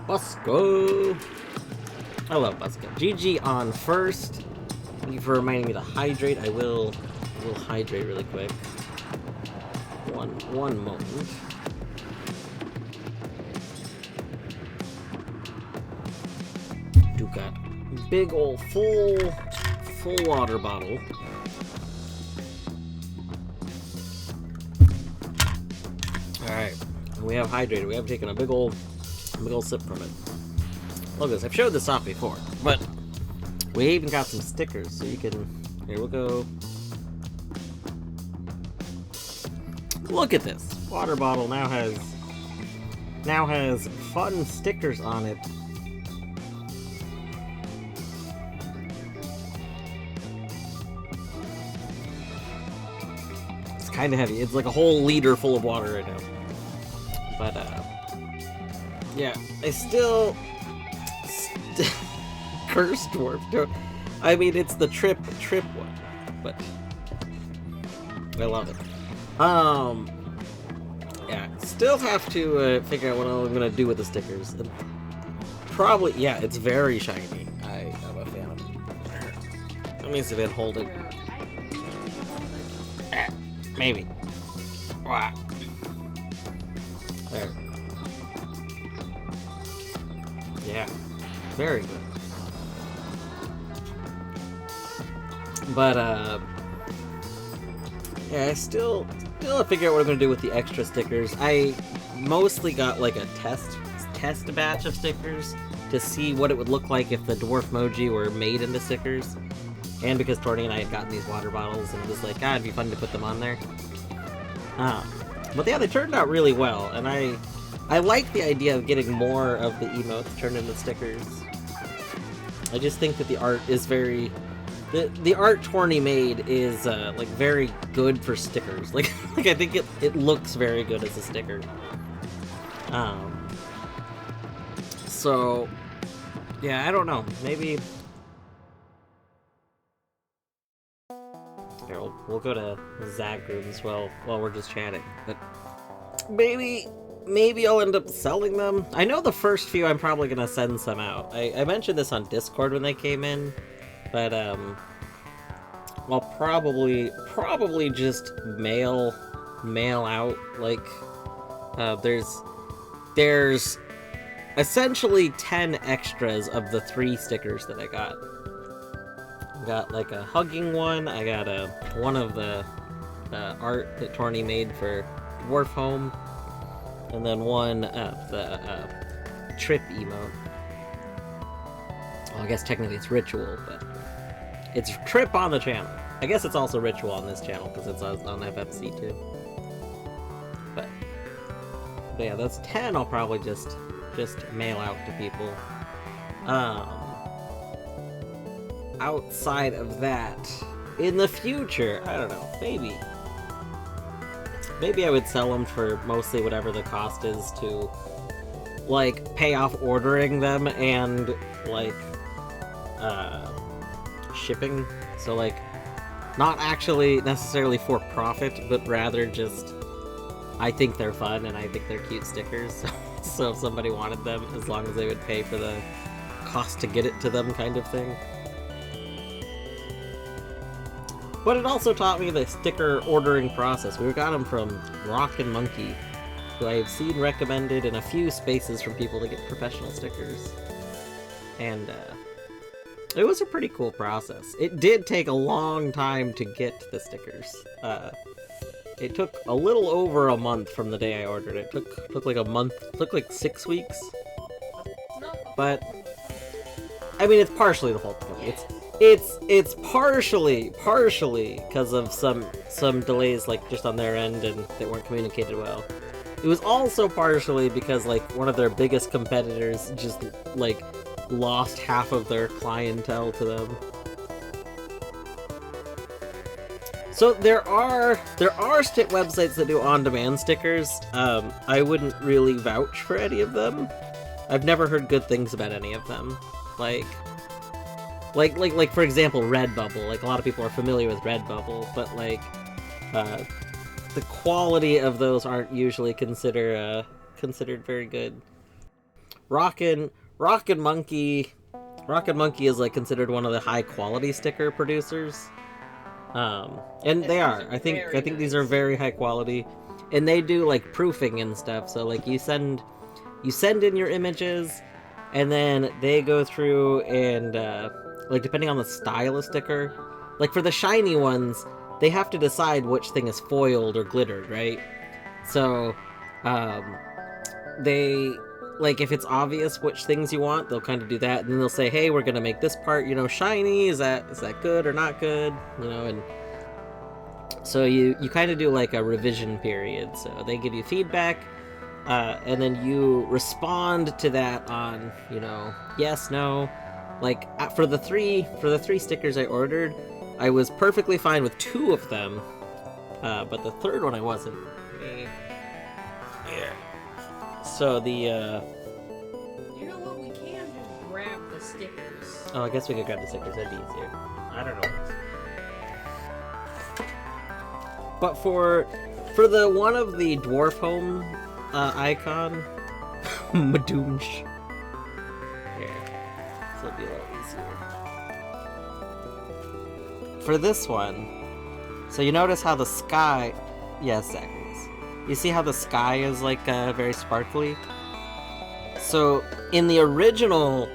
Busco! Hello, Busco. GG on first. Thank you for reminding me to hydrate. I will hydrate really quick. One moment. Do got big old full water bottle. Alright. We have hydrated. We have taken a big old sip from it. Look at this. I've showed this off before, but we even got some stickers, so you can... Here, we'll go... Look at this! Water bottle now has fun stickers on it. It's kind of heavy. It's like a whole liter full of water right now. But, yeah, I still... Cursed dwarf. I mean, it's the trip one, but I love it. Yeah, still have to figure out what I'm gonna do with the stickers. And probably, yeah, it's very shiny. I'm a fan of it. Let me see if I can hold it. Maybe. Wow. There. Yeah, very good. But, yeah, I still figure out what I'm gonna do with the extra stickers. I mostly got, like, a test batch of stickers to see what it would look like if the dwarf emoji were made into stickers. And because Torny and I had gotten these water bottles, and it was like, it'd be fun to put them on there. But yeah, they turned out really well, and I like the idea of getting more of the emotes turned into stickers. I just think that the art is very... The art Torny made is, like, very good for stickers. Like I think it looks very good as a sticker. So, yeah, I don't know. Maybe... Here, we'll go to Zag rooms while we're just chatting. But maybe I'll end up selling them. I know the first few I'm probably gonna send some out. I mentioned this on Discord when they came in. But, I'll probably just mail out, like, there's essentially 10 extras of the 3 stickers that I got. I got, like, a hugging one, I got one of the art that Torny made for Dwarf Home, and then one of the trip emote. Well, I guess technically it's ritual, but... It's Trip on the channel. I guess it's also Ritual on this channel, because it's on FFC too. But yeah, that's 10 I'll probably just mail out to people. Outside of that, in the future, I don't know, maybe I would sell them for mostly whatever the cost is to, like, pay off ordering them and, like, shipping, so, like, not actually necessarily for profit, but rather just I think they're fun and I think they're cute stickers. So if somebody wanted them, as long as they would pay for the cost to get it to them, kind of thing. But it also taught me the sticker ordering process. We got them from Rockin' Monkey, who I have seen recommended in a few spaces from people to get professional stickers. And it was a pretty cool process. It did take a long time to get the stickers. It took a little over a month from the day I ordered it. It took like a month, took like 6 weeks. But I mean, it's partially the fault of the company. It's partially because of some delays, like, just on their end, and they weren't communicated well. It was also partially because, like, one of their biggest competitors just, like, lost half of their clientele to them. So there are websites that do on-demand stickers. I wouldn't really vouch for any of them. I've never heard good things about any of them. Like for example, Redbubble. Like, a lot of people are familiar with Redbubble, but, like, the quality of those aren't usually considered very good. Rockin' Monkey is like considered one of the high quality sticker producers. And they are. I think these are very high quality, and they do like proofing and stuff. So like you send in your images, and then they go through and like depending on the style of sticker, like for the shiny ones, they have to decide which thing is foiled or glittered, right? So they, like, if it's obvious which things you want, they'll kind of do that, and then they'll say, hey, we're gonna make this part, you know, shiny. Is that good or not good? You know, and so you kind of do like a revision period. So they give you feedback, and then you respond to that on, you know, yes, no. Like for the three stickers I ordered, I was perfectly fine with 2 of them, but the third one I wasn't. Yeah. So the You know what? We can just grab the stickers. oh, I guess we could grab the stickers. That'd be easier. I don't know. But for the one of the dwarf home icon, Madoomsh. Here, this will be a little easier. For this one, so you notice how the sky, yes, Zachary. You see how the sky is like very sparkly? So in the original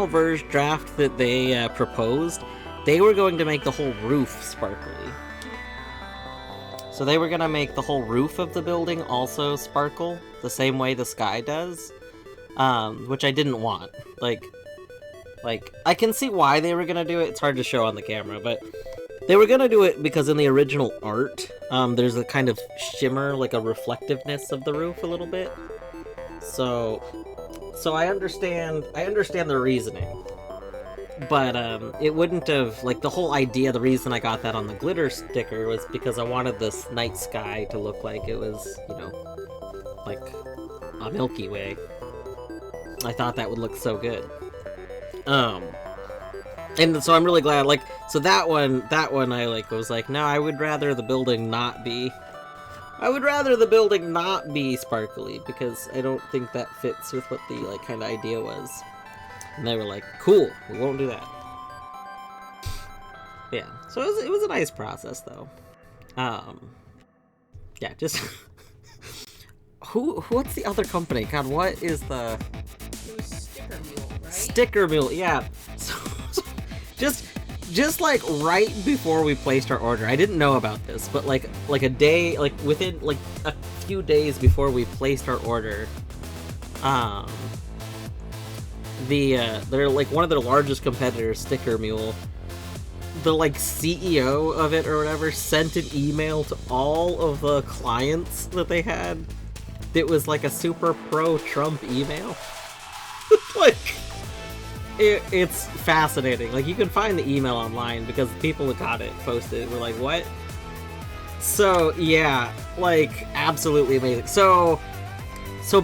version draft that they proposed, they were going to make the whole roof sparkly. So they were going to make the whole roof of the building also sparkle, the same way the sky does, which I didn't want. Like I can see why they were going to do it. It's hard to show on the camera, but they were going to do it because in the original art, there's a kind of shimmer, like a reflectiveness of the roof a little bit. So I understand the reasoning. But it wouldn't have, like, the whole idea, the reason I got that on the glitter sticker was because I wanted this night sky to look like it was, you know, like a Milky Way. I thought that would look so good. And so I'm really glad, like, so that one I, like, was like, no, I would rather the building not be sparkly, because I don't think that fits with what the, like, kind of idea was. And they were like, cool, we won't do that. Yeah, so it was a nice process, though. Yeah, just... What's the other company? God, what is the... It was Sticker Mule, right? Sticker Mule, yeah. So just like right before we placed our order, I didn't know about this, but like a day, like within like a few days before we placed our order, they're like one of their largest competitors, Sticker Mule, the like CEO of it or whatever sent an email to all of the clients that they had. It was like a super pro Trump email. Like, it's fascinating. Like, you can find the email online because people that got it posted were like, what? So yeah, like, absolutely amazing. So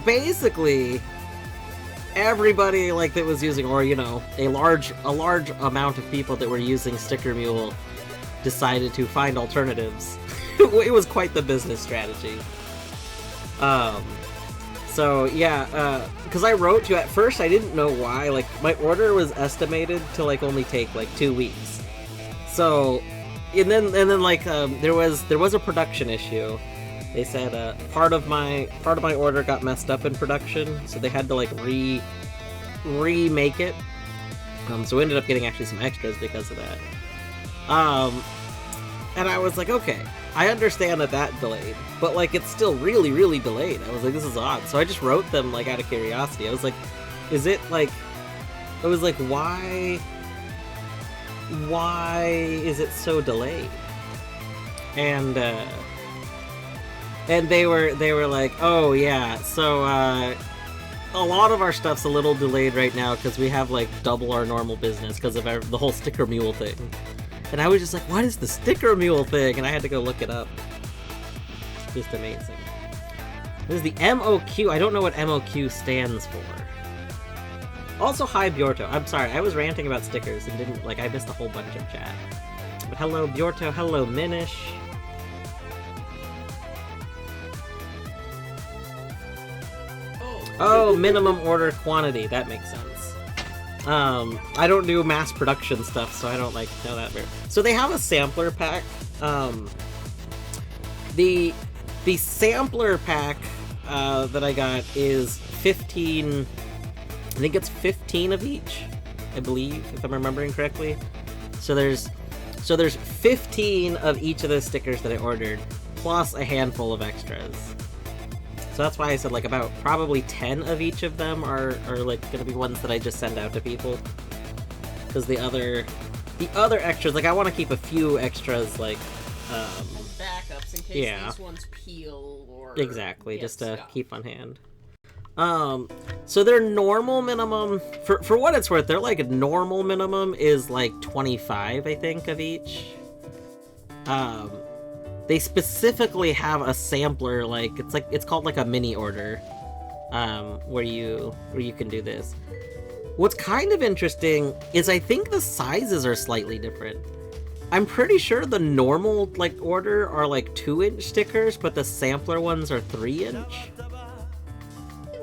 basically, everybody like that was using, or you know, a large amount of people that were using Sticker Mule decided to find alternatives. It was quite the business strategy. So yeah, because I wrote you at first, I didn't know why. Like, my order was estimated to like only take like 2 weeks. So, and then like there was a production issue. They said part of my order got messed up in production, so they had to like remake it. So we ended up getting actually some extras because of that. And I was like, okay, I understand that delayed, but like it's still really, really delayed. I was like, this is odd. So I just wrote them like out of curiosity. I was like, is it like, I was like, why is it so delayed? And they were like, oh yeah, so a lot of our stuff's a little delayed right now because we have like double our normal business because of the whole Sticker Mule thing. And I was just like, what is the Sticker Mule thing? And I had to go look it up. It's just amazing. This is the MOQ. I don't know what MOQ stands for. Also, hi Bjorto. I'm sorry, I was ranting about stickers and didn't, like, I missed a whole bunch of chat. But hello Bjorto, hello Minish. Oh, minimum order quantity. That makes sense. I don't do mass production stuff, so I don't like know that very. So they have a sampler pack. The sampler pack that I got is 15. I think it's 15 of each, I believe, if I'm remembering correctly. So there's 15 of each of those stickers that I ordered, plus a handful of extras. So that's why I said, like, about probably 10 of each of them are like gonna be ones that I just send out to people. Because the other extras, like, I want to keep a few extras, like, backups in case these ones peel or exactly, just to keep on hand. So their normal minimum, for what it's worth, their, like, normal minimum is, like, 25, I think, of each. They specifically have a sampler, it's called, like, a mini order, where you can do this. What's kind of interesting is I think the sizes are slightly different. I'm pretty sure the normal, like, order are, like, 2-inch stickers, but the sampler ones are 3-inch.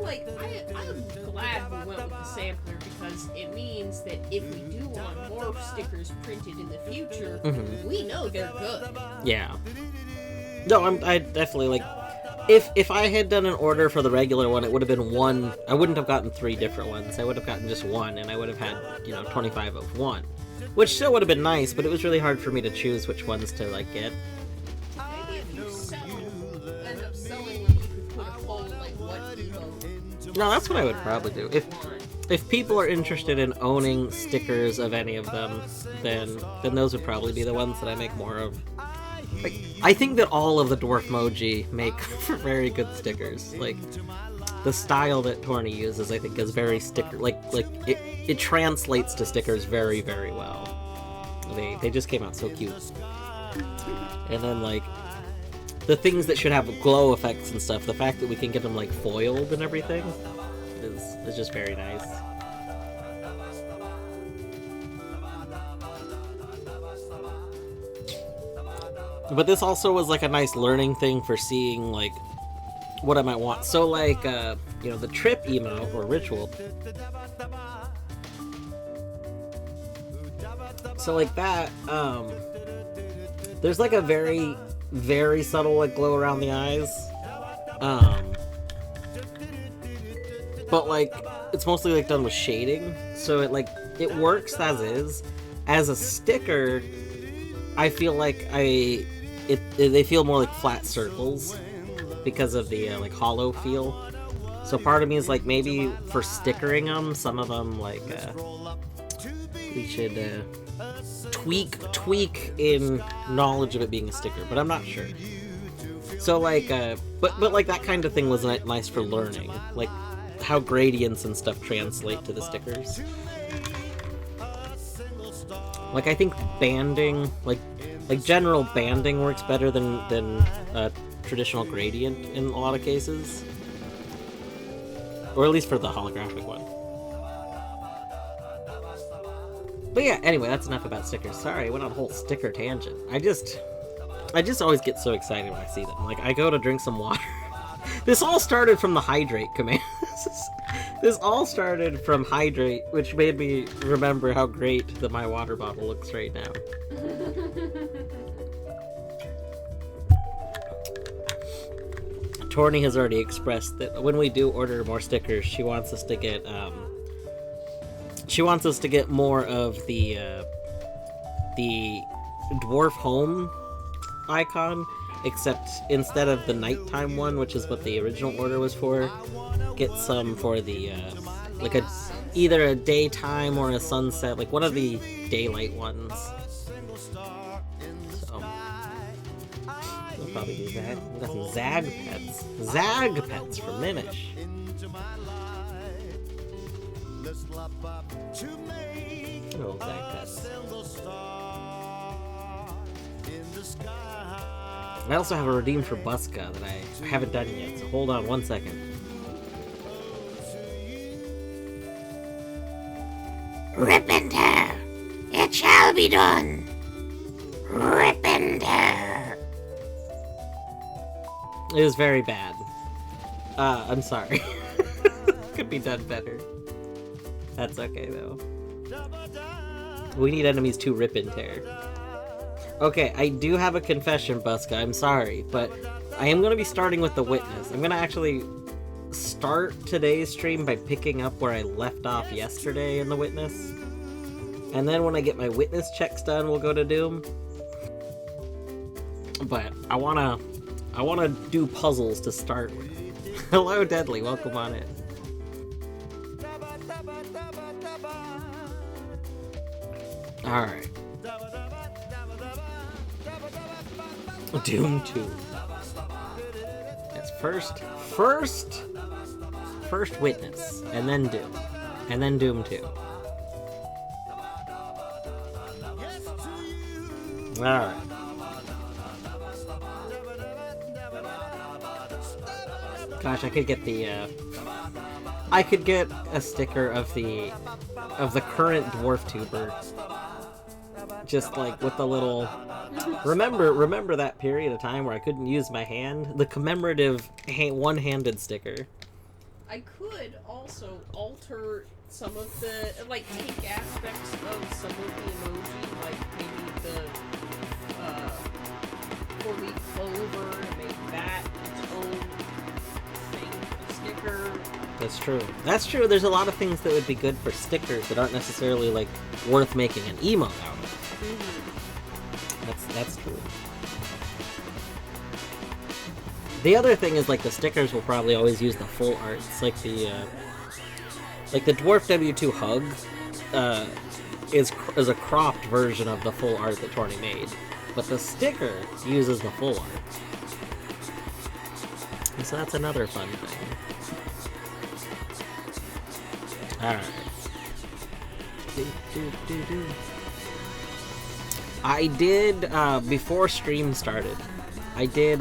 Like, I'm glad we went with the sampler because it means that if we do want more stickers printed in the future, we know they're good. Yeah. No, I definitely, like, if I had done an order for the regular one, it would have been one. I wouldn't have gotten 3 different ones. I would have gotten just one, and I would have had, 25 of one. Which still would have been nice, but it was really hard for me to choose which ones to, like, get. Maybe if you end up selling them, you could put a poll, like, what you vote. No, that's what I would probably do. If people are interested in owning stickers of any of them, then those would probably be the ones that I make more of. Like, I think that all of the Dwarf Moji make for very good stickers. Like, the style that Torny uses, I think, is very sticker. Like it translates to stickers very, very well. They just came out so cute. And then, like, the things that should have glow effects and stuff, the fact that we can get them, like, foiled and everything is just very nice. But this also was, like, a nice learning thing for seeing, like, what I might want. So, like, the trip emote or ritual. So, like, that, there's, like, a very, very subtle, like, glow around the eyes. But, like, it's mostly, like, done with shading. So it works as is. As a sticker, I feel like they feel more like flat circles because of the like hollow feel. So part of me is like, maybe for stickering them, some of them, like, we should tweak in knowledge of it being a sticker, but I'm not sure. So, like, but like that kind of thing was nice for learning, like how gradients and stuff translate to the stickers. Like, I think banding, like general banding works better than traditional gradient in a lot of cases. Or at least for the holographic one. But yeah, anyway, that's enough about stickers. Sorry, I went on a whole sticker tangent. I just always get so excited when I see them. Like, I go to drink some water. This all started from the hydrate command. This all started from hydrate, which made me remember how great that my water bottle looks right now. Torny has already expressed that when we do order more stickers, she wants us to get more of the dwarf home icon, except instead of the nighttime one, which is what the original order was for, get some for the like either a daytime or a sunset, like one of the daylight ones. So we'll probably do that. We got some Zag pets for Minish. Oh, Zag pets. I also have a redeem for Buska that I haven't done yet, so hold on 1 second. Rip and tear! It shall be done! Rip and tear! It was very bad. I'm sorry. Could be done better. That's okay, though. We need enemies to rip and tear. Okay, I do have a confession, Buska. I'm sorry, but I am going to be starting with the Witness. I'm going to actually start today's stream by picking up where I left off yesterday in the Witness. And then when I get my Witness checks done, we'll go to Doom. But I wanna do puzzles to start with. Hello, Deadly. Welcome on in. All right. Doom 2. It's first Witness, and then Doom, and then Doom 2. All right. Gosh, I could get the I could get a sticker of the current dwarf tuber. Just like with the little remember that period of time where I couldn't use my hand? The commemorative one-handed sticker. I could also alter some of the, like, take aspects of some of the emoji, like maybe the 4-leaf clover, and make that its own thing, sticker. That's true. That's true. There's a lot of things that would be good for stickers that aren't necessarily, like, worth making an emote out of. That's true. The other thing is, like, the stickers will probably always use the full arts, like the Dwarf W2 hug is a cropped version of the full art that Torny made, but the sticker uses the full art. And so that's another fun thing. All right. I did, before stream started, I did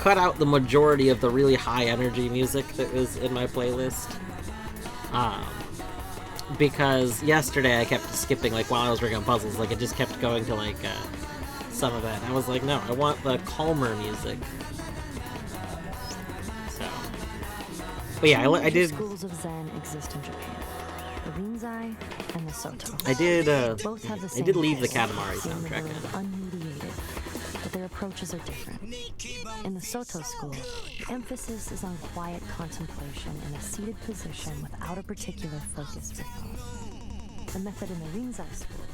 cut out the majority of the really high energy music that was in my playlist. Because yesterday I kept skipping, like, while I was working on puzzles, like, it just kept going to, like, some of that. And I was like, no, I want the calmer music. So. But yeah, I did... Schools of Zen exist in Japan. The Rinzai and the Soto. I did leave the same Katamari soundtrack in. Unmediated, but their approaches are different. In the Soto school, the emphasis is on quiet contemplation in a seated position without a particular focus for thought. The method in the Rinzai school.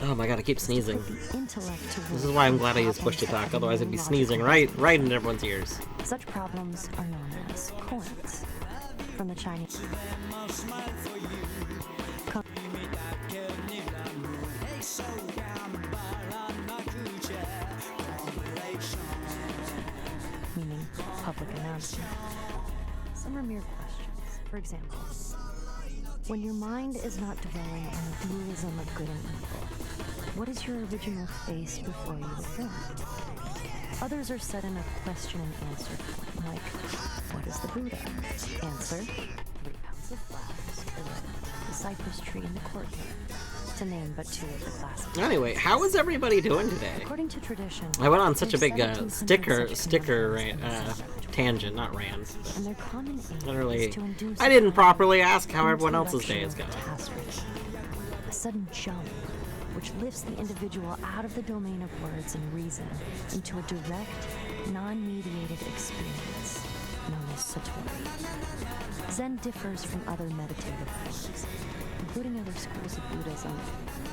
Oh my god, I keep sneezing. Intellect to This is why I'm glad I use push to talk, otherwise I'd be sneezing right in everyone's ears. Such problems are known as koans. From the Chinese. Meaning public announcement. Some are mere questions. For example, when your mind is not dwelling on the dualism of good and evil, what is your original face before you were formed? Others are set in a question and answer form, like, what is the Buddha? Answer, 3 pounds of flax, or the cypress tree in the courtyard, to name but 2 of the classics. Anyway, how is everybody doing today? According to tradition, I went on such a big sticker tangent, not rant. and their common aim Literally, is to induce I didn't properly ask how everyone else's day is going. A sudden jump, which lifts the individual out of the domain of words and reason into a direct, non-mediated experience known as Satori. Zen differs from other meditative forms, including other schools of Buddhism,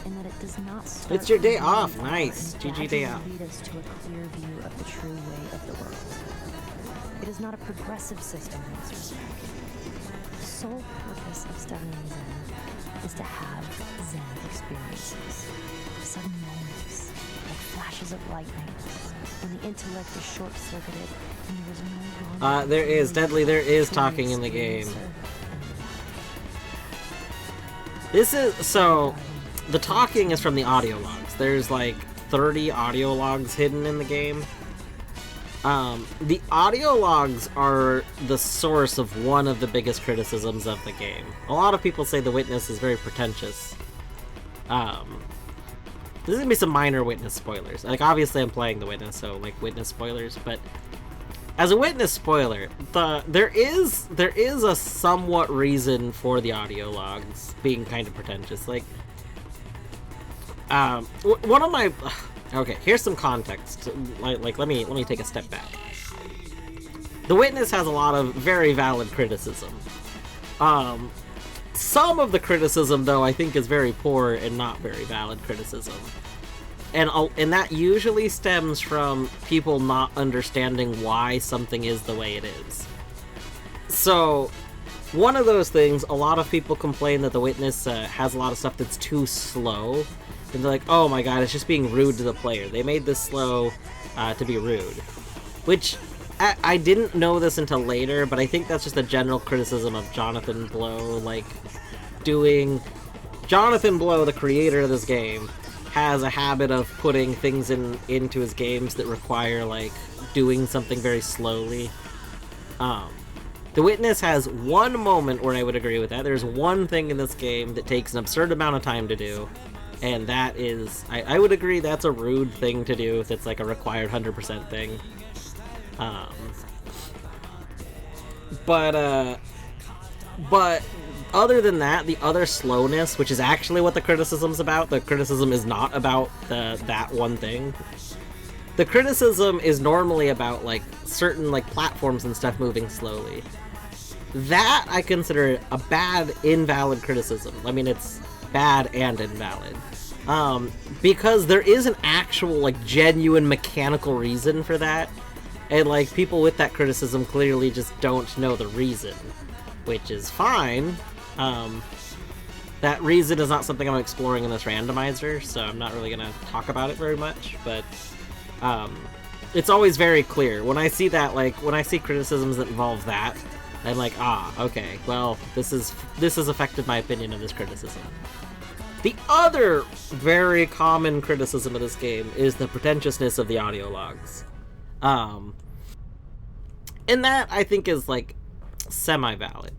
in that it does not start. It's your day from off. the Nice. and GG day off. lead us to a clear view of the true way of the world. It is not a progressive system in this respect. The sole purpose of studying Zen is to have Zen experiences, sudden moments, like flashes of lightning, when the intellect is short-circuited and there is no longer... There is, Deadly, there is talking in the game. This is, so, the talking is from the audio logs. There's like 30 audio logs hidden in the game. The audio logs are the source of one of the biggest criticisms of the game. A lot of people say the Witness is very pretentious. There's gonna be some minor Witness spoilers. Like, obviously I'm playing the Witness, so, like, Witness spoilers, but as a Witness spoiler, there is a somewhat reason for the audio logs being kind of pretentious. Like, one of my... Okay, here's some context. Like, let me take a step back. The Witness has a lot of very valid criticism. Some of the criticism, though, I think is very poor and not very valid criticism. And that usually stems from people not understanding why something is the way it is. So, one of those things, a lot of people complain that The Witness has a lot of stuff that's too slow. And they're like, oh my god, it's just being rude to the player. They made this slow to be rude. Which, I didn't know this until later, but I think that's just a general criticism of Jonathan Blow. Like, Jonathan Blow, the creator of this game, has a habit of putting things into his games that require, like, doing something very slowly. The Witness has one moment where I would agree with that. There's one thing in this game that takes an absurd amount of time to do, and that is, I would agree that's a rude thing to do if it's like a required 100% thing. But other than that, the other slowness, which is actually what the criticism's about, the criticism is not about that one thing. The criticism is normally about, like, certain, like, platforms and stuff moving slowly. That I consider a bad, invalid criticism. I mean, it's bad and invalid. Because there is an actual, like, genuine mechanical reason for that. And, like, people with that criticism clearly just don't know the reason. Which is fine. That reason is not something I'm exploring in this randomizer, so I'm not really gonna talk about it very much, but it's always very clear. When I see that, like, when I see criticisms that involve that, I'm like, okay, well, this has affected my opinion of this criticism. The other very common criticism of this game is the pretentiousness of the audio logs. And that, I think, is, like, semi-valid.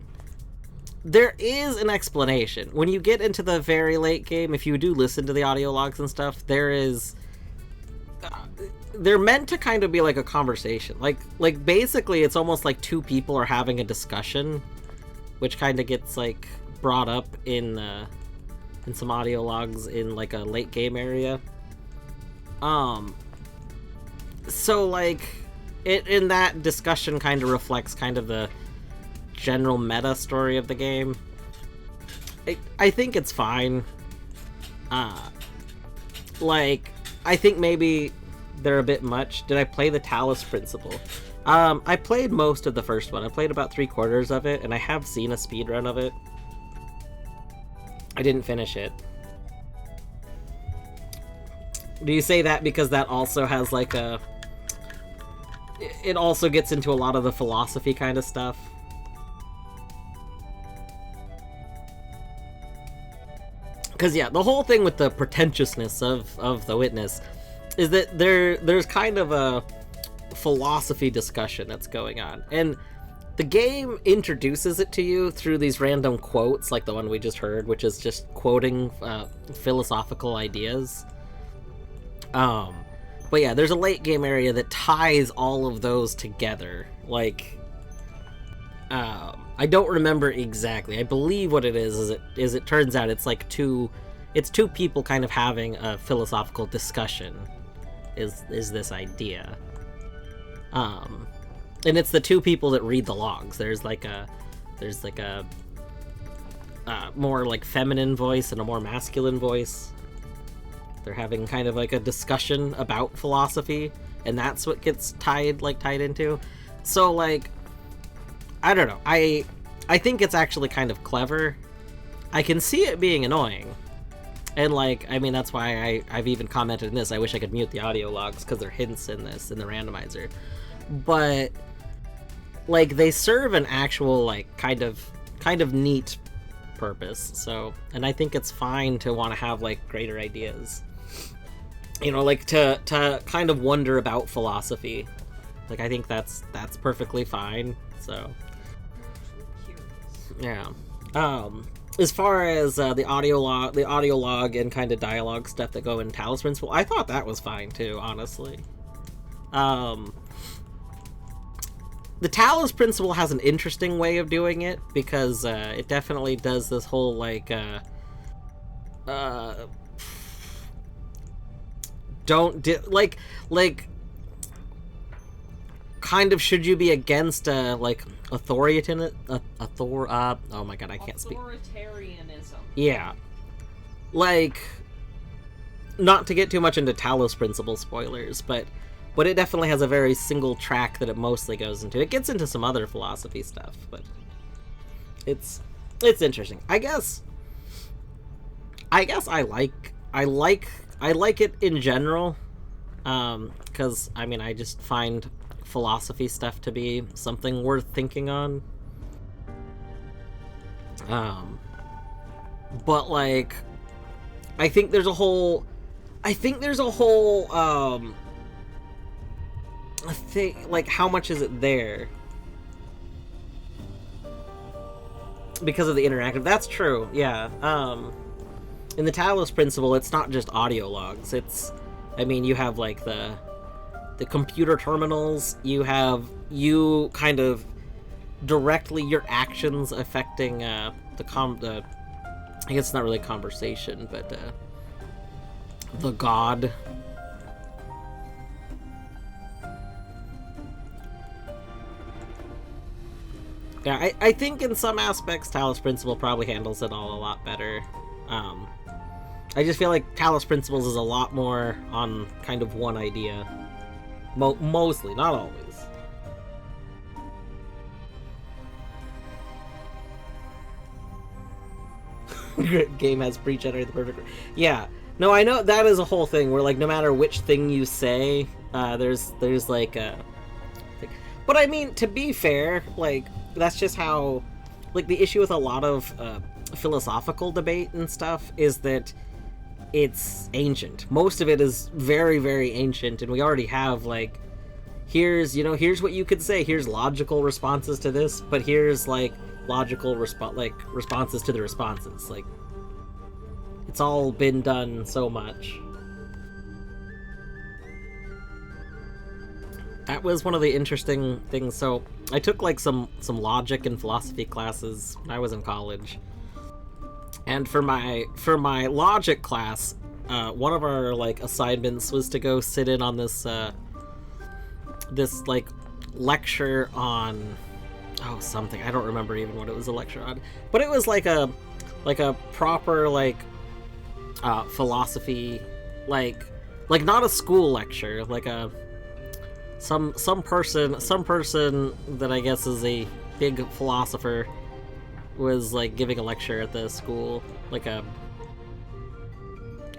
There is an explanation. When you get into the very late game, if you do listen to the audio logs and stuff, there is... they're meant to kind of be like a conversation. Like basically, it's almost like two people are having a discussion, which kind of gets, like, brought up in some audio logs in, like, a late game area. So, like, in that discussion kind of reflects kind of the general meta story of the game. I think it's fine. Like, I think maybe they're a bit much. Did I play the Talus Principle? I played most of the first one. I played about 3/4 of it, and I have seen a speedrun of it. I didn't finish it. Do you say that because that also has, like, it also gets into a lot of the philosophy kind of stuff? Because, yeah, the whole thing with the pretentiousness of The Witness is that there's kind of a philosophy discussion that's going on. And the game introduces it to you through these random quotes, like the one we just heard, which is just quoting philosophical ideas. But yeah, there's a late game area that ties all of those together. Like, I don't remember exactly. I believe what it is it turns out it's like two people kind of having a philosophical discussion is this idea. And it's the two people that read the logs. There's like a more, like, feminine voice and a more masculine voice. They're having kind of like a discussion about philosophy, and that's what gets tied into. So, like, I don't know. I think it's actually kind of clever. I can see it being annoying. And, like, I mean, that's why I've even commented in this. I wish I could mute the audio logs, because there are hints in this, in the randomizer. But, like, they serve an actual, like, kind of neat purpose. So, and I think it's fine to want to have, like, greater ideas. You know, like, to kind of wonder about philosophy. Like, I think that's perfectly fine. So, yeah. As far as the audio log and kind of dialogue stuff that go in Talus Principle, I thought that was fine too, honestly. the Talos principle has an interesting way of doing it, because it definitely does this whole, like, kind of, should you be against, like, authoritarian, oh my god, I can't speak. Authoritarianism. Yeah. Like, not to get too much into Talos principle spoilers, but it definitely has a very single track that it mostly goes into. It gets into some other philosophy stuff, but it's interesting. I guess I like it in general, because I mean, I just find philosophy stuff to be something worth thinking on. But like, I think there's a whole thing, like, how much is it there? Because of the interactive. That's true, yeah. In the Talos principle, it's not just audio logs. It's, I mean, you have, like, the computer terminals, you kind of directly, your actions affecting, I guess it's not really a conversation, but, the god. Yeah, I think in some aspects Talos Principle probably handles it all a lot better. I just feel like Talos Principles is a lot more on kind of one idea. Mostly, not always. Game has pre-generated the perfect... Yeah. No, I know that is a whole thing where, like, no matter which thing you say, there's like a... But I mean, to be fair, like, that's just how... Like, the issue with a lot of philosophical debate and stuff is that it's ancient. Most of it is very, very ancient, and we already have, like, here's what you could say, here's logical responses to this, but here's, like, logical responses to the responses. Like, it's all been done so much. That was one of the interesting things. So I took, like, some logic and philosophy classes when I was in college. And for my logic class, one of our, like, assignments was to go sit in on this like, lecture on, something. I don't remember even what it was a lecture on. But it was like a proper, like, philosophy, like not a school lecture, like some person that I guess is a big philosopher was, like, giving a lecture at the school. Like,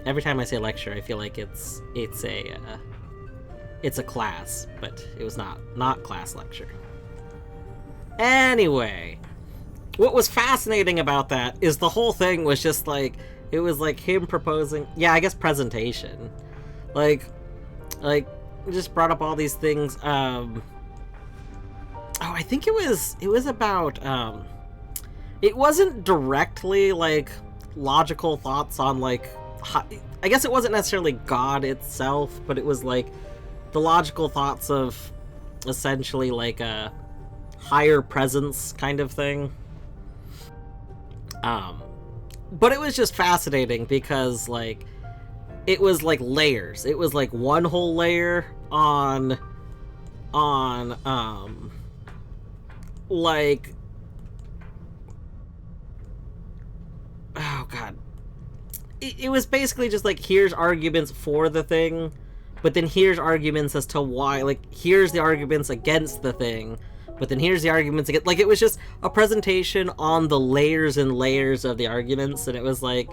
every time I say lecture, I feel like it's a class, but it was not class lecture. Anyway, what was fascinating about that is the whole thing was just, like, it was, like, him proposing, yeah, I guess presentation. Like, just brought up all these things, I think it was about, it wasn't directly, like, logical thoughts on, like, I guess it wasn't necessarily God itself, but it was, like, the logical thoughts of essentially, like, a higher presence kind of thing. But it was just fascinating because, like, it was, like, layers. It was, like, one whole layer on like, oh god, it was basically just, like, here's arguments for the thing, but then here's arguments as to why, like, here's the arguments against the thing, but then here's the arguments against, like, it was just a presentation on the layers and layers of the arguments, and it was, like,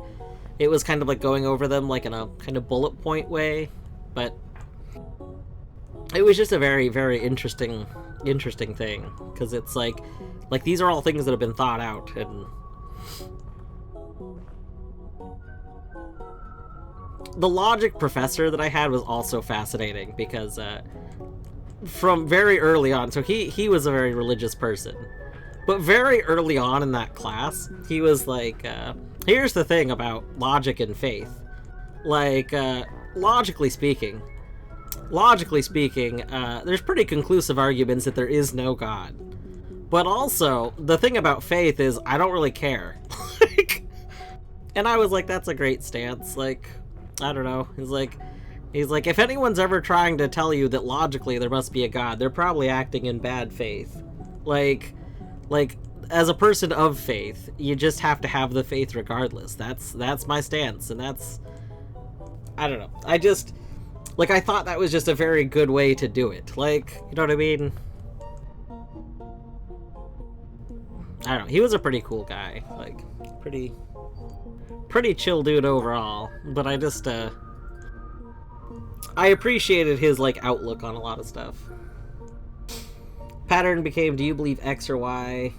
it was kind of, like, going over them, like, in a kind of bullet point way, but it was just a very, very interesting thing, because it's, like, these are all things that have been thought out, and the logic professor that I had was also fascinating, because, from very early on, so he was a very religious person, but very early on in that class, he was like, here's the thing about logic and faith. Like, logically speaking, logically speaking, there's pretty conclusive arguments that there is no God. But also, the thing about faith is, I don't really care. And I was like, that's a great stance. Like, I don't know. He's like, if anyone's ever trying to tell you that logically there must be a God, they're probably acting in bad faith. Like, as a person of faith, you just have to have the faith regardless. That's my stance, and that's, I don't know. I just, like, I thought that was just a very good way to do it. Like, you know what I mean? I don't know. He was a pretty cool guy. Like, pretty chill dude overall. But I just, I appreciated his, like, outlook on a lot of stuff. Pattern became, do you believe X or Y?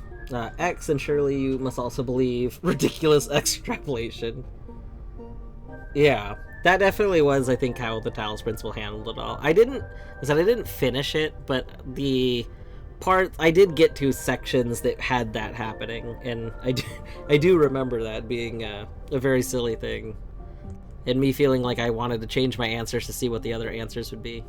X, and surely you must also believe ridiculous extrapolation. Yeah, that definitely was, I think, how the Talos Principle handled it all. I didn't finish it, but the part, I did get to sections that had that happening, and I do remember that being a very silly thing, and me feeling like I wanted to change my answers to see what the other answers would be.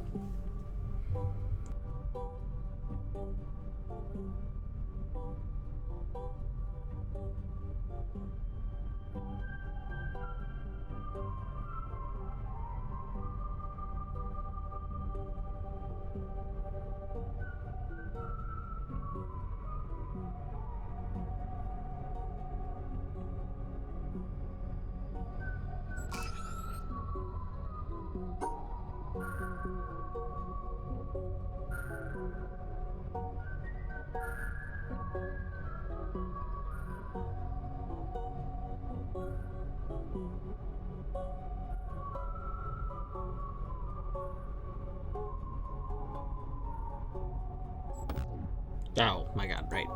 Oh my god, right.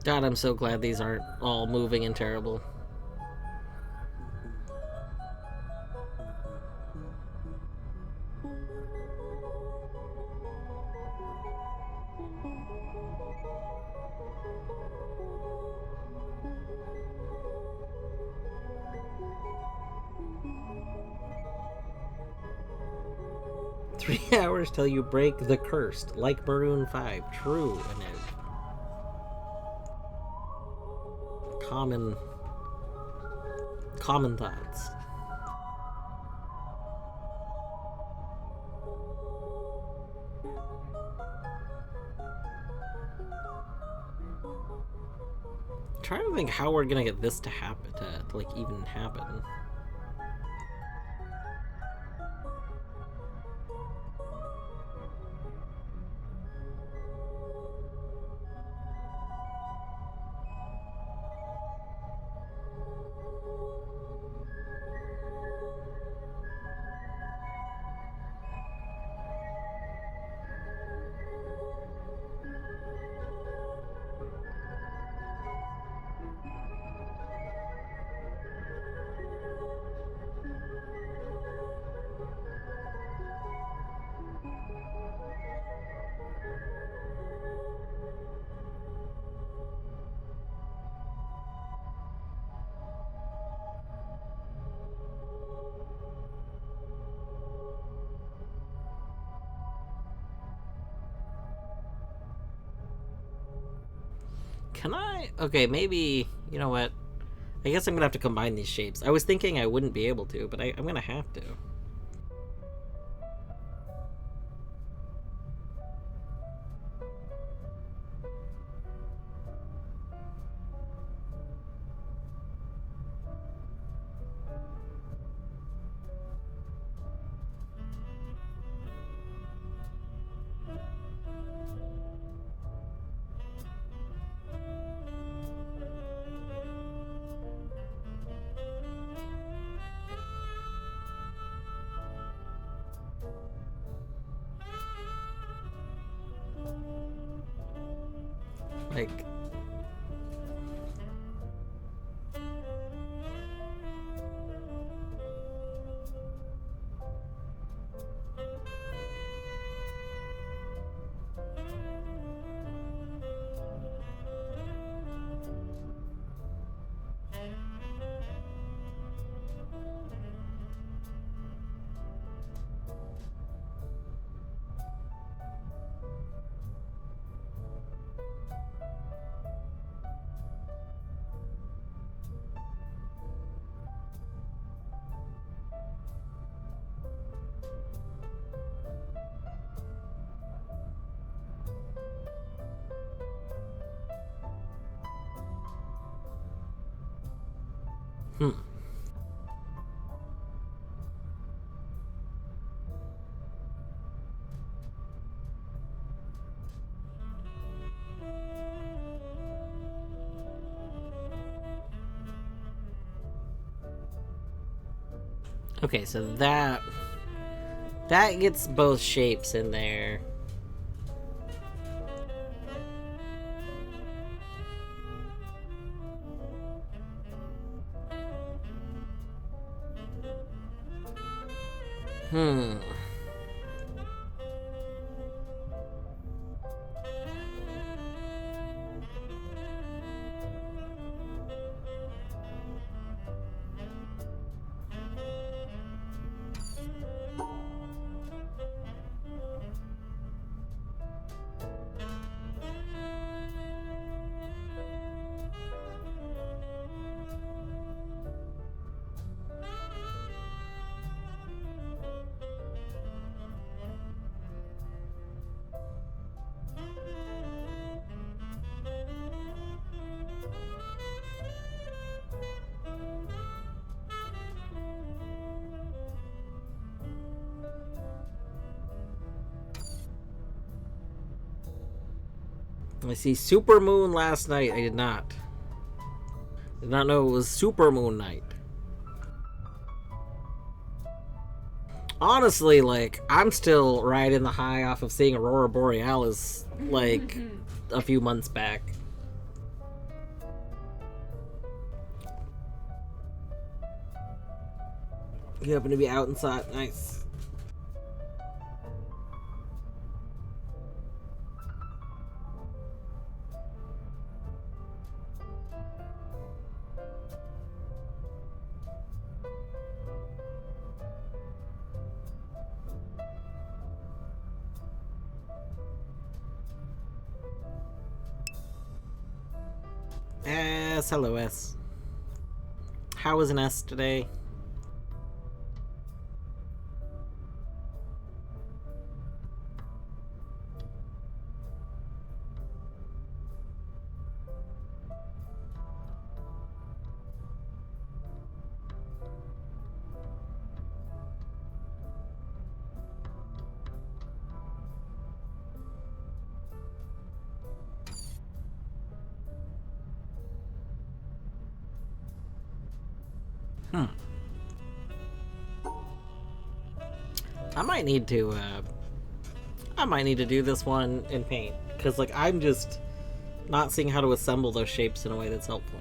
God, I'm so glad these aren't all moving and terrible. Three hours till you break the cursed, like Maroon 5. True, Annette. Common thoughts. I'm trying to think how we're gonna get this to happen, to like even happen. Can I? Okay, maybe... You know what? I guess I'm gonna have to combine these shapes. I was thinking I wouldn't be able to, but I'm gonna have to. Like... Okay, so that gets both shapes in there. I see super moon last night. I did not know it was super moon night. Honestly, like, I'm still riding the high off of seeing Aurora Borealis, like, a few months back. You happen to be out inside. Nice. S, hello S. How was an S today? I might need to do this one in paint, because like I'm just not seeing how to assemble those shapes in a way that's helpful.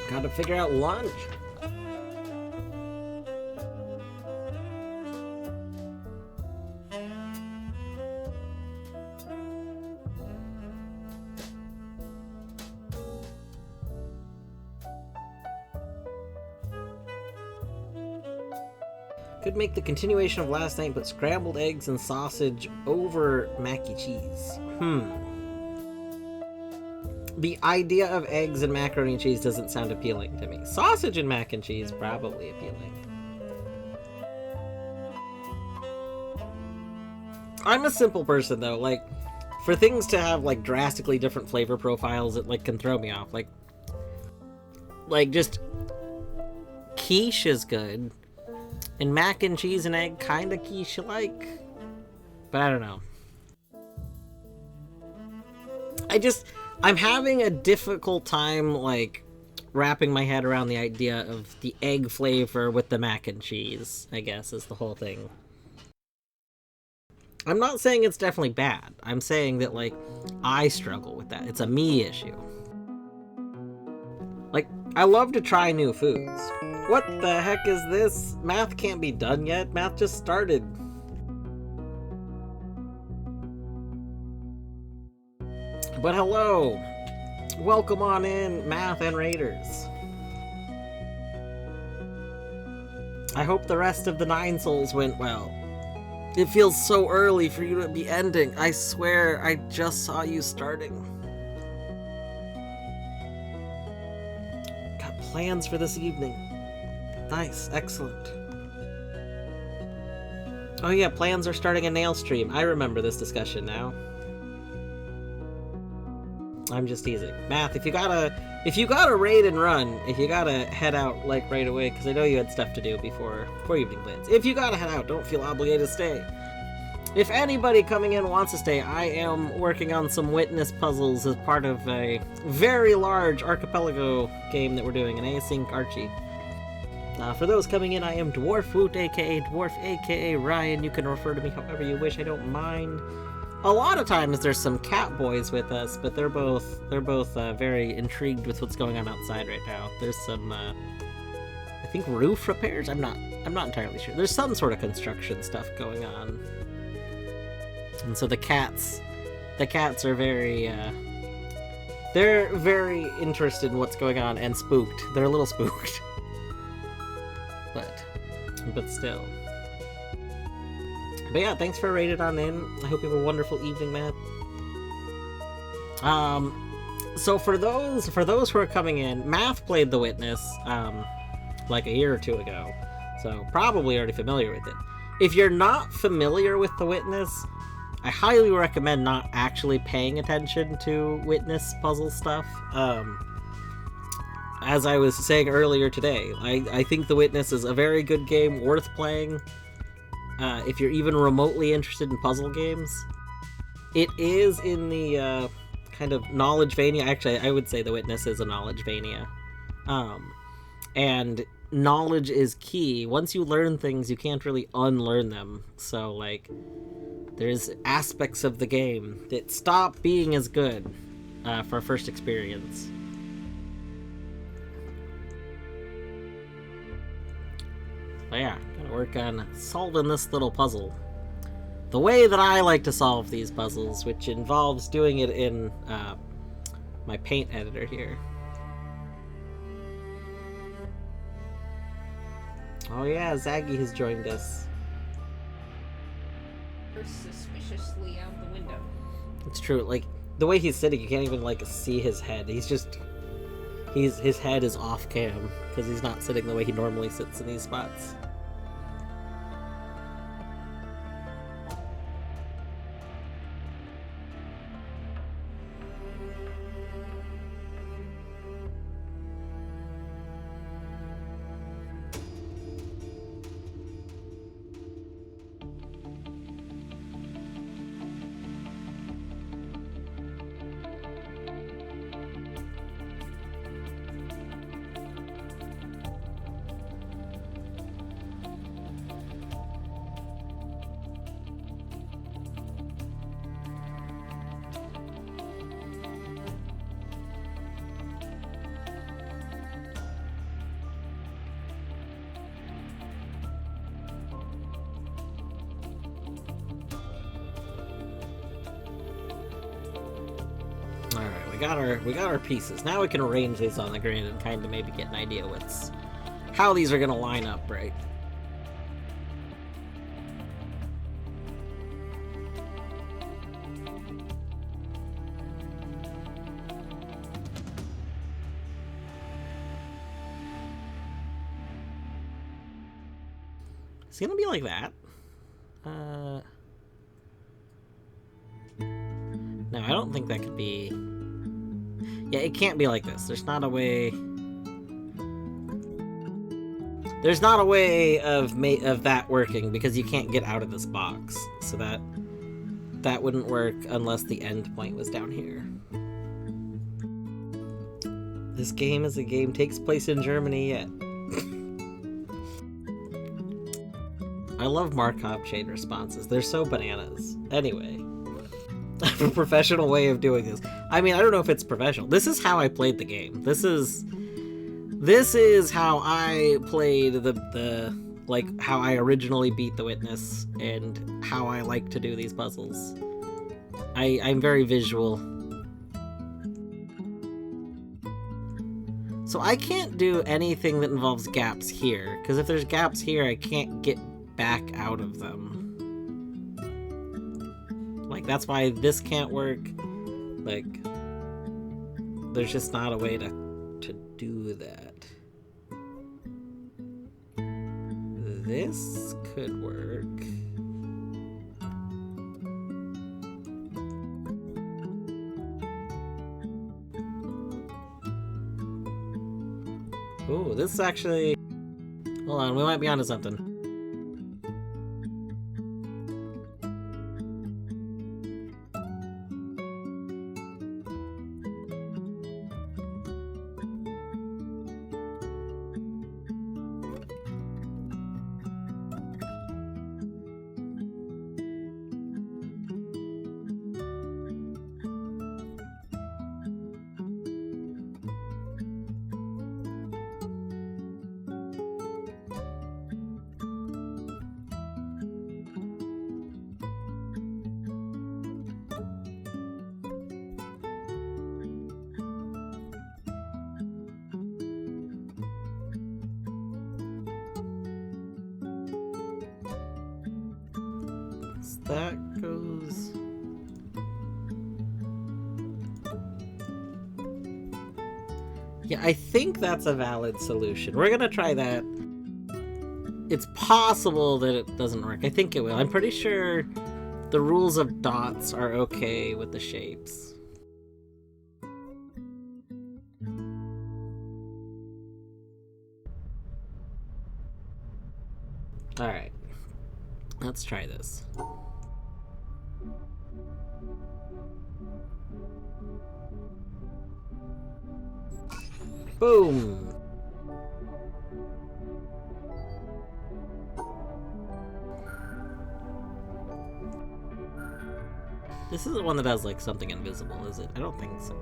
Gotta figure out lunch. Could make the continuation of last night, but scrambled eggs and sausage over mac and cheese. The idea of eggs and macaroni and cheese doesn't sound appealing to me. Sausage and mac and cheese, probably appealing. I'm a simple person, though. Like, for things to have, like, drastically different flavor profiles, it, like, can throw me off. Like, just... quiche is good. And mac and cheese and egg kinda quiche-like. But I don't know. I'm having a difficult time, like, wrapping my head around the idea of the egg flavor with the mac and cheese, I guess, is the whole thing. I'm not saying it's definitely bad. I'm saying that, like, I struggle with that. It's a me issue. Like, I love to try new foods. What the heck is this? Math can't be done yet. Math just started. But hello. Welcome on in, Math and Raiders. I hope the rest of the 9 souls went well. It feels so early for you to be ending. I swear, I just saw you starting. Got plans for this evening. Nice, excellent. Oh yeah, plans are starting a nail stream. I remember this discussion now. I'm just teasing. Math, if you gotta raid and run, if you gotta head out, like, right away, because I know you had stuff to do before evening plans. If you gotta head out, don't feel obligated to stay. If anybody coming in wants to stay, I am working on some Witness puzzles as part of a very large archipelago game that we're doing, an async Archie. For those coming in, I am Dwarfwoot, aka Dwarf, aka Ryan. You can refer to me however you wish, I don't mind. A lot of times there's some cat boys with us, but they're both very intrigued with what's going on outside right now. There's some, I think roof repairs? I'm not entirely sure. There's some sort of construction stuff going on. And so the cats are very, they're very interested in what's going on and spooked. They're a little spooked. But still. But yeah, thanks for raiding on in. I hope you have a wonderful evening, Matt. So for those who are coming in, Math played The Witness, like a year or two ago. So probably already familiar with it. If you're not familiar with The Witness, I highly recommend not actually paying attention to Witness puzzle stuff. As I was saying earlier today, I think The Witness is a very good game, worth playing. If you're even remotely interested in puzzle games. It is in the kind of knowledge-vania. Actually, I would say The Witness is a knowledge-vania. And knowledge is key. Once you learn things, you can't really unlearn them. So, like, there's aspects of the game that stop being as good for a first experience. But yeah, gotta work on solving this little puzzle. The way that I like to solve these puzzles, which involves doing it in my paint editor here. Oh yeah, Zaggy has joined us. Suspiciously out the window. It's true, like, the way he's sitting, you can't even, like, see his head. His head is off cam, because he's not sitting the way he normally sits in these spots. We got our pieces. Now we can arrange these on the grid and kind of maybe get an idea how these are gonna line up, right? It's gonna be like that. No, I don't think that could be... Yeah, it can't be like this. There's not a way... There's not a way of that working, because you can't get out of this box. So that wouldn't work unless the end point was down here. This game is a game takes place in Germany yet. I love Markov chain responses. They're so bananas. Anyway. I have a professional way of doing this. I mean, I don't know if it's professional. This is how I played the game. This is how I played the like, how I originally beat the Witness, and how I like to do these puzzles. I'm very visual. So I can't do anything that involves gaps here, because if there's gaps here, I can't get back out of them. Like, that's why this can't work. Like, there's just not a way to do that. This could work. Ooh, this is actually... Hold on, we might be onto something. That goes... Yeah, I think that's a valid solution. We're gonna try that. It's possible that it doesn't work. I think it will. I'm pretty sure the rules of dots are okay with the shapes. Alright. Let's try this. Boom! This isn't one that has, like, something invisible, is it? I don't think so.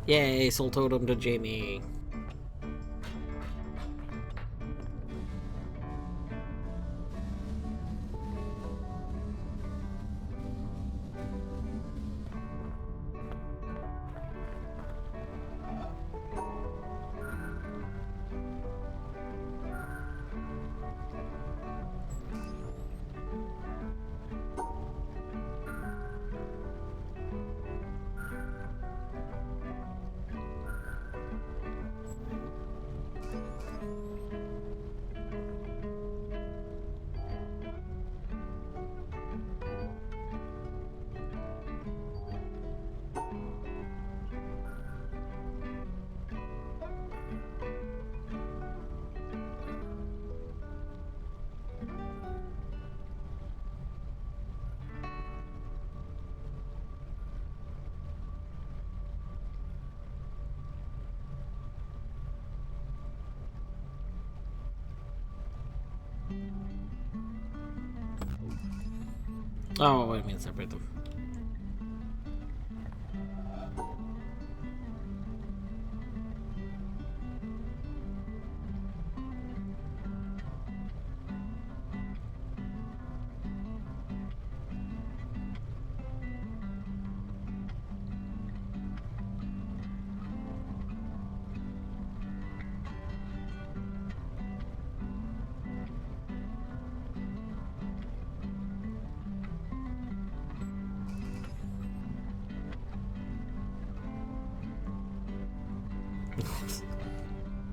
Yay, Soul Totem to Jamie. Oh, I mean separate them.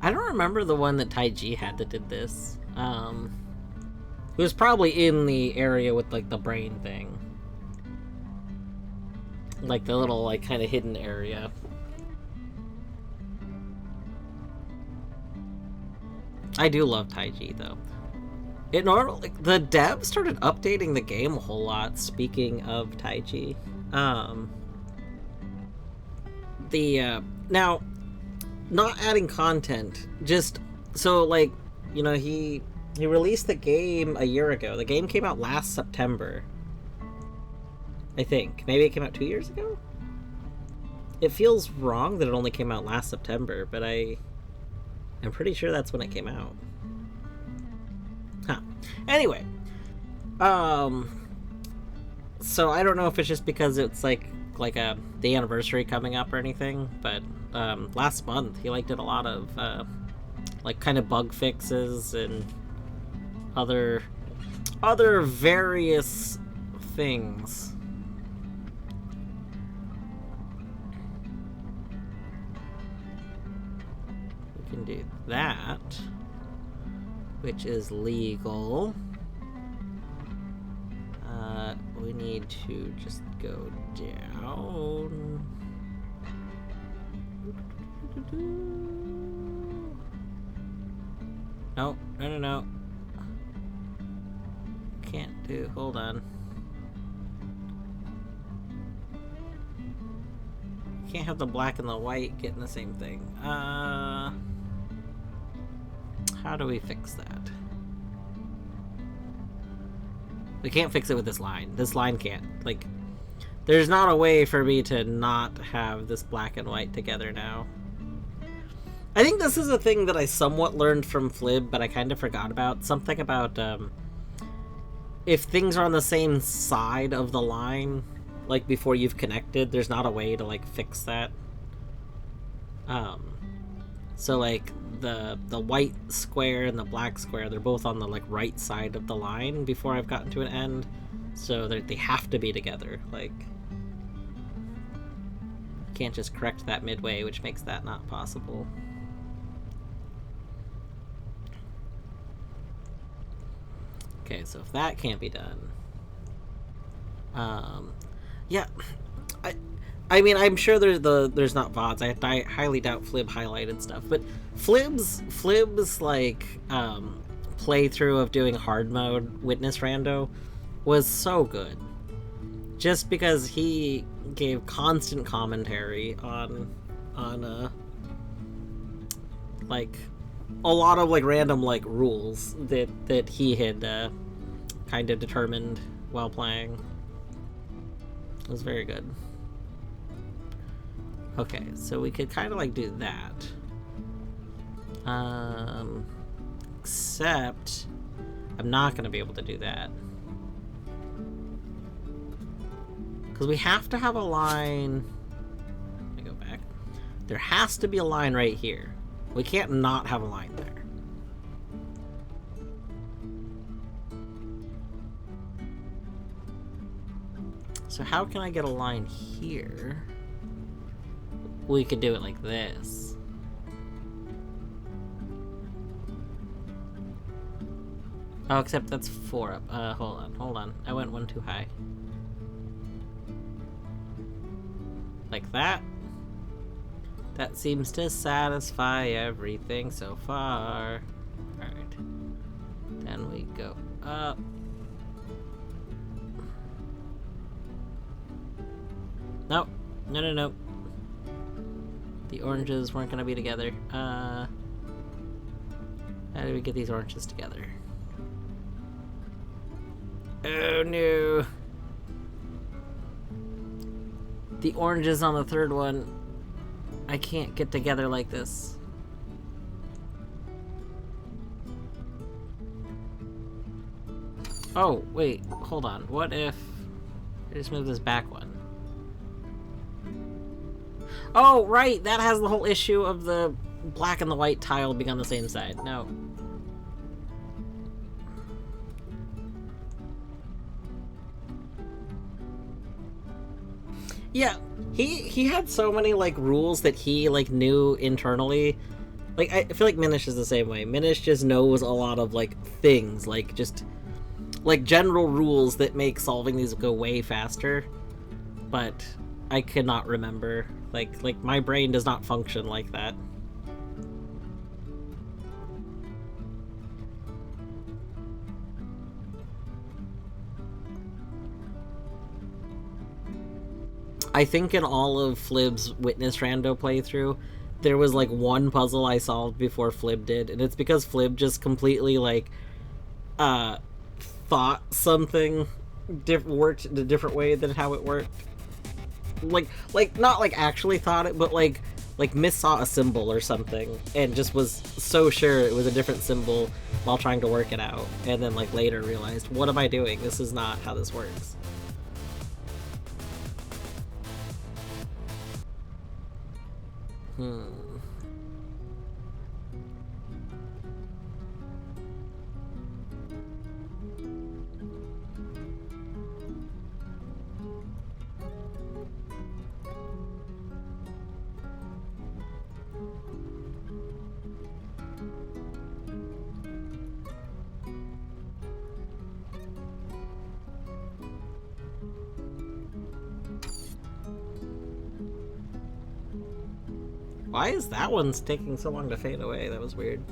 I don't remember the one that Taiji had that did this. It was probably in the area with like the brain thing. Like the little like kind of hidden area. I do love Taiji though. It normally like, the devs started updating the game a whole lot, speaking of Taiji. Now not adding content, just so like, you know, he released the game a year ago. The game came out last September, I think. Maybe it came out 2 years ago. It feels wrong that it only came out last September, but I'm pretty sure that's when it came out. Huh. Anyway, so I don't know if it's just because it's like the anniversary coming up or anything, but last month he did a lot of like kind of bug fixes and other various things. We can do that, which is legal. We need to just go down. No. Can't do, hold on. Can't have the black and the white getting the same thing. How do we fix that? We can't fix it with this line. This line can't. Like, there's not a way for me to not have this black and white together now. I think this is a thing that I somewhat learned from Flib, but I kind of forgot about. Something about, if things are on the same side of the line, like before you've connected, there's not a way to, like, fix that. So, like, the white square and the black square, they're both on the, like, right side of the line before I've gotten to an end. So they have to be together. Like, can't just correct that midway, which makes that not possible. Okay, so if that can't be done, yeah, I mean, I'm sure there's not VODs. I highly doubt Flib highlighted stuff, but Flib's like playthrough of doing hard mode Witness Rando was so good, just because he gave constant commentary on like a lot of like random like rules that he had kind of determined while playing. It was very good. Okay, so we could kind of like do that. Except I'm not going to be able to do that. Because we have to have a line. Let me go back. There has to be a line right here. We can't not have a line there. So how can I get a line here? We could do it like this. Oh, except that's 4 up. Hold on. I went one too high. Like that. That seems to satisfy everything so far. Alright. Then we go up. Nope. No. The oranges weren't gonna be together. How do we get these oranges together? Oh no. The oranges on the third one, I can't get together like this. Oh, wait, hold on. What if I just move this back one? Oh, right, that has the whole issue of the black and the white tile being on the same side. No. Yeah, he had so many, like, rules that he, like, knew internally. Like, I feel like Minish is the same way. Minish just knows a lot of, like, things, like, just, like, general rules that make solving these go way faster. But I cannot remember. Like, my brain does not function like that. I think in all of Flib's Witness Rando playthrough, there was like one puzzle I solved before Flib did, and it's because Flib just completely like thought something worked in a different way than how it worked. Like not like actually thought it, but like missaw a symbol or something and just was so sure it was a different symbol while trying to work it out, and then like later realized, what am I doing? This is not how this works. Why is that one's taking so long to fade away? That was weird.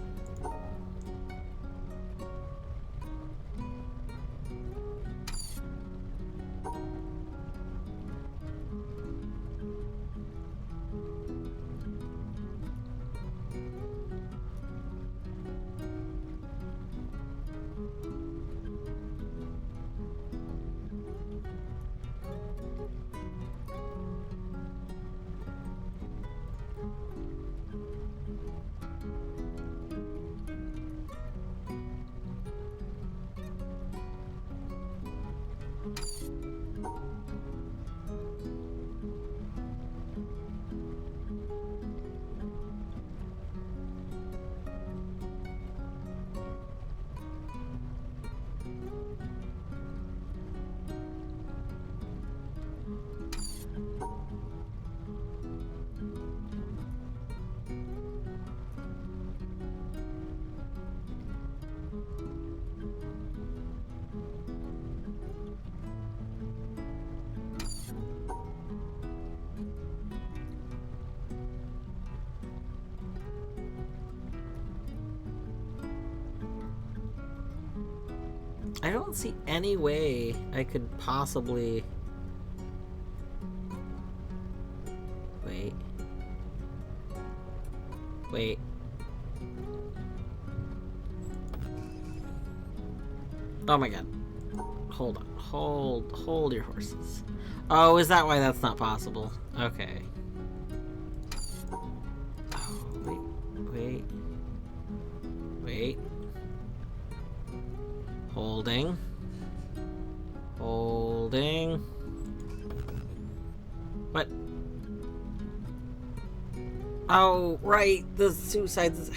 I don't see any way I could possibly... Wait. Wait. Oh my god. Hold on. Hold your horses. Oh, is that why that's not possible? Okay. Oh, wait. Wait. Holding. What? Oh, right. The two sides.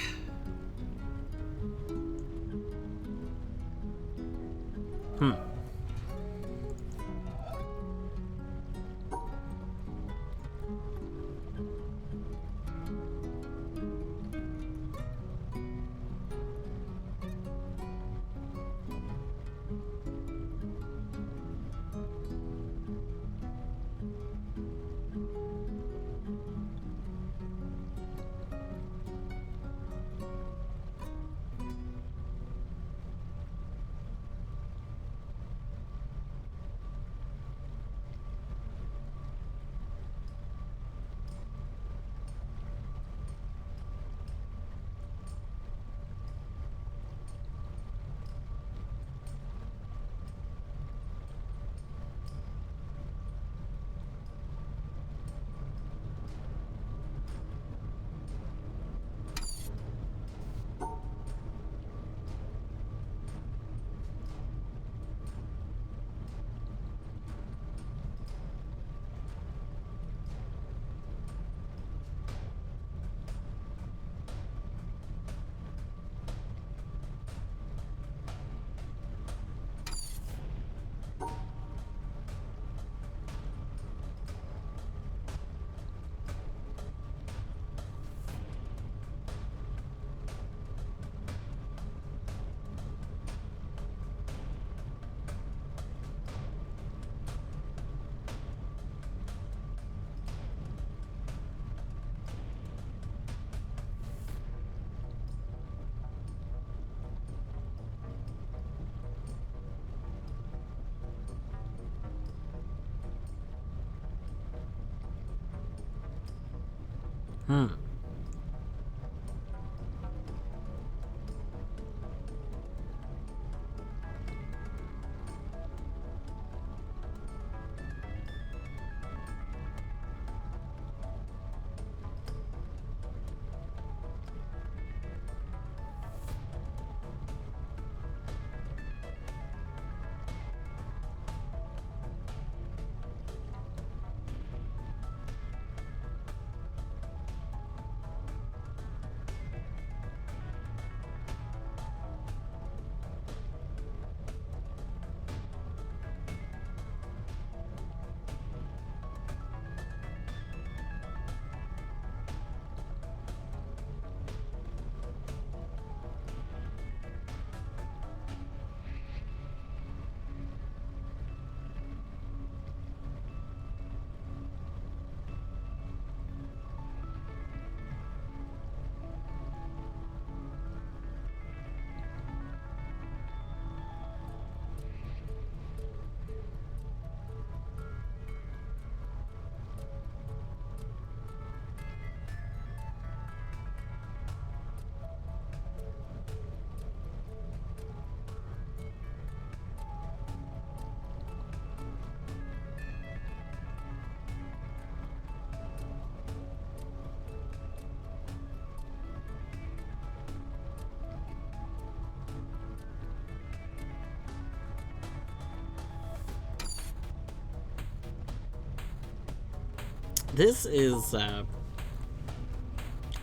This is, I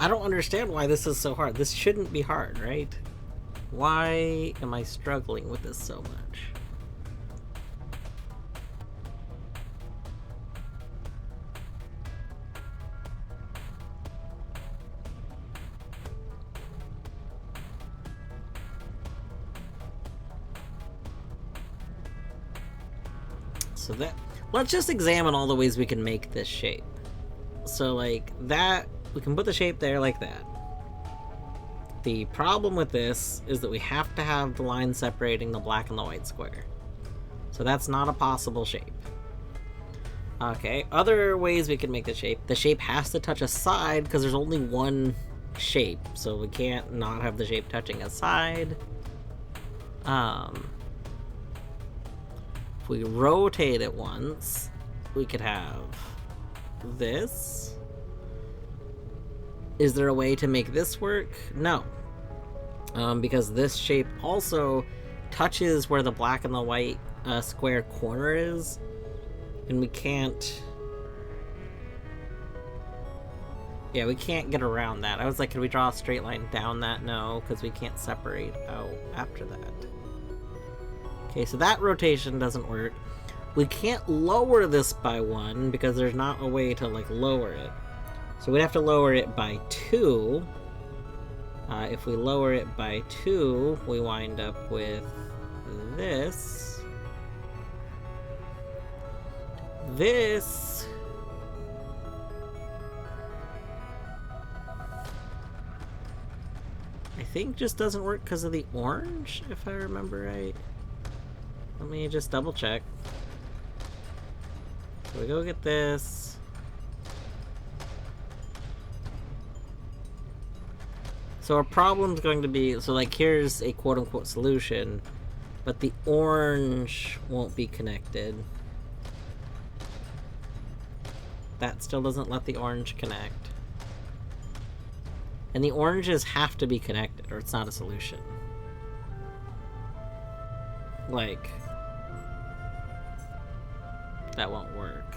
don't understand why this is so hard. This shouldn't be hard, right? Why am I struggling with this so much? So that, let's just examine all the ways we can make this shape. So like that, we can put the shape there like that. The problem with this is that we have to have the line separating the black and the white square. So that's not a possible shape. Okay, other ways we can make the shape has to touch a side because there's only one shape, so we can't not have the shape touching a side. If we rotate it once, we could have this. Is there a way to make this work? No. Because this shape also touches where the black and the white square corner is, and we can't... Yeah, we can't get around that. I was like, can we draw a straight line down that? No, because we can't separate out after that. Okay, so that rotation doesn't work. We can't lower this by 1 because there's not a way to, like, lower it. So we'd have to lower it by 2. If we lower it by 2, we wind up with this. This. I think just doesn't work because of the orange, if I remember right. Let me just double check. So we go get this. So our problem's going to be, so like here's a quote-unquote solution, but the orange won't be connected. That still doesn't let the orange connect. And the oranges have to be connected or it's not a solution. Like, that won't work.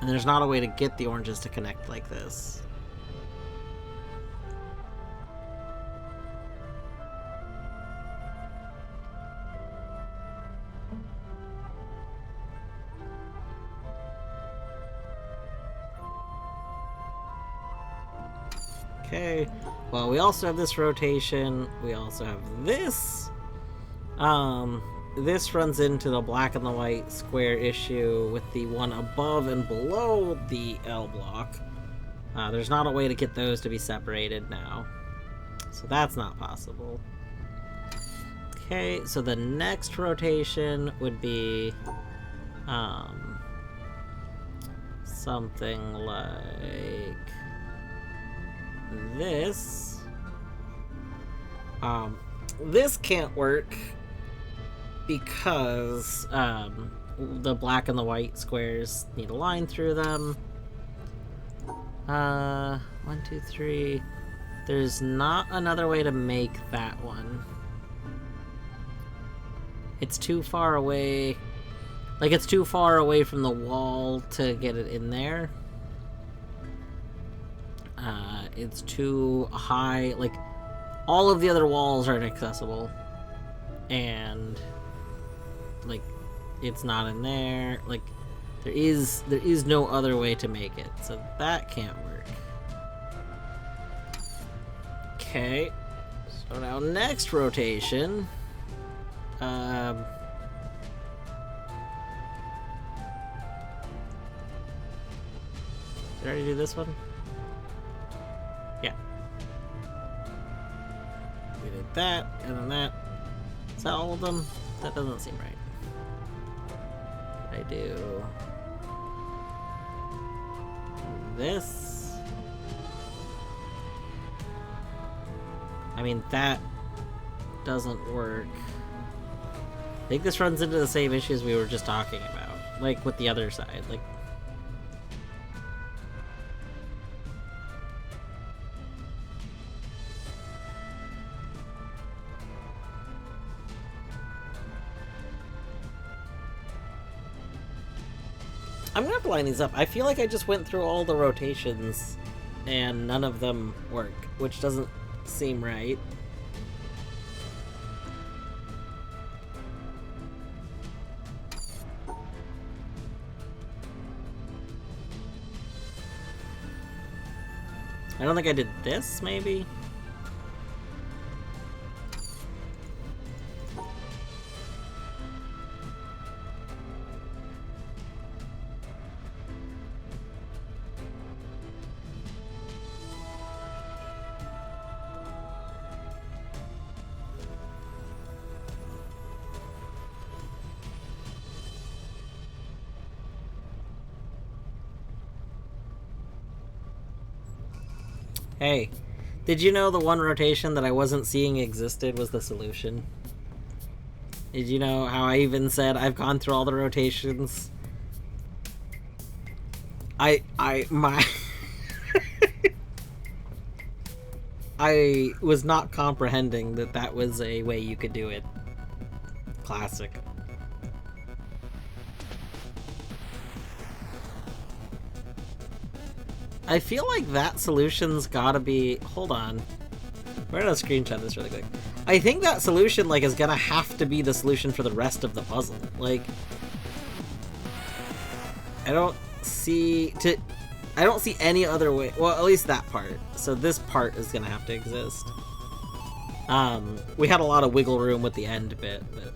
And there's not a way to get the oranges to connect like this. Okay, well, we also have this rotation. We also have this. This runs into the black and the white square issue with the one above and below the L block. There's not a way to get those to be separated now. So that's not possible. Okay, so the next rotation would be Something like this. This can't work because the black and the white squares need a line through them. 1, 2, 3. There's not another way to make that one. It's too far away. Like, it's too far away from the wall to get it in there. It's too high. Like, all of the other walls are inaccessible. And, like, it's not in there. Like, there is no other way to make it. So that can't work. Okay. So now next rotation. Did I already do this one? Yeah. We did that, and then that. Is that all of them? That doesn't seem right. I do this. I mean, that doesn't work. I think this runs into the same issues we were just talking about, like with the other side. Like, I'm gonna have to line these up. I feel like I just went through all the rotations and none of them work, which doesn't seem right. I don't think I did this, maybe? Hey, did you know the one rotation that I wasn't seeing existed was the solution? Did you know how I even said I've gone through all the rotations? I was not comprehending that that was a way you could do it. Classic. I feel like that solution's gotta be... Hold on. We're gonna screenshot this really quick. I think that solution, like, is gonna have to be the solution for the rest of the puzzle. Like... I don't see any other way... Well, at least that part. So this part is gonna have to exist. We had a lot of wiggle room with the end bit, but...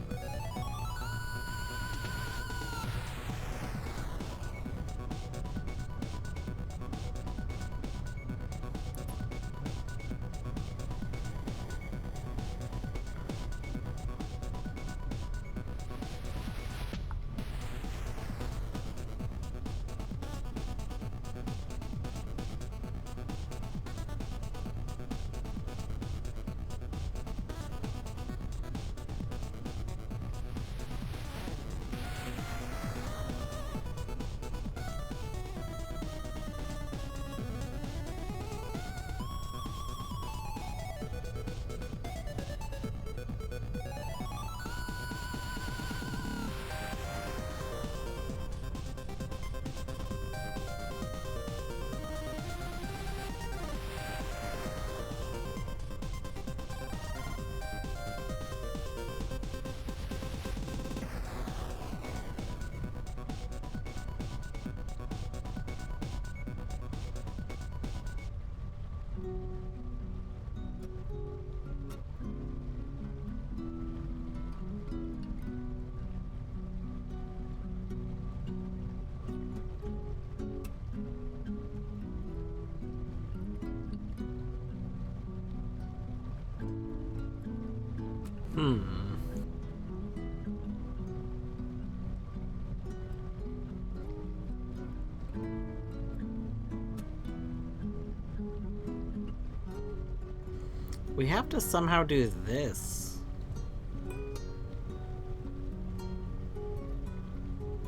We have to somehow do this.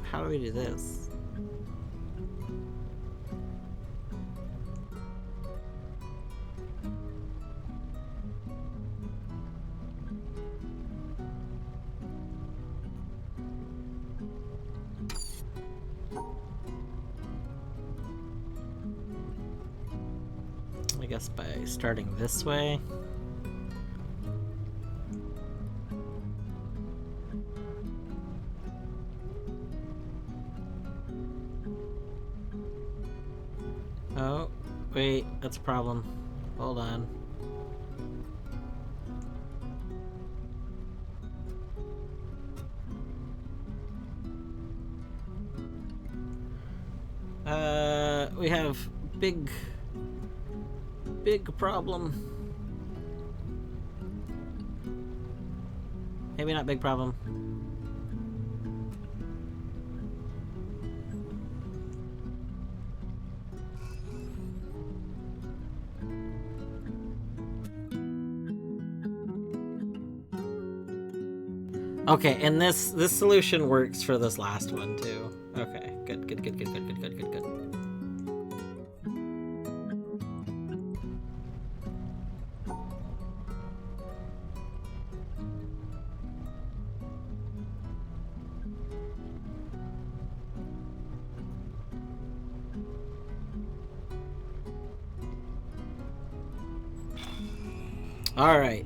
How do we do this? I guess by starting this way. Oh, wait, that's a problem. Hold on. We have big problem. Maybe not big problem. Okay, and this solution works for this last one too. Okay, good. Alright.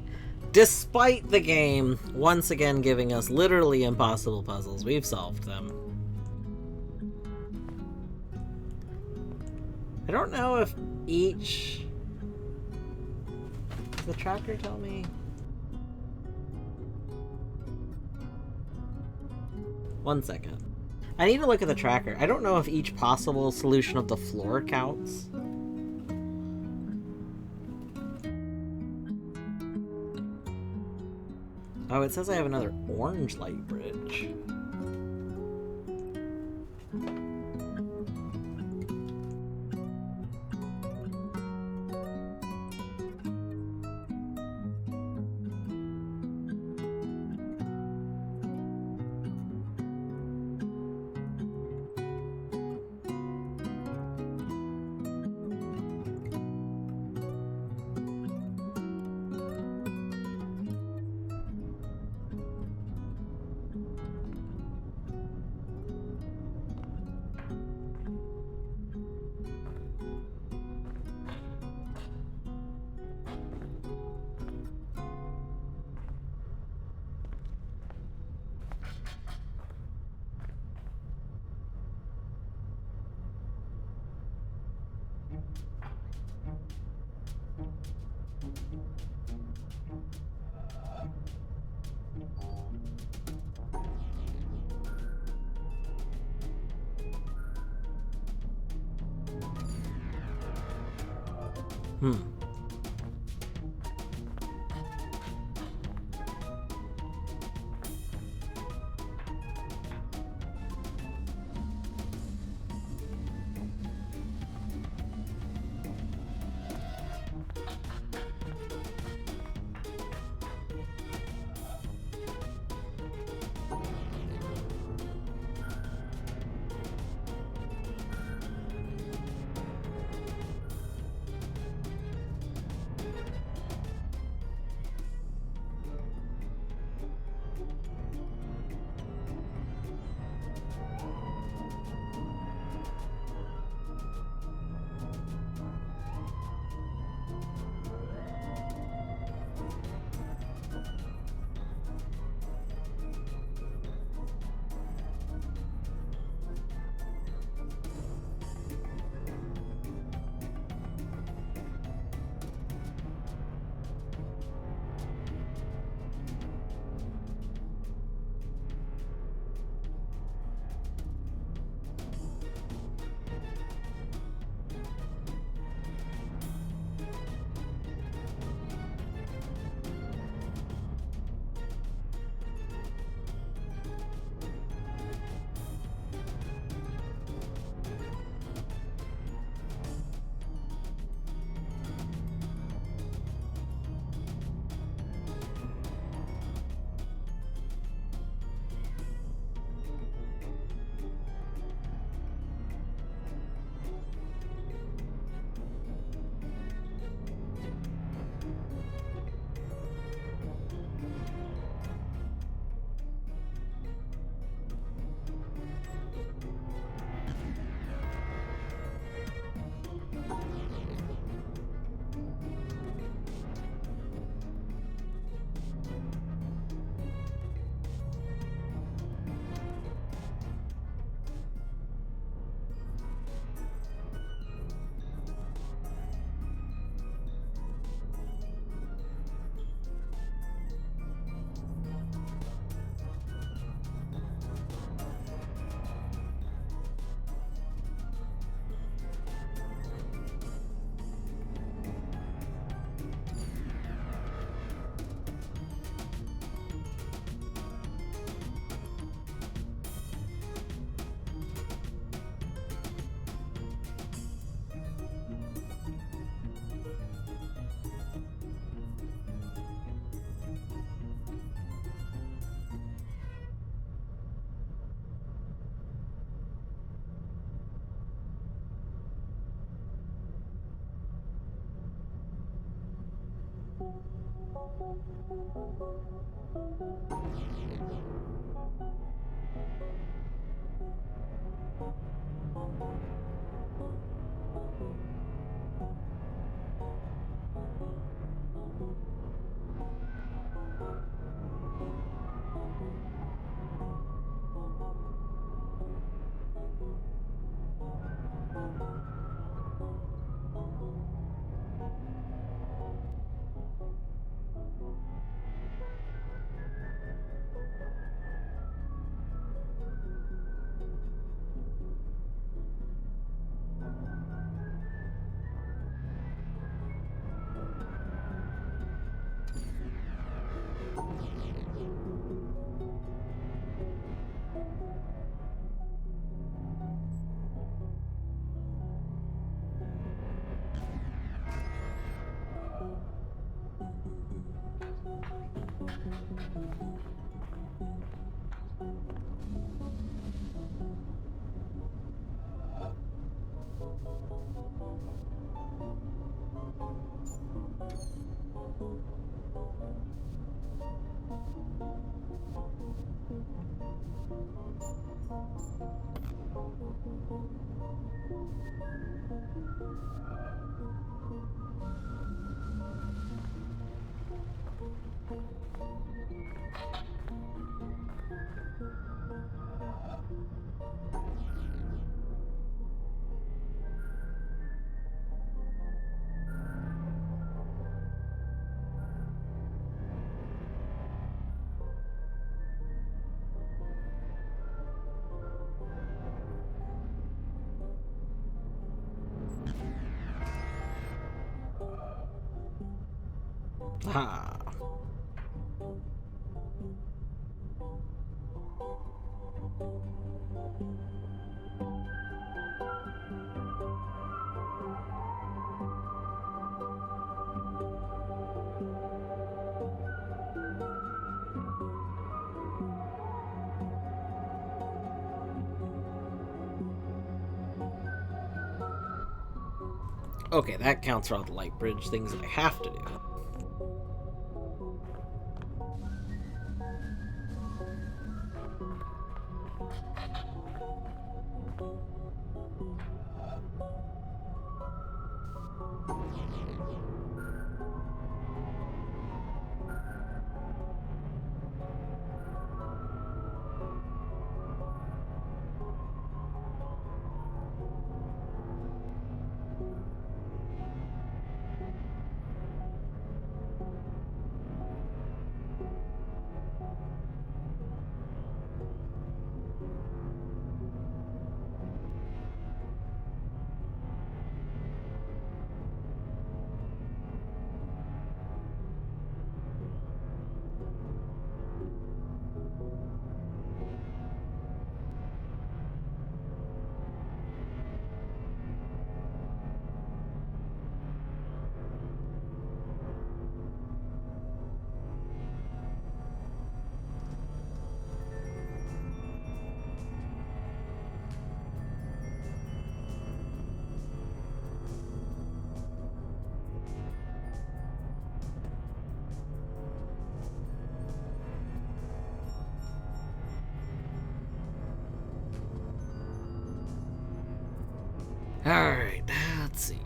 Despite the game once again giving us literally impossible puzzles, we've solved them. I don't know if each... Does the tracker tell me? One second. I need to look at the tracker. I don't know if each possible solution of the floor counts. Oh, it says I have another orange light bridge. Ah. Okay, that counts for all the light bridge things that I have to do. Alright, let's see.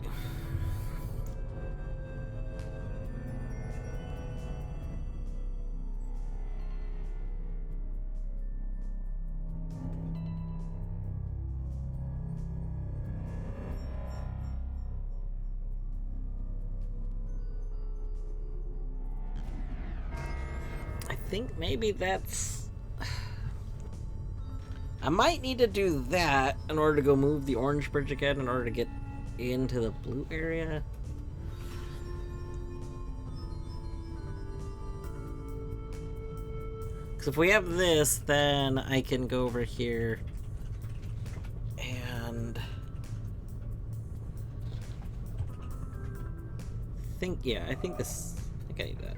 I think maybe that's... I might need to do that in order to go move the orange bridge again in order to get into the blue area. Because if we have this, then I can go over here and... I think I need that.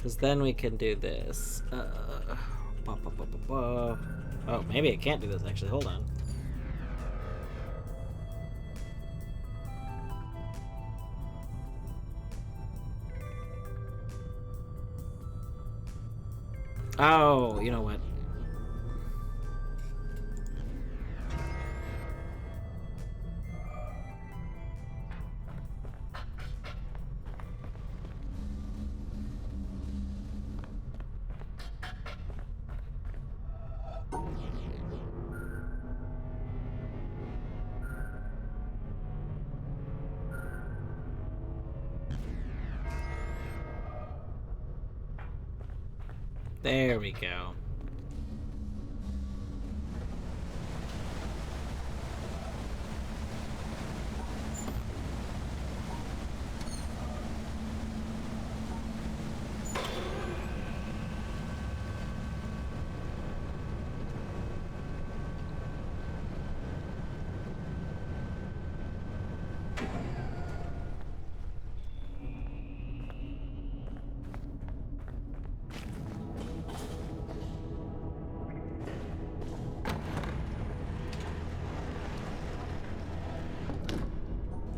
Because then we can do this. Oh, maybe I can't do this actually. Hold on. Oh, you know what? There we go.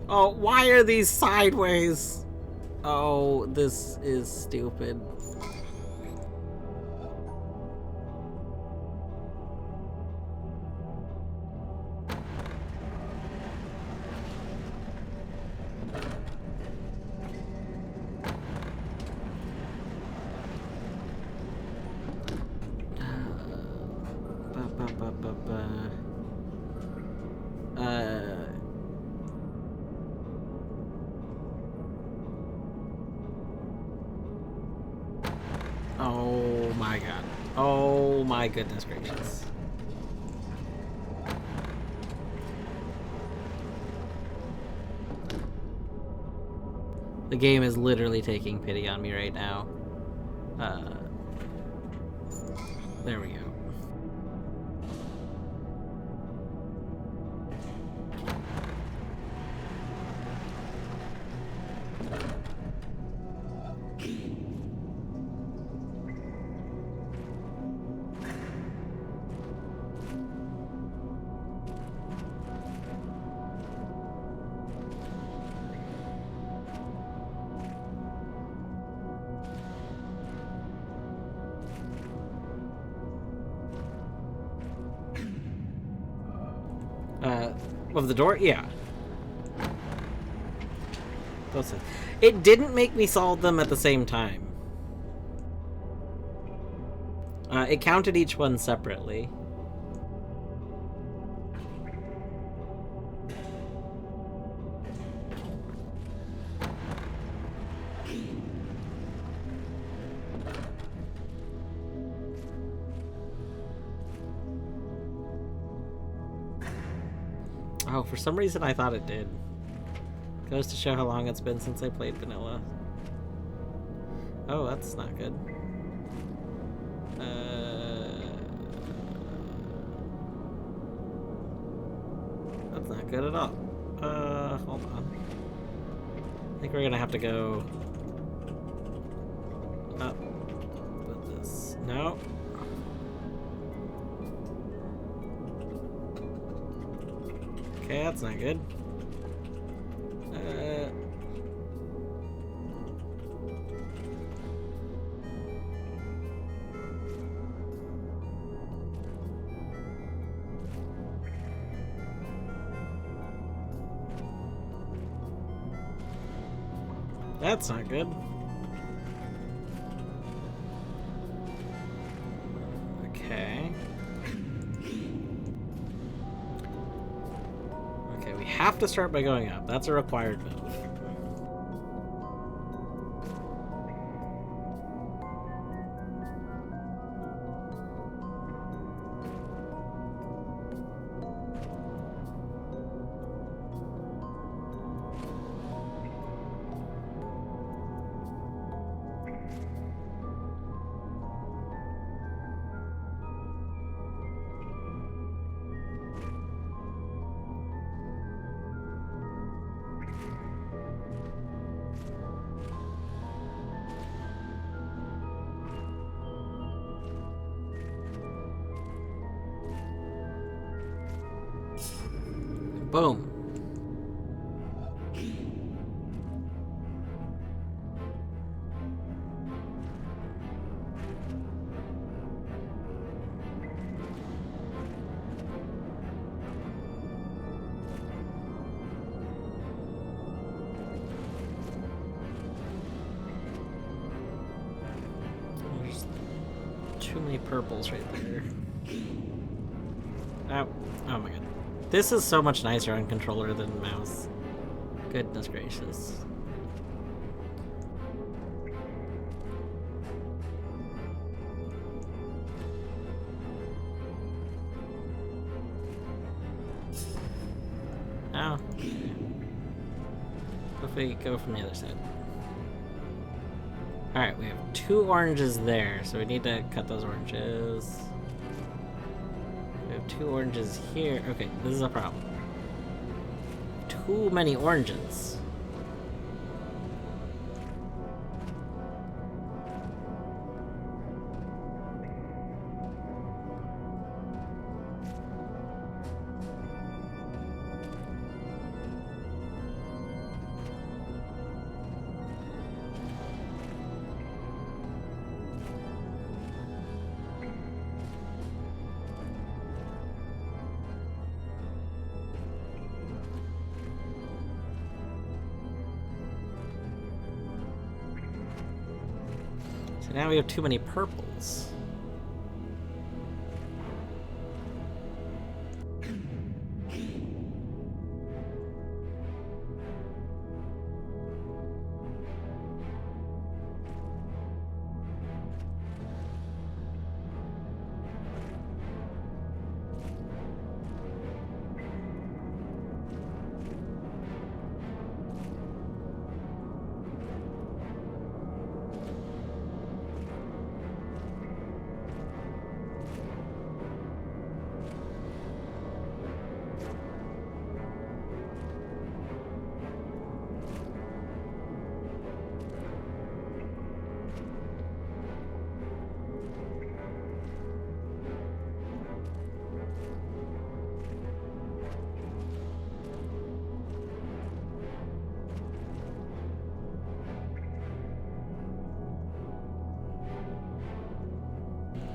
Oh, why are these sideways? Oh, this is stupid. Oh my god. Oh my goodness gracious. The game is literally taking pity on me right now. There we go. Of the door? Yeah. It didn't make me solve them at the same time. It counted each one separately. Oh, for some reason I thought it did. Goes to show how long it's been since I played vanilla. Oh, that's not good. That's not good at all. Hold on. I think we're gonna have to go up with this. No. Okay, that's not good. That's not good. Okay. Okay, we have to start by going up. That's a required move. Boom. There's too many purples right there. Oh my god. This is so much nicer on controller than mouse. Goodness gracious. Oh. Okay. Hopefully go from the other side. Alright, we have 2 oranges there, so we need to cut those oranges. We have 2 oranges here. Okay, this is a problem. Too many oranges. So now we have too many purples.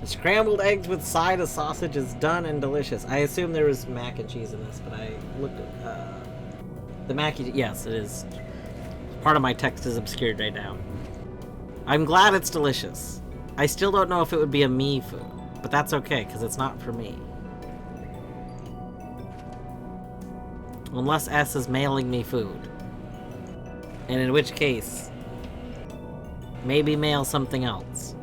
The scrambled eggs with side of sausage is done and delicious. I assume there was mac and cheese in this, but I looked at the mac and yes, it is. Part of my text is obscured right now. I'm glad it's delicious. I still don't know if it would be a me food, but that's okay, because it's not for me. Unless S is mailing me food. And in which case, maybe mail something else.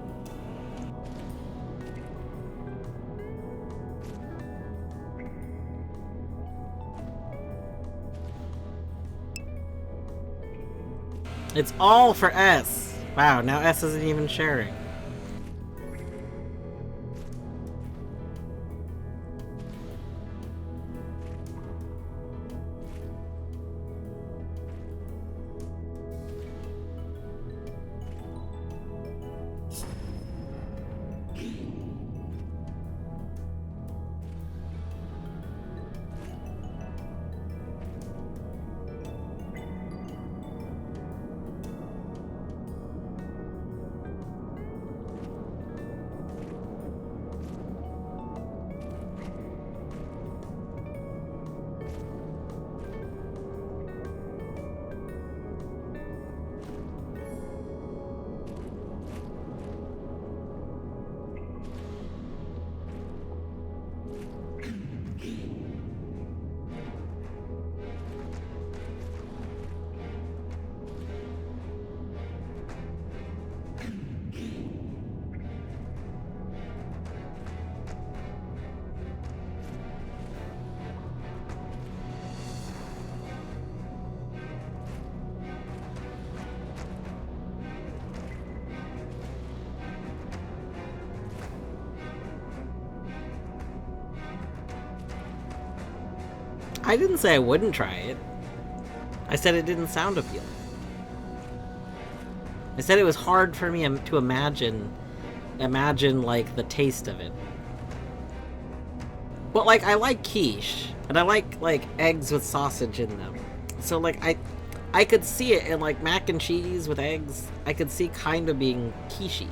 It's all for S. Wow, now S isn't even sharing. I didn't say I wouldn't try it. I said it didn't sound appealing. I said it was hard for me to imagine like the taste of it. But, like, I like quiche. And I like, eggs with sausage in them. So, like, I could see it in, like, mac and cheese with eggs. I could see kind of being quiche-y.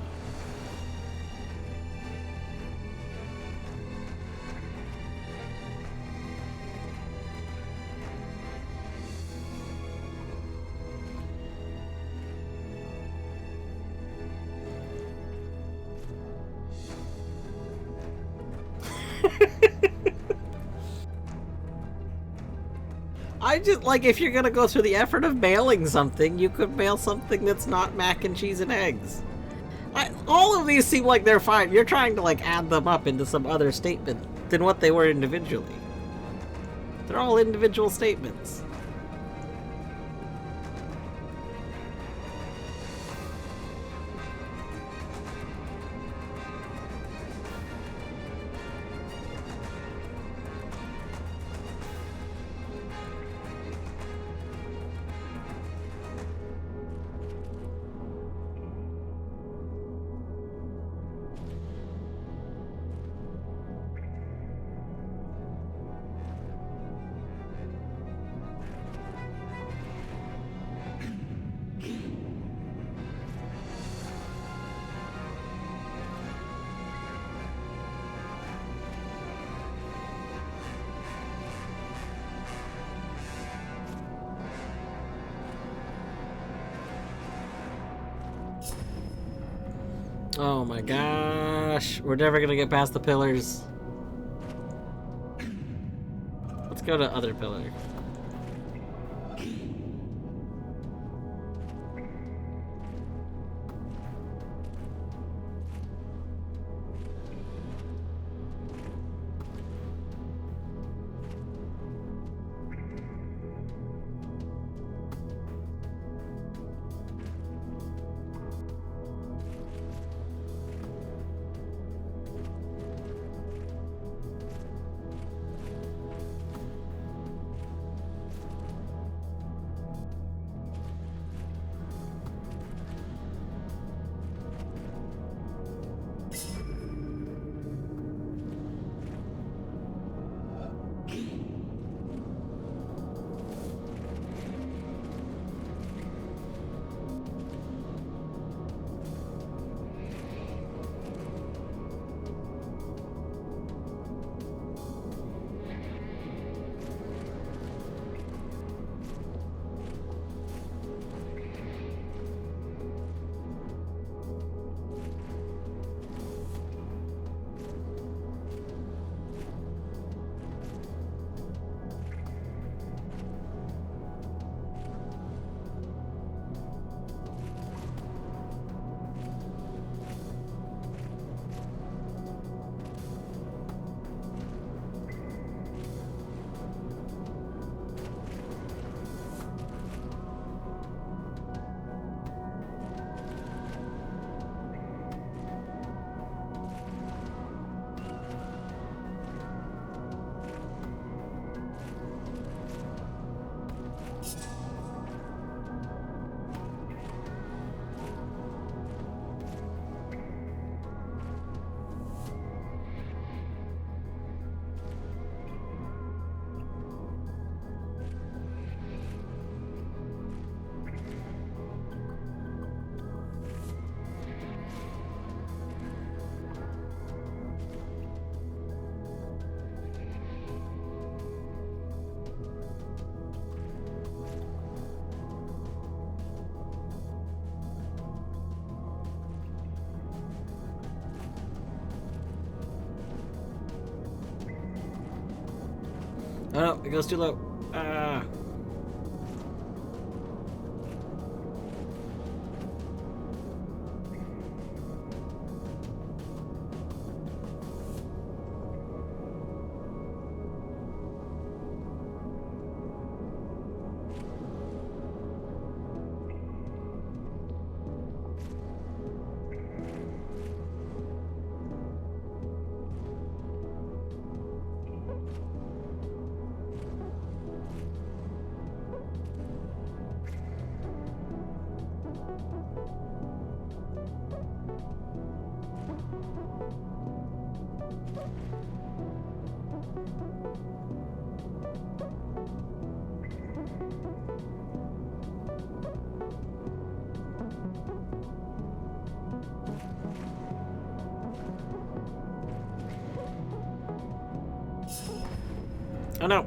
I just, like, if you're gonna go through the effort of mailing something, you could mail something that's not mac and cheese and eggs. All of these seem like they're fine. You're trying to, like, add them up into some other statement than what they were individually. They're all individual statements. Oh my gosh. We're never gonna get past the pillars. Let's go to other pillar. Oh no, it goes too low. Ah. Oh no!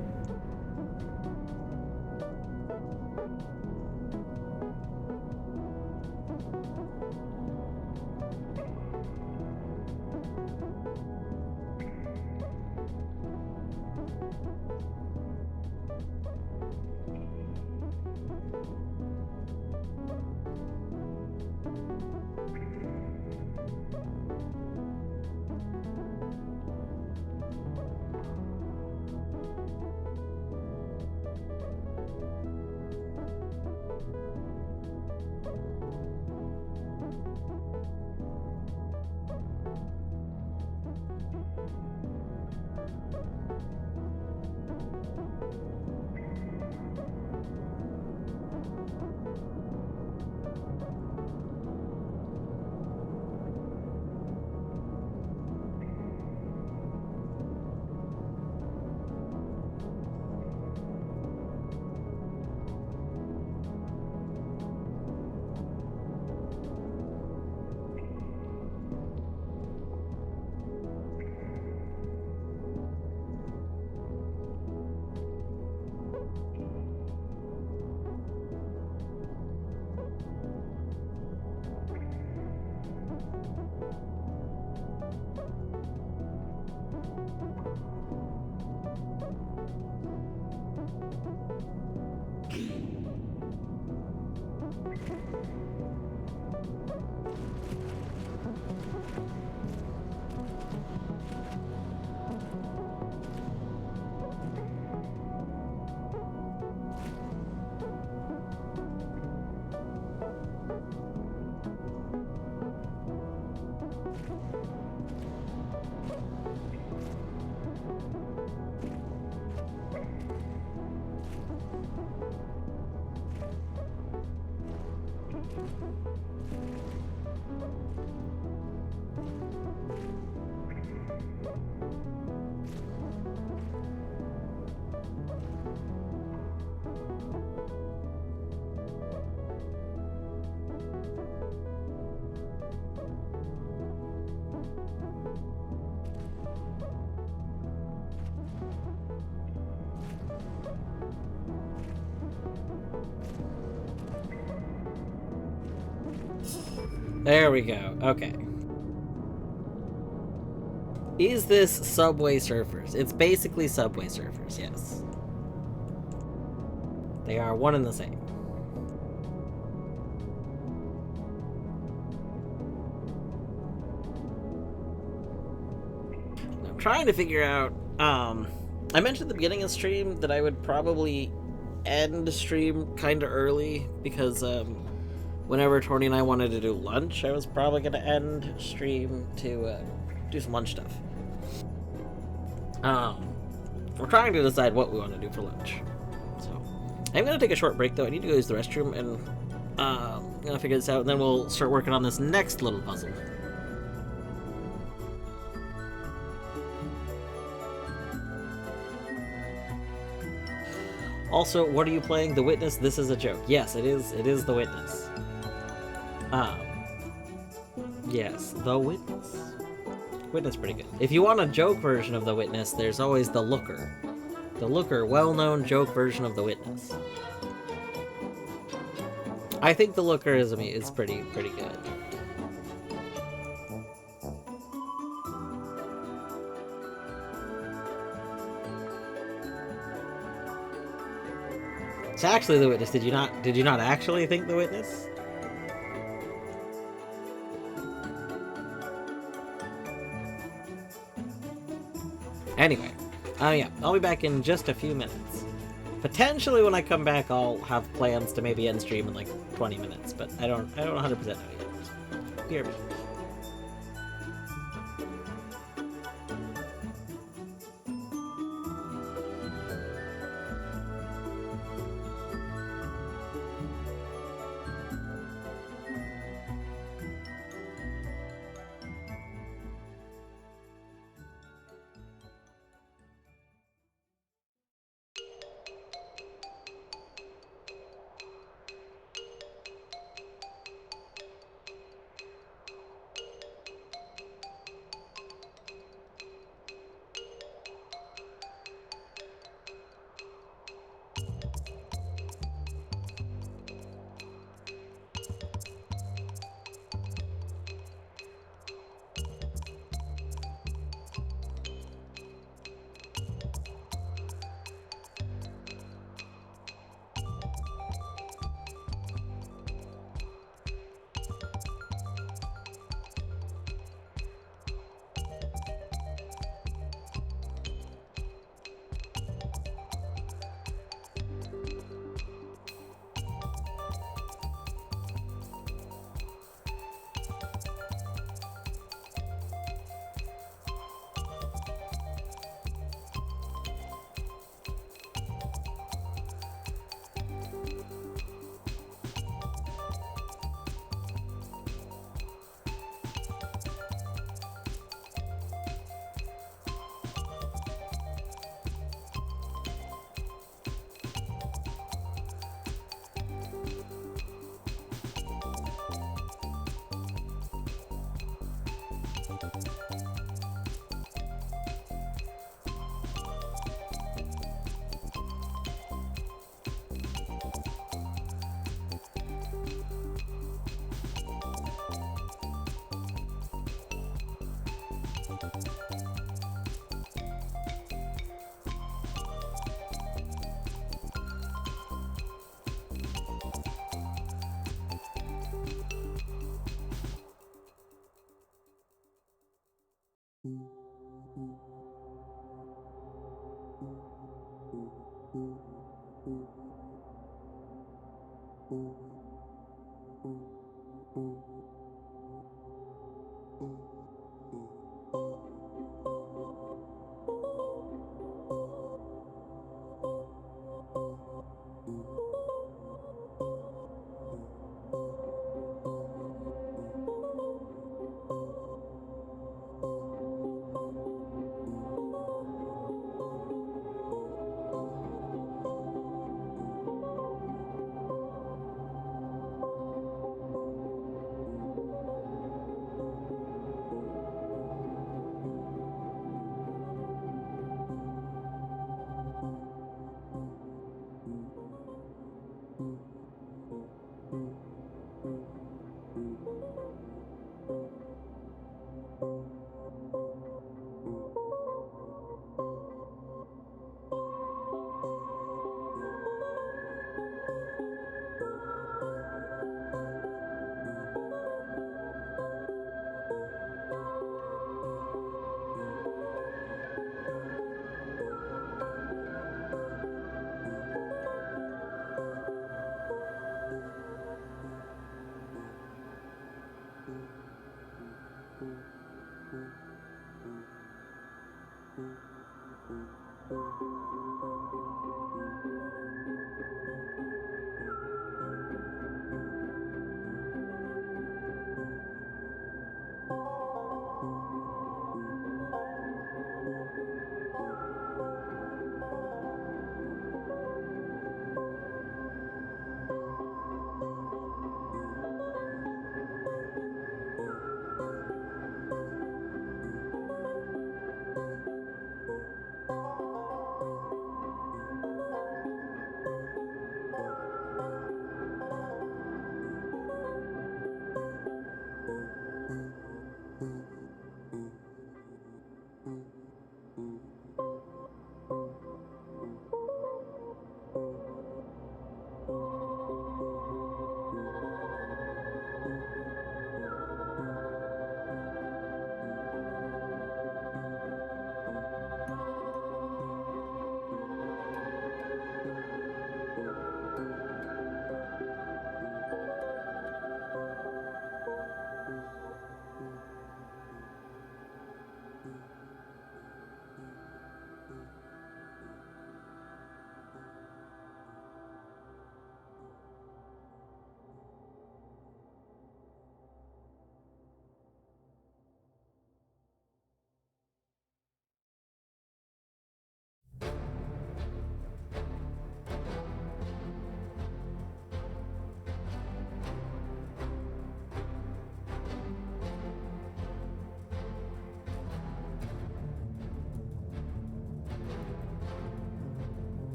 There we go. Okay. Is this Subway Surfers? It's basically Subway Surfers, yes. They are one and the same. I'm trying to figure out, I mentioned at the beginning of the stream that I would probably end stream kind of early because, whenever Torny and I wanted to do lunch, I was probably going to end stream to do some lunch stuff. We're trying to decide what we want to do for lunch. So, I'm going to take a short break, though. I need to go use the restroom, and I'm going to figure this out, and then we'll start working on this next little puzzle. Also, what are you playing? The Witness? This is a joke. Yes, it is. It is The Witness. Yes, The Witness. Witness pretty good. If you want a joke version of The Witness, there's always The Looker. The Looker, well-known joke version of The Witness. I think The Looker is pretty good. It's actually The Witness. Did you not actually think The Witness? Anyway, yeah, I'll be back in just a few minutes. Potentially when I come back, I'll have plans to maybe end stream in like 20 minutes, but I don't 100% know yet. Be right back.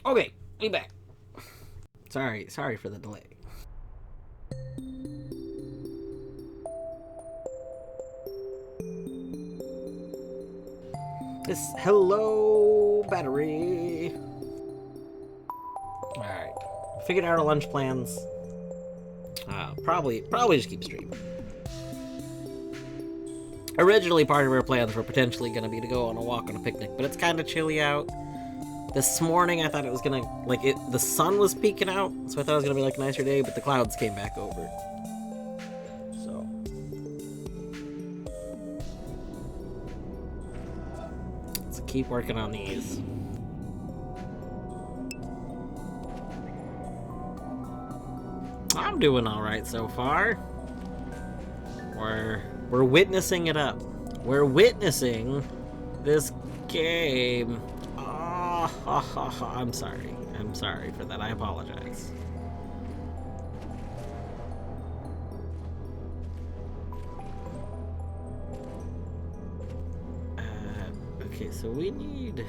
Okay, be back. Sorry for the delay. Hello, battery. Alright. Figured out our lunch plans. Probably just keep streaming. Originally, part of our plans were potentially going to be to go on a walk on a picnic, but it's kind of chilly out. This morning, I thought it was going to, the sun was peeking out, so I thought it was going to be, like, a nicer day, but the clouds came back over. So. Let's keep working on these. I'm doing alright so far. We're witnessing it up. We're witnessing this game. I'm sorry. I'm sorry for that. I apologize. Okay, so we need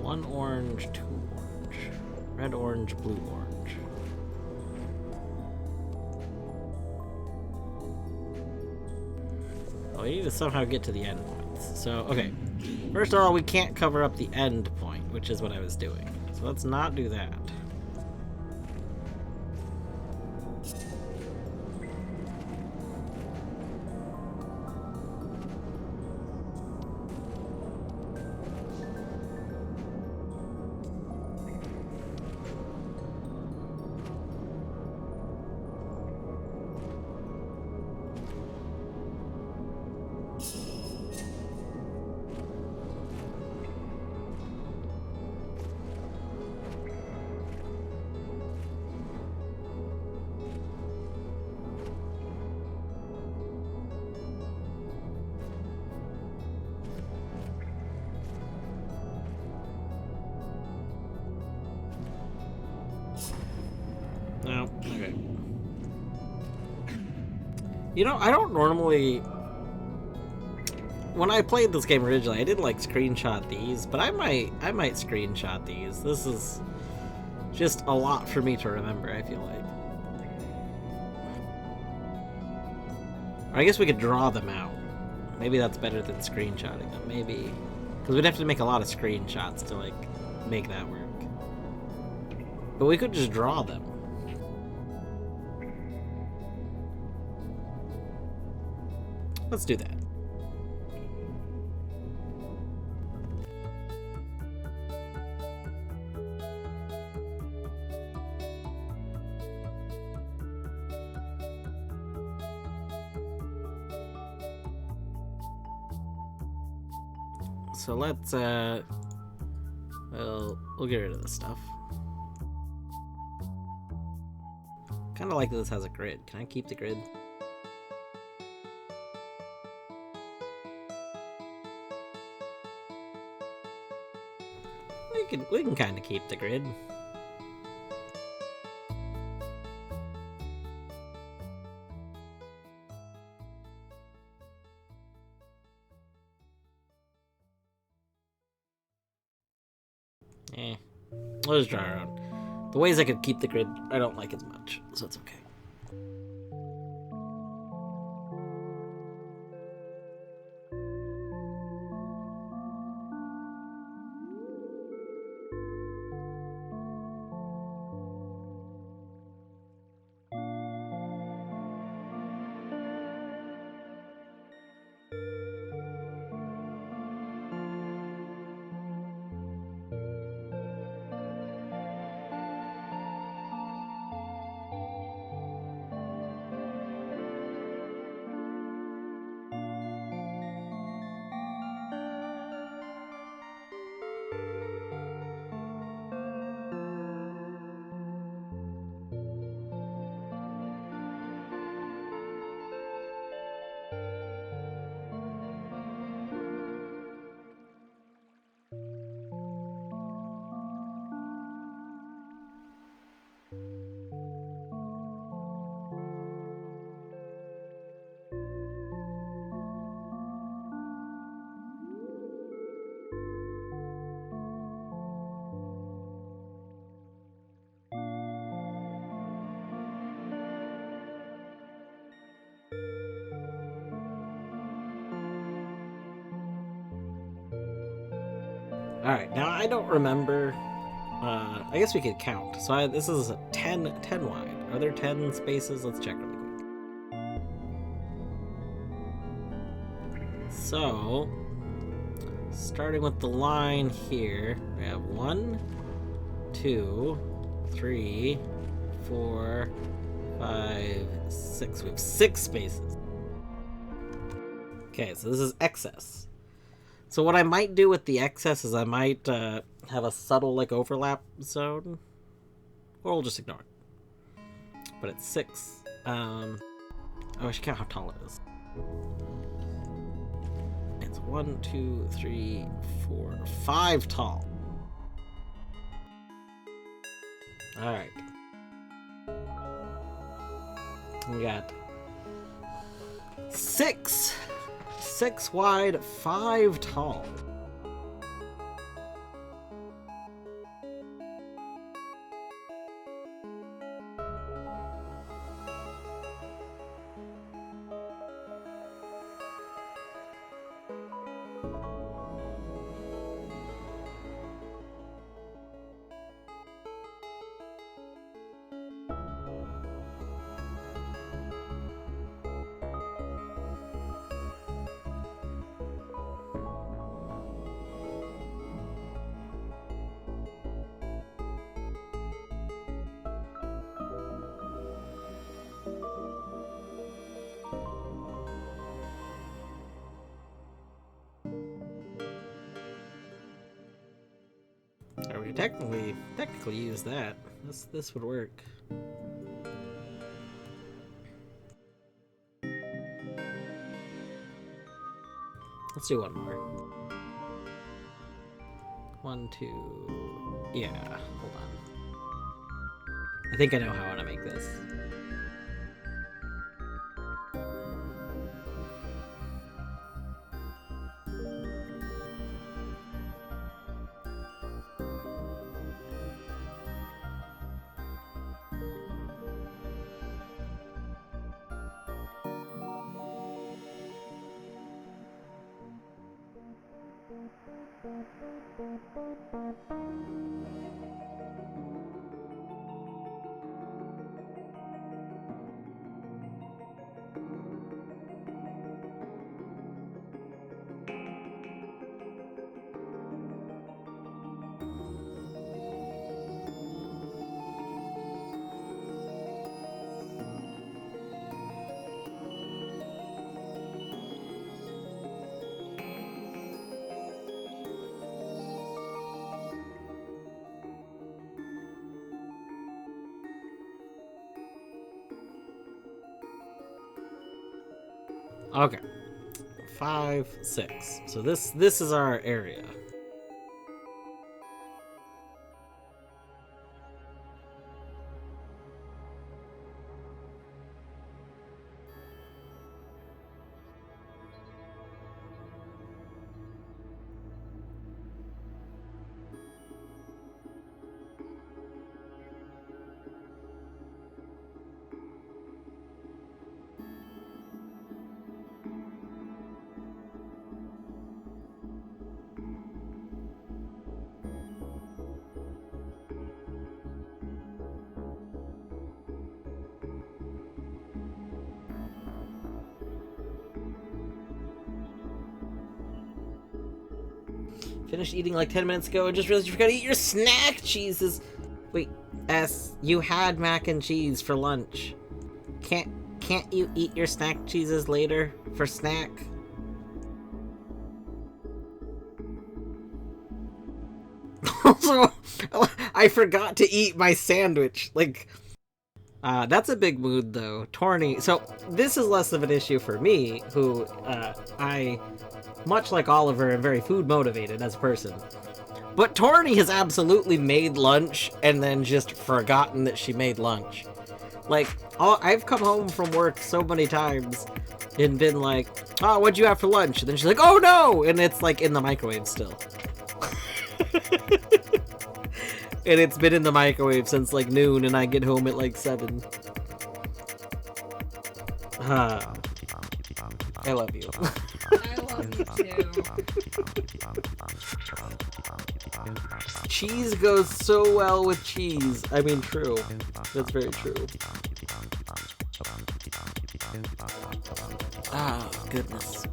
1 orange, 2 orange. Red, orange, blue, orange. We need to somehow get to the end points. So, okay. First of all, we can't cover up the end point, which is what I was doing. So let's not do that. No, okay. You know, I don't normally... When I played this game originally, I didn't like screenshot these, but I might screenshot these. This is just a lot for me to remember, I feel like. Or I guess we could draw them out. Maybe that's better than screenshotting them, maybe. Because we'd have to make a lot of screenshots to, like, make that work. But we could just draw them. Let's do that. So let's, we'll get rid of this stuff. Kind of like that this has a grid. Can I keep the grid? We can kind of keep the grid. We'll just draw our own. The ways I could keep the grid, I don't like as much, so it's okay. Alright, now I don't remember. I guess we could count. So this is 10 wide. Are there 10 spaces? Let's check really quick. So, starting with the line here, we have 1, 2, 3, 4, 5, 6. We have 6 spaces. Okay, so this is excess. So what I might do with the excess is I might have a subtle like overlap zone, or we'll just ignore it. But it's 6. Oh, I should count how tall it is. It's 1, 2, 3, 4, 5 tall. All right. We got 6 wide, 5 tall. Or we technically use that. This would work. Let's do one more. 1, 2. Yeah, hold on. I think I know how I want to make this. Okay. 5, 6. So this is our area. Finished eating like 10 minutes ago and just realized you forgot to eat your snack cheeses. Wait, S, you had mac and cheese for lunch. Can't you eat your snack cheeses later for snack? Also, I forgot to eat my sandwich. Like, that's a big mood though. Torny. So this is less of an issue for me, who I, much like Oliver, am very food motivated as a person. But Torny has absolutely made lunch and then just forgotten that she made lunch. Like, I've come home from work so many times and been like, oh, what'd you have for lunch? And then she's like, oh no! And it's like in the microwave still. And it's been in the microwave since like noon and I get home at like 7. I love you. I love me too. Cheese goes so well with cheese. I mean, true. That's very true. Ah, goodness.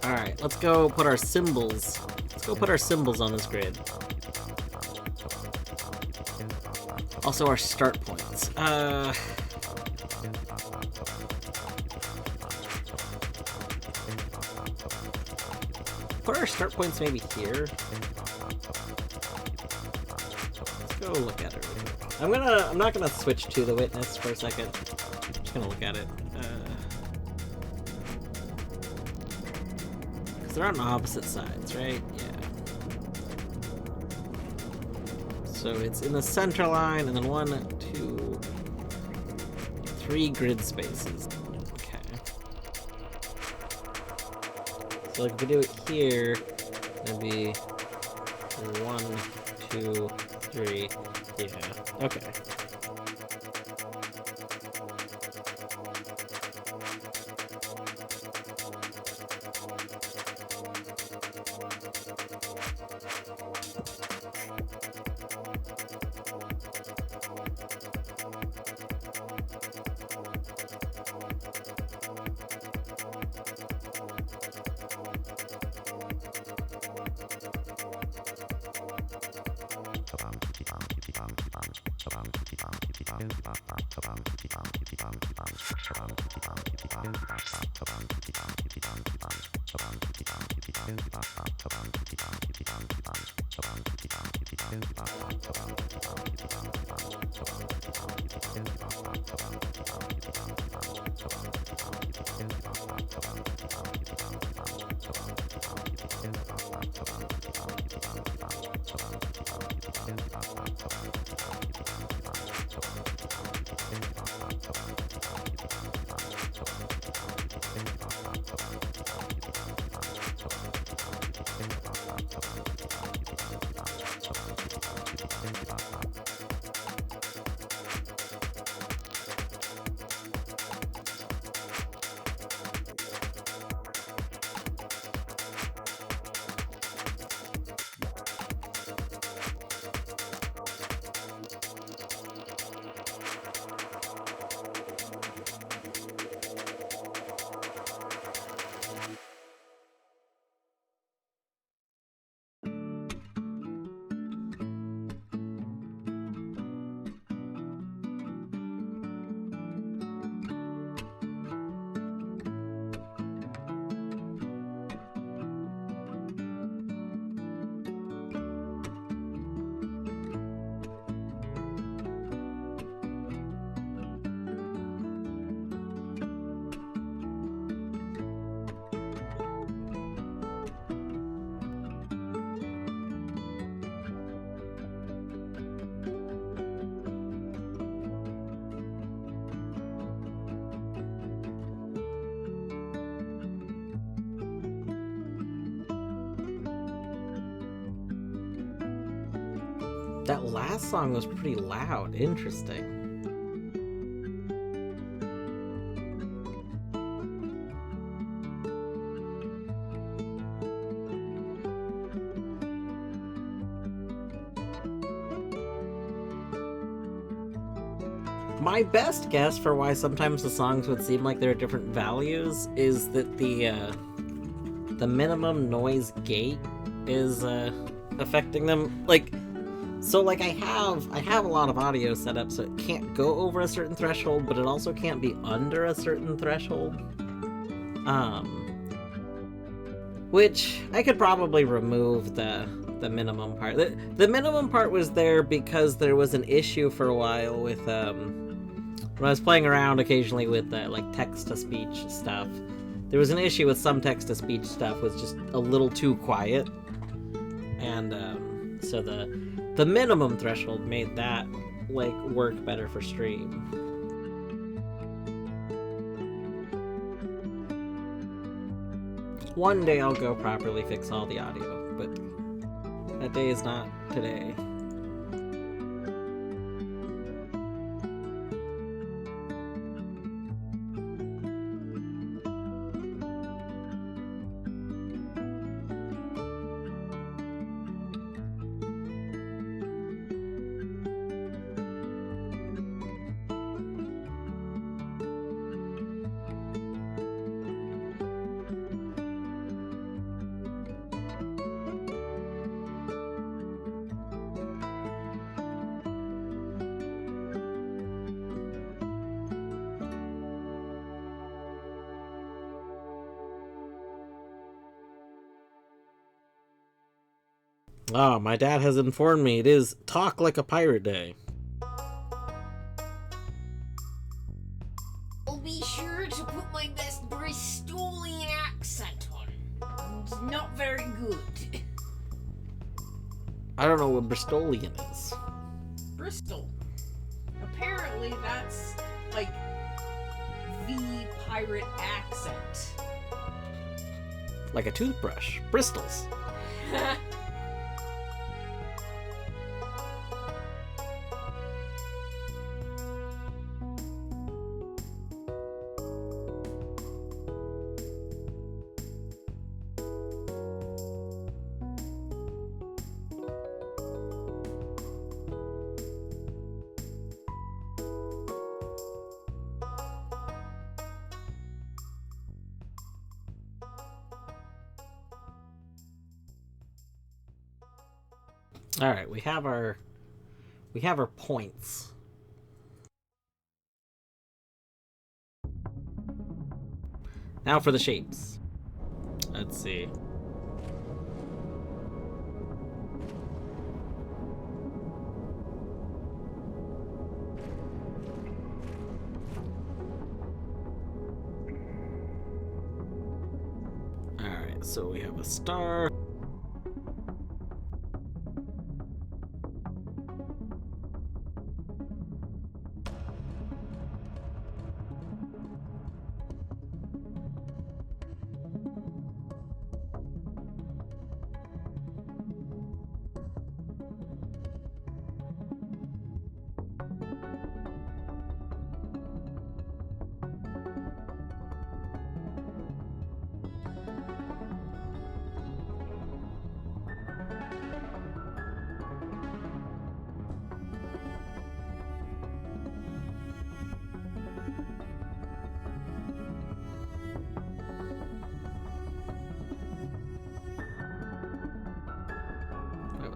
Alright, let's go put our symbols. Let's go put our symbols on this grid. Also our start points. Put our start points maybe here. Let's go look at it really quick. I'm not gonna switch to the Witness for a second. I'm just gonna look at it. Because they're on opposite sides, right? Yeah. So it's in the center line, and then 1, 2, 3 grid spaces. Okay. So like if we do it here, it'd be 1, 2, 3. Yeah. Okay. That last song was pretty loud. Interesting. My best guess for why sometimes the songs would seem like they're different values is that the minimum noise gate is affecting them. Like, so like I have a lot of audio set up so it can't go over a certain threshold, but it also can't be under a certain threshold. Which I could probably remove the minimum part. The minimum part was there because there was an issue for a while with when I was playing around occasionally with like text-to-speech stuff. There was an issue with some text-to-speech stuff was just a little too quiet, and so the minimum threshold made that like work better for stream. One day I'll go properly fix all the audio, but that day is not today. Ah, my dad has informed me it is Talk Like a Pirate Day. I'll be sure to put my best Bristolian accent on. It's not very good. I don't know what Bristolian is. Bristol. Apparently that's like the pirate accent. Like a toothbrush. Bristles. All right, we have our points. Now for the shapes. Let's see. All right, so we have a star.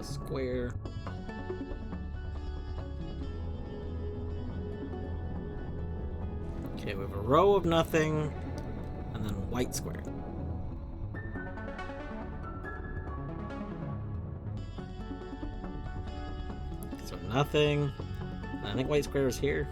Square. Okay, we have a row of nothing, and then a white square. So nothing. And I think white square is here.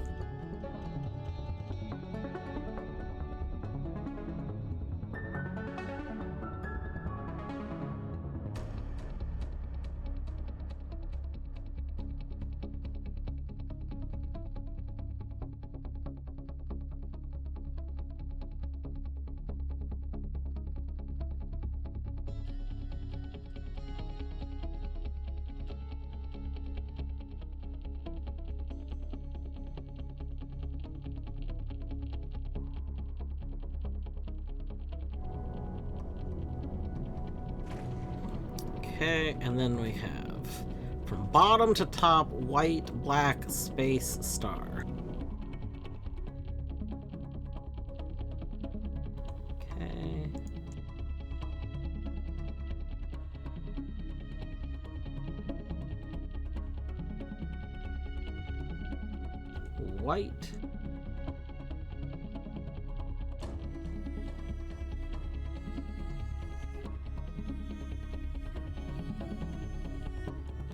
Okay, and then we have from bottom to top, white, black, space, star. Okay. White.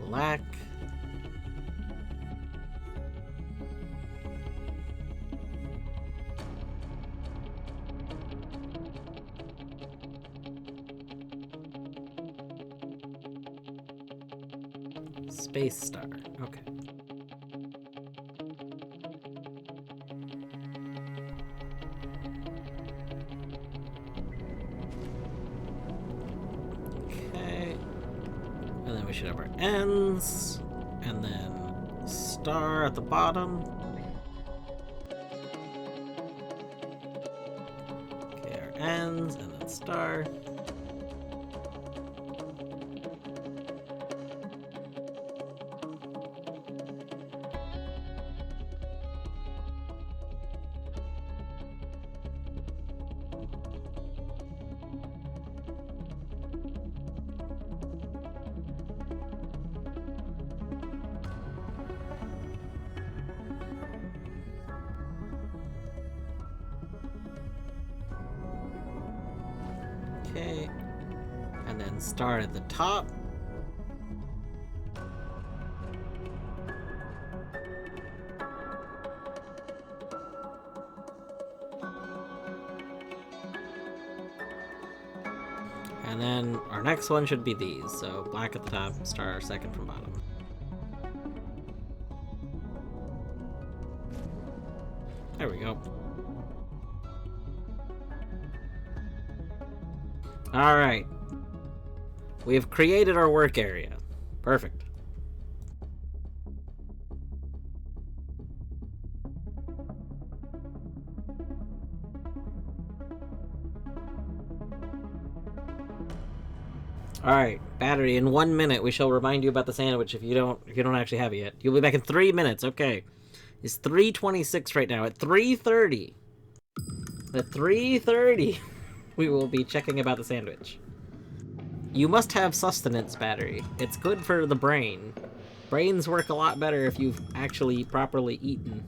Black. Space star. Okay. Okay. And then we should have our ends, and then star at the bottom. Okay, our ends, and then star. Okay, and then star at the top. And then our next one should be these. So black at the top, star second from bottom. There we go. Alright. We have created our work area. Perfect. Alright, battery, in 1 minute we shall remind you about the sandwich if you don't actually have it yet. You'll be back in 3 minutes, okay. It's 3:26 right now. At 3:30. At 3:30 we will be checking about the sandwich. You must have sustenance, battery. It's good for the brain. Brains work a lot better if you've actually properly eaten.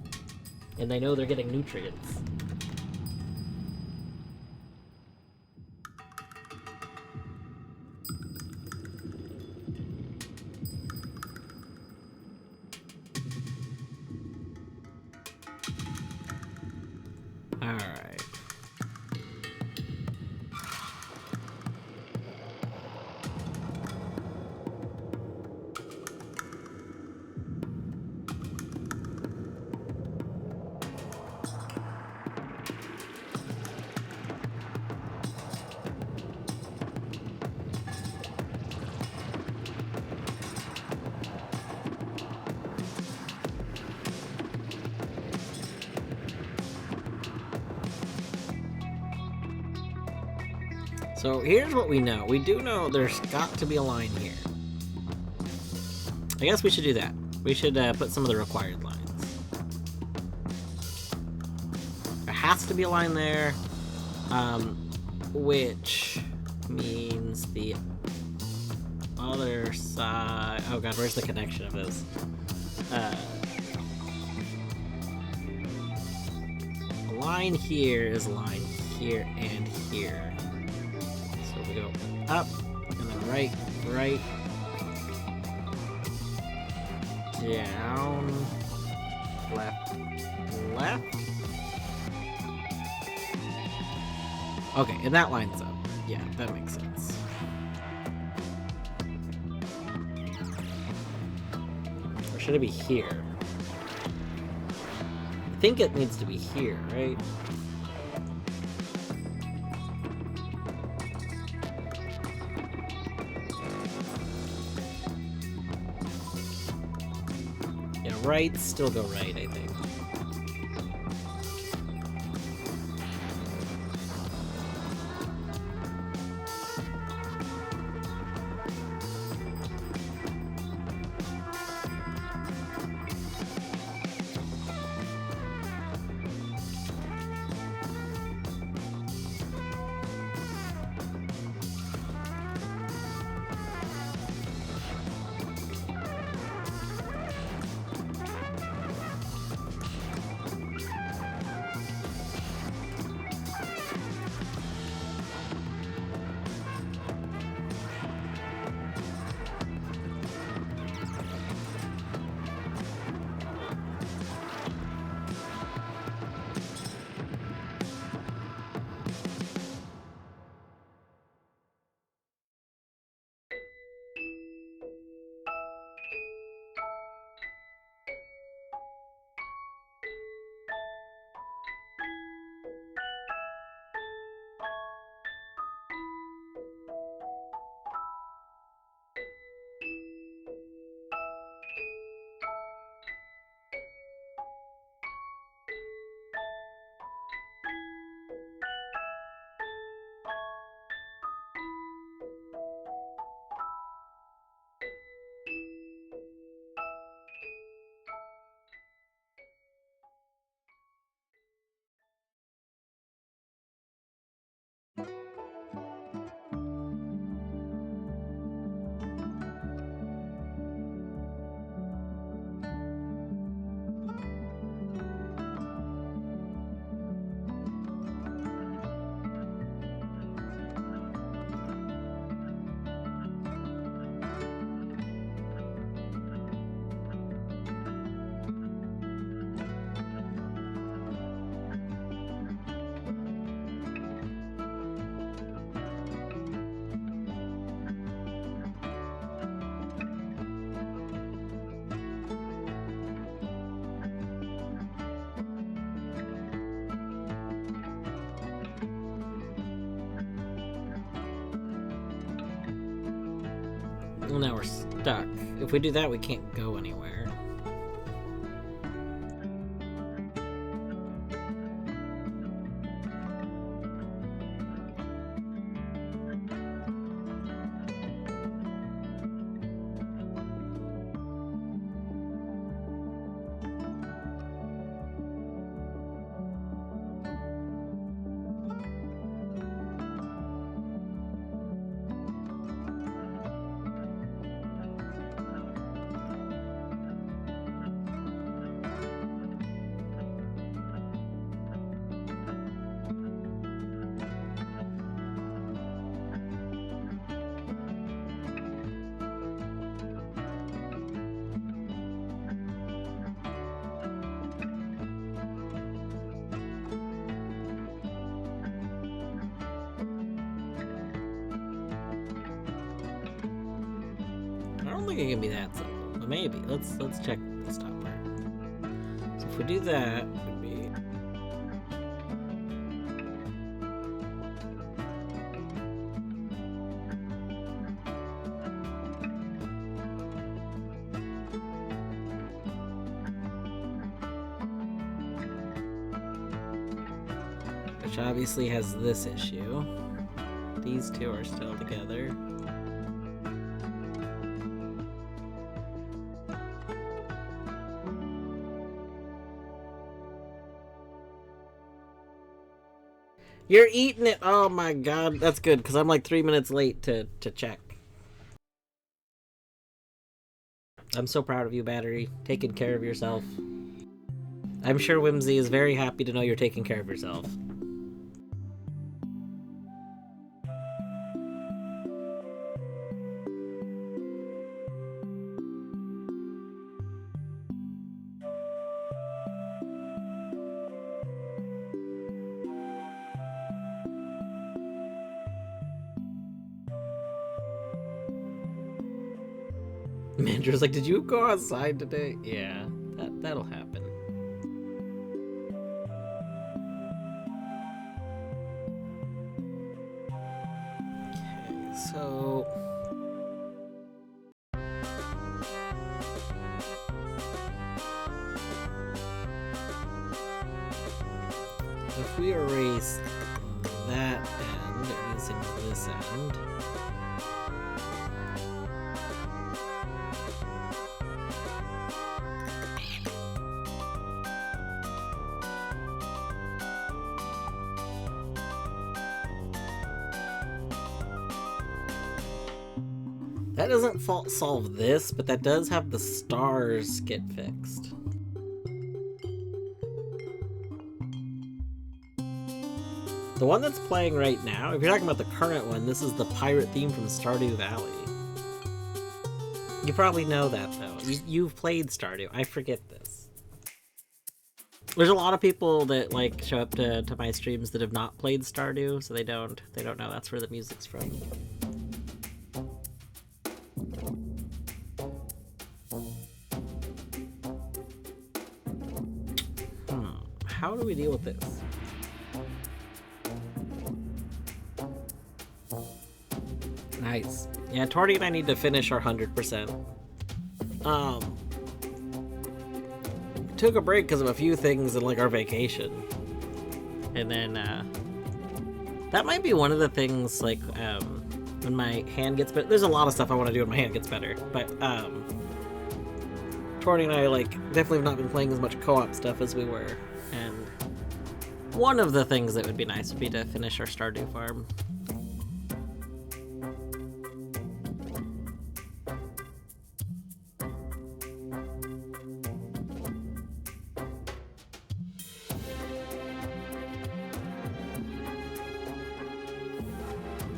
And they know they're getting nutrients. Alright. So here's what we know. We do know there's got to be a line here. I guess we should do that. We should put some of the required lines. There has to be a line there, which means the other side... Oh god, where's the connection of this? A line here is a line here and here. We go up, and then right, down, left. Okay, and that lines up. Yeah, that makes sense. Or should it be here? I think it needs to be here, right? Right, still go right, I think. Well, now we're stuck. If we do that, we can't go anywhere. I don't think it can be that simple, but maybe. Let's check the top part. So if we do that, it would be... Which obviously has this issue. These two are still together. You're eating it! Oh my god, that's good, because I'm like 3 minutes late to check. I'm so proud of you, Battery. Taking care of yourself. I'm sure Whimsy is very happy to know you're taking care of yourself. Mandra's like, did you go outside today? Yeah, that'll happen. Okay, so... if we erase that end using this end... That doesn't solve this, but that does have the stars get fixed. The one that's playing right now, if you're talking about the current one, this is the pirate theme from Stardew Valley. You probably know that, though. You've played Stardew. I forget this. There's a lot of people that like show up to my streams that have not played Stardew, so they don't know that's where the music's from. How do we deal with this? Nice. Yeah, Torty and I need to finish our 100%. Took a break because of a few things in like our vacation. And then that might be one of the things like when my hand gets better. There's a lot of stuff I want to do when my hand gets better, but Torty and I like definitely have not been playing as much co-op stuff as we were. And one of the things that would be nice would be to finish our Stardew farm.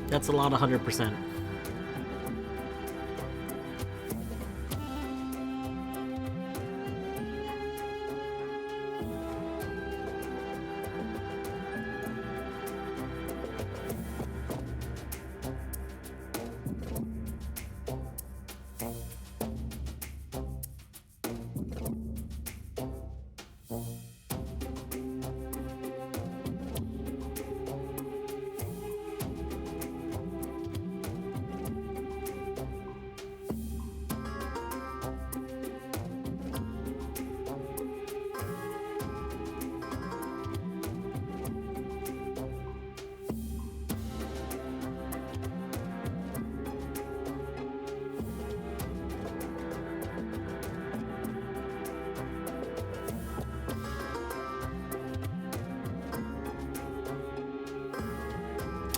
That's a lot of 100%.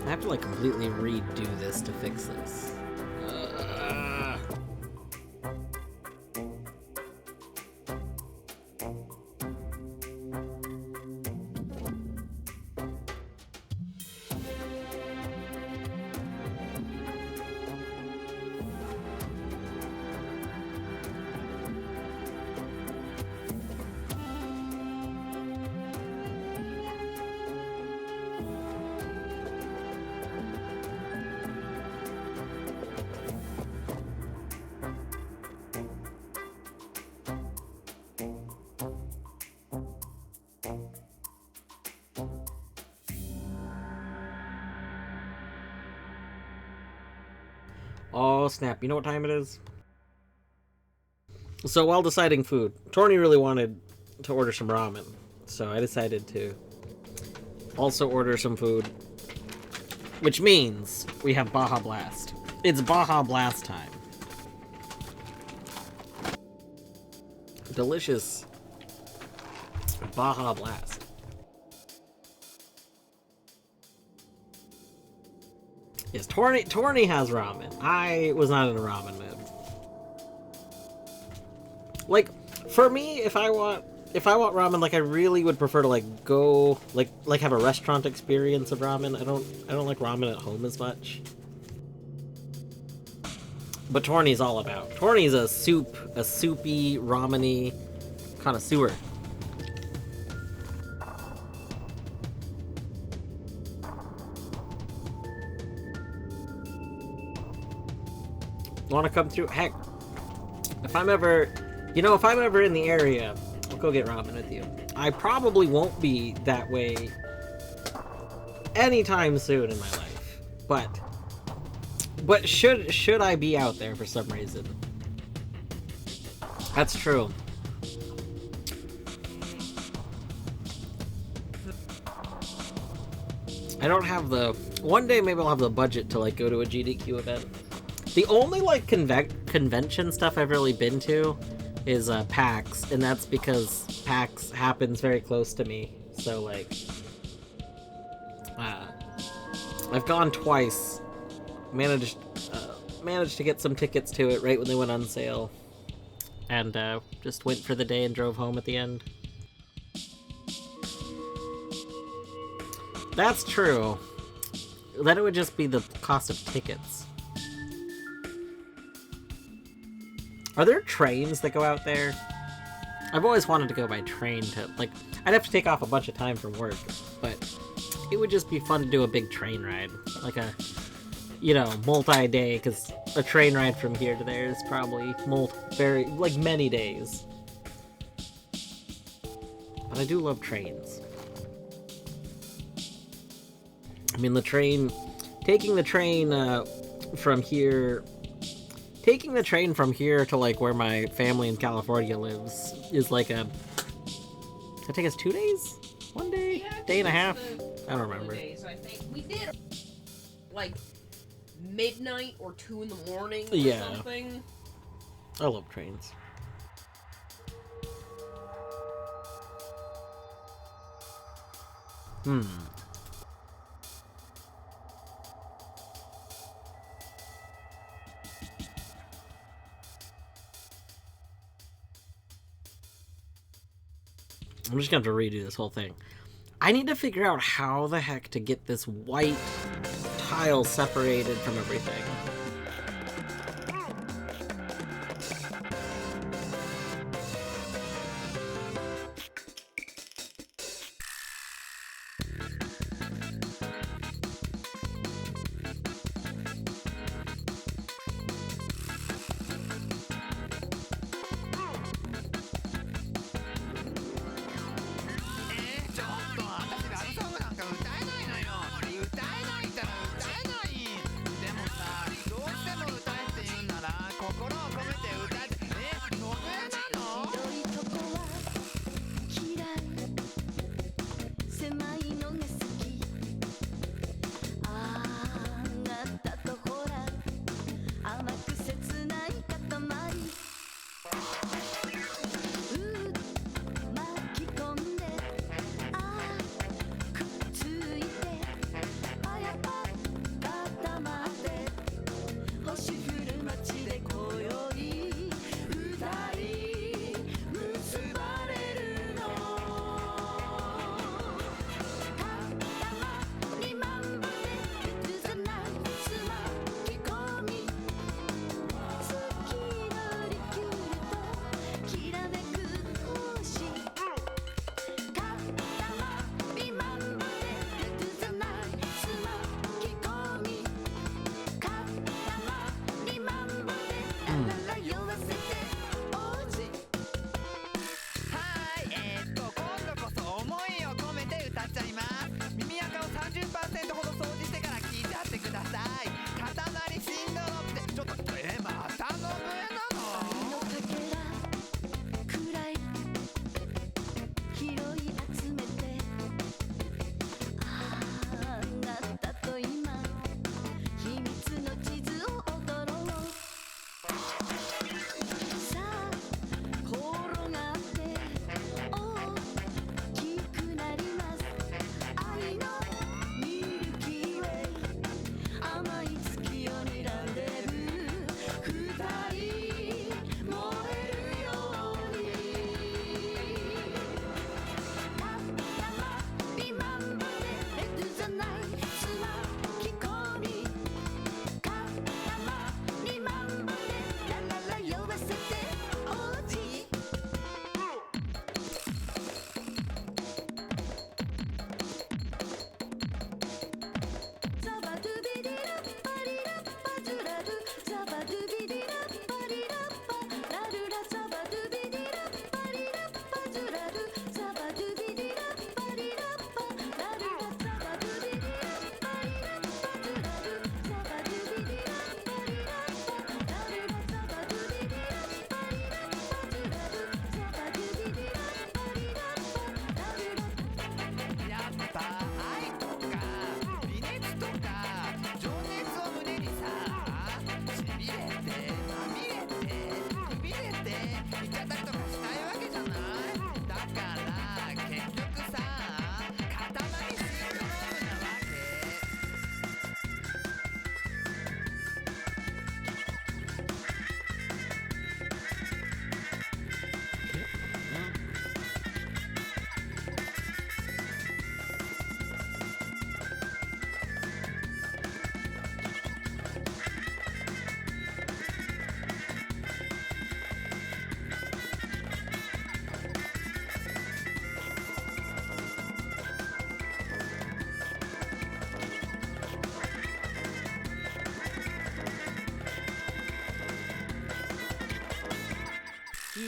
I have to like completely redo this to fix this. Oh snap, you know what time it is? So while deciding food, Torny really wanted to order some ramen, so I decided to also order some food, which means we have Baja Blast. It's Baja Blast time. Delicious Baja Blast. Yes, Torny has ramen. I was not in a ramen mood. Like, for me, if I want ramen, like I really would prefer to like go like have a restaurant experience of ramen. I don't like ramen at home as much. But Torny's all about. Torny's a soupy, ramen-y connoisseur. Want to come through? Heck, if I'm ever in the area, I'll go get ramen with you. I probably won't be that way anytime soon in my life, but should I be out there for some reason? That's true. I don't have one day maybe I'll have the budget to like go to a GDQ event. The only like convention stuff I've really been to is PAX, and that's because PAX happens very close to me. So like, I've gone twice. Managed to get some tickets to it right when they went on sale, and just went for the day and drove home at the end. That's true. Then it would just be the cost of tickets. Are there trains that go out there? I've always wanted to go by train to, like, I'd have to take off a bunch of time from work, but it would just be fun to do a big train ride. Like a, multi-day, because a train ride from here to there is probably many days. But I do love trains. I mean, taking the train from here to like where my family in California lives is like does that take us 2 days? 1 day? Yeah, day and a half? I don't 4 remember. days, I think. We did like midnight or 2 in the morning or Yeah. something. I love trains. I'm just gonna have to redo this whole thing. I need to figure out how the heck to get this white tile separated from everything.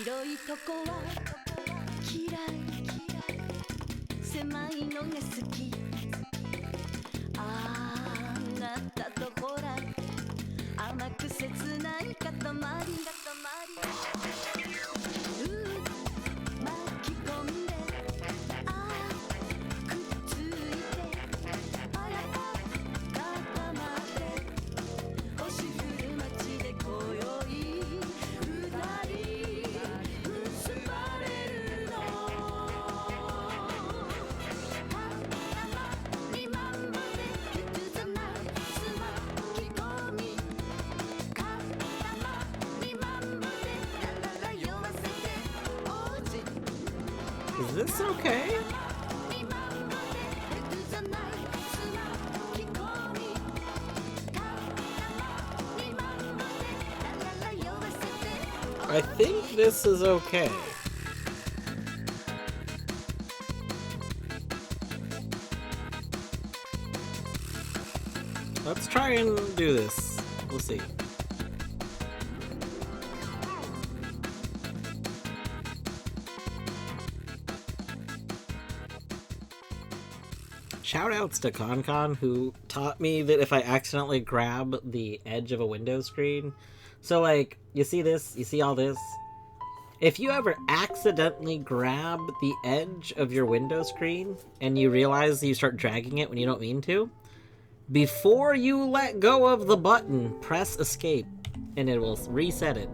広いとこは嫌い狭いのが好きあなたとほら甘く切ない塊巻き込んでくっついてあら固まって星降る街で今宵二人結ばれるの2万まで必要なつまき込み2万までラララ酔わせて王子 Is this okay? 2万まで必要ないつまき込み2万までラララ酔わせて I think this is okay. Let's try and do this. We'll see. Shoutouts to ConCon, who taught me that if I accidentally grab the edge of a window screen, so like, you see this, you see all this? If you ever accidentally grab the edge of your window screen and you realize you start dragging it when you don't mean to, before you let go of the button, press escape and it will reset it.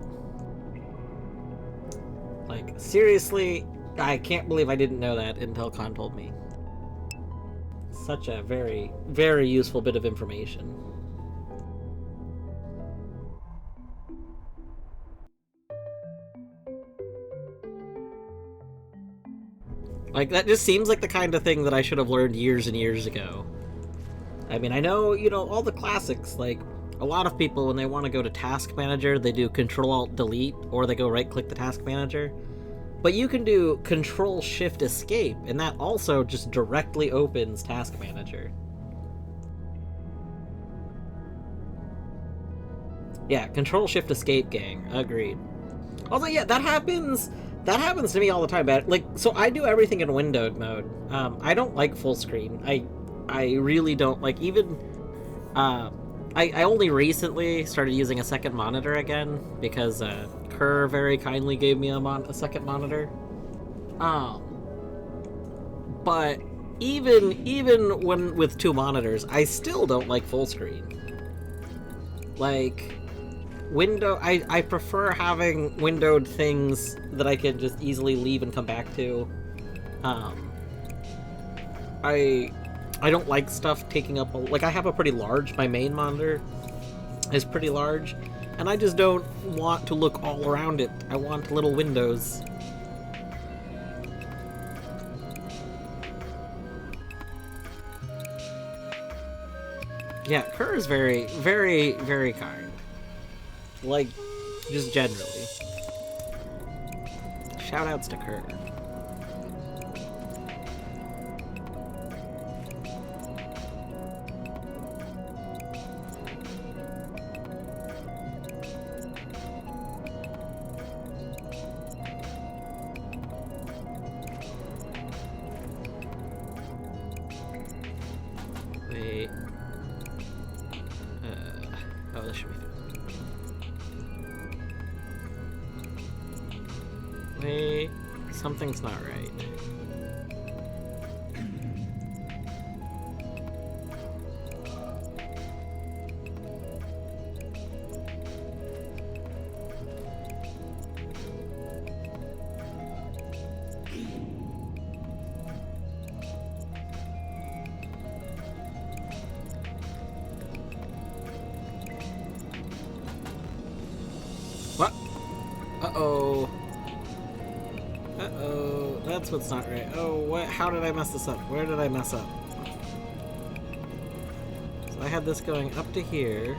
Like, seriously, I can't believe I didn't know that until Con told me. Such a very, very useful bit of information. Like, that just seems like the kind of thing that I should have learned years and years ago. I mean, I know, you know, all the classics, like, a lot of people, when they want to go to Task Manager, they do Control-Alt-Delete, or they go right-click the Task Manager. But you can do Control-Shift-Escape, and that also just directly opens Task Manager. Yeah, Control-Shift-Escape, gang. Agreed. Also, yeah, that happens to me all the time. Like, so I do everything in windowed mode. I don't like full screen. I really don't like, even... I only recently started using a second monitor again, because Kerr very kindly gave me a second monitor. But even when with two monitors, I still don't like full screen. Like, I prefer having windowed things that I can just easily leave and come back to. I don't like stuff taking up, like, I have a pretty large, my main monitor is pretty large, and I just don't want to look all around it. I want little windows. Yeah, Kerr is very, very, very kind. Like, just generally. Shoutouts to Kerr. Wait. Oh, this should be good. Wait, something's not right. What? Uh-oh. Uh-oh. That's what's not right. Oh, what? How did I mess this up? Where did I mess up? So I had this going up to here.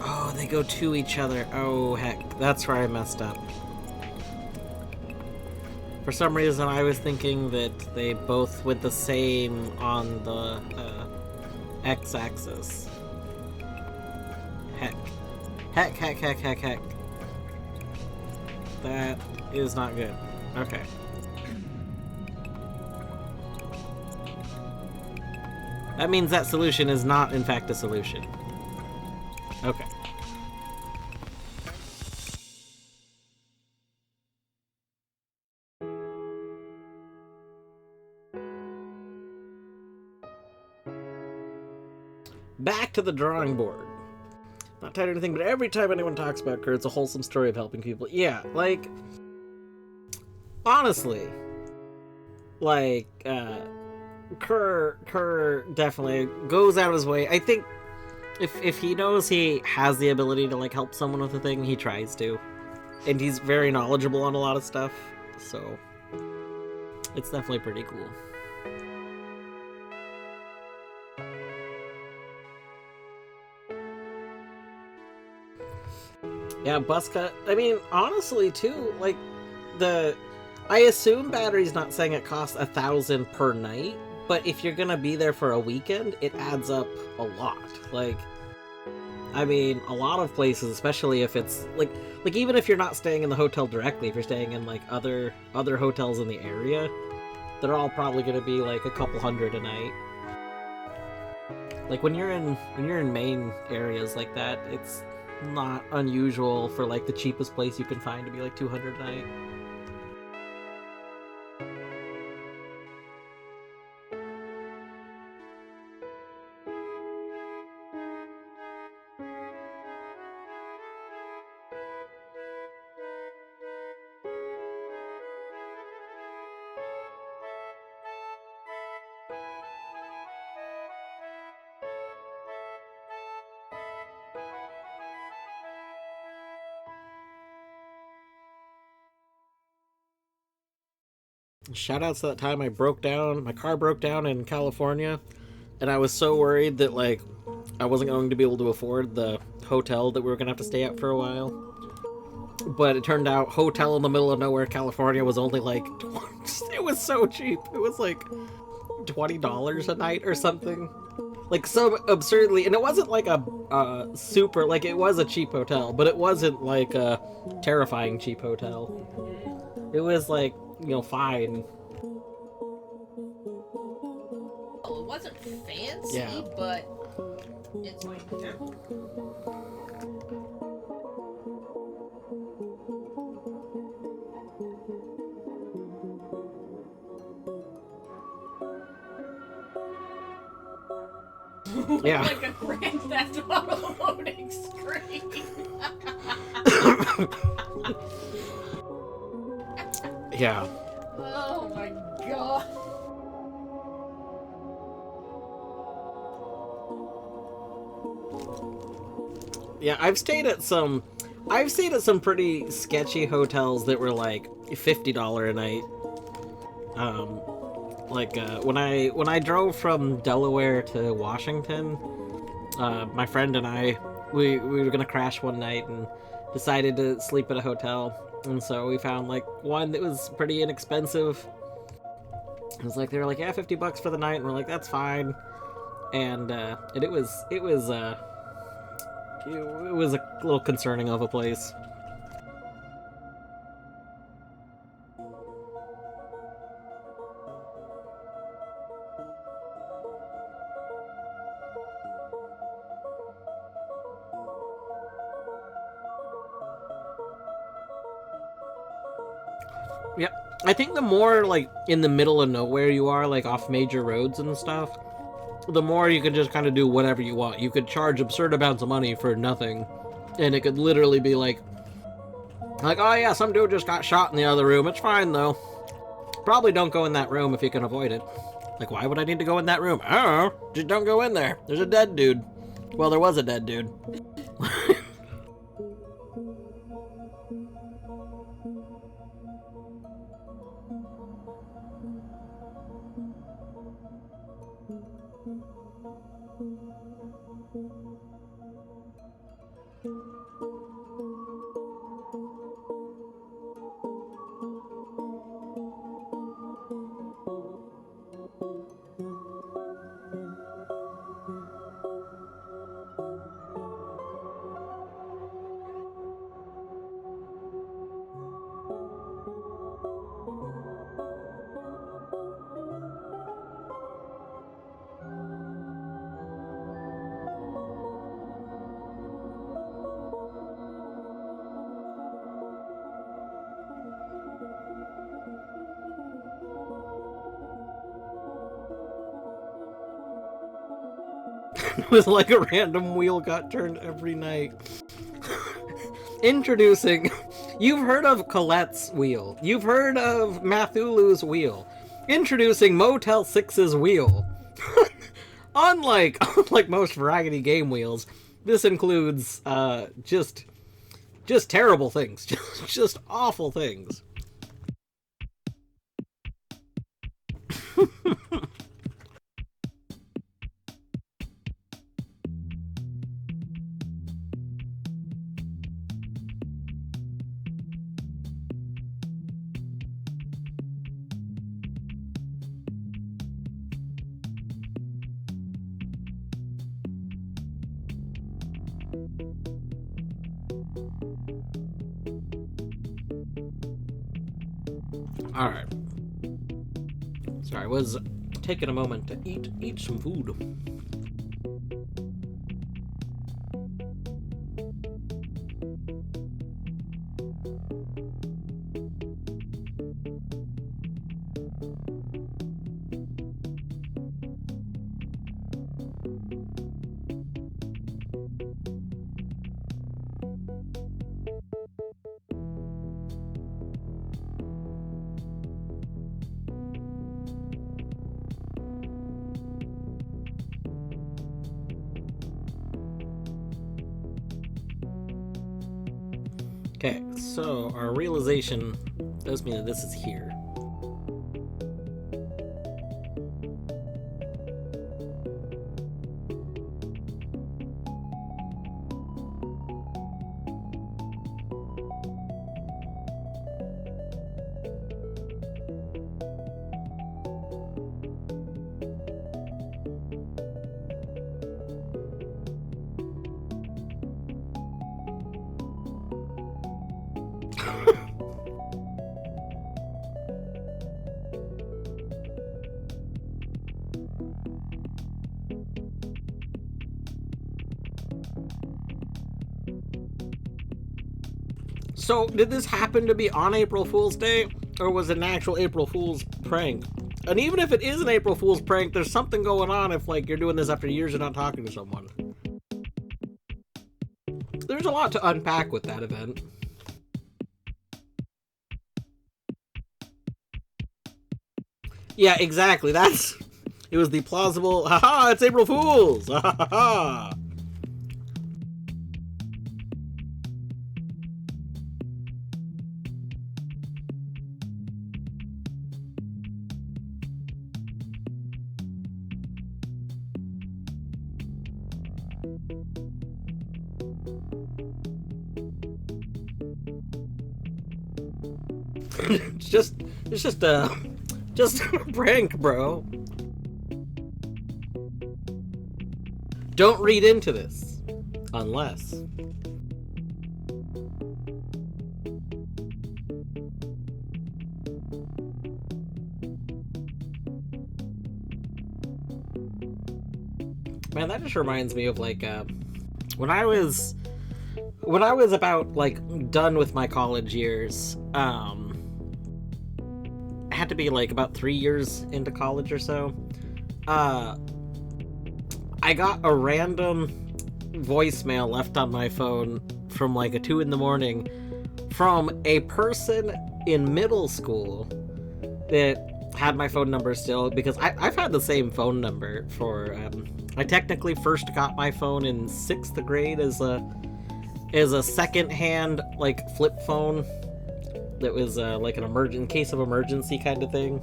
Oh, they go to each other. Oh, heck. That's where I messed up. For some reason, I was thinking that they both went the same on the x-axis. Heck. Heck. That is not good. Okay. That means that solution is not, in fact, a solution. Okay. Back to the drawing board. Not tired of anything, but every time anyone talks about Kerr, it's a wholesome story of helping people. Yeah, like, honestly, like, Kerr definitely goes out of his way. I think if he knows he has the ability to, like, help someone with a thing, he tries to. And he's very knowledgeable on a lot of stuff, so it's definitely pretty cool. Yeah, bus cut. I mean, honestly, too, like, I assume battery's not saying it costs 1,000 per night, but if you're gonna be there for a weekend, it adds up a lot. Like, I mean, a lot of places, especially if it's, like even if you're not staying in the hotel directly, if you're staying in, like, other hotels in the area, they're all probably gonna be, like, a couple hundred a night. Like, when you're in main areas like that, it's not unusual for, like, the cheapest place you can find to be, like, 200 a night. Shoutouts to that time my car broke down in California, and I was so worried that, like, I wasn't going to be able to afford the hotel that we were going to have to stay at for a while. But it turned out hotel in the middle of nowhere, California was only, like, it was so cheap. It was, like, $20 a night or something. Like, so absurdly, and it wasn't, like, a super, like, it was a cheap hotel, but it wasn't, like, a terrifying cheap hotel. It was, like, you know, fine. Well, it wasn't fancy, Yeah. but it's like, yeah. Yeah. Like a Grand Theft Auto loading screen. Yeah. Oh my god. Yeah, I've stayed at some pretty sketchy hotels that were like $50 a night. When I drove from Delaware to Washington, my friend and I we were gonna crash one night and decided to sleep at a hotel, and so we found like one that was pretty inexpensive. It was like they were like, yeah, $50 for the night, and we're like, that's fine. And it was a little concerning of a place. Yeah, I think the more like in the middle of nowhere you are, like off major roads and stuff, the more you can just kind of do whatever you want. You could charge absurd amounts of money for nothing, and it could literally be like, oh yeah, some dude just got shot in the other room. It's fine though. Probably don't go in that room if you can avoid it. Like, why would I need to go in that room? I don't know. Just don't go in there. There's a dead dude. Well, there was a dead dude. It was like a random wheel got turned every night. Introducing, you've heard of Colette's wheel. You've heard of Mathulu's wheel. Introducing Motel 6's wheel. Unlike most variety game wheels, this includes just terrible things, just awful things. Alright. Sorry, I was taking a moment to eat some food. Okay, so our realization does mean that this is here. So, did this happen to be on April Fool's Day, or was it an actual April Fool's prank? And even if it is an April Fool's prank, there's something going on if, like, you're doing this after years of not talking to someone. There's a lot to unpack with that event. Yeah, exactly, it was the plausible, haha, it's April Fool's, ha ha ha. It's just a prank, bro. Don't read into this. Unless. Man, that just reminds me of, like, when I was about, like, done with my college years, I had to be, like, about 3 years into college or so. I got a random voicemail left on my phone from, like, 2 in the morning from a person in middle school that had my phone number still, because I've had the same phone number for, I technically first got my phone in 6th grade as a second-hand, like, flip phone that was, like, an in case of emergency kind of thing.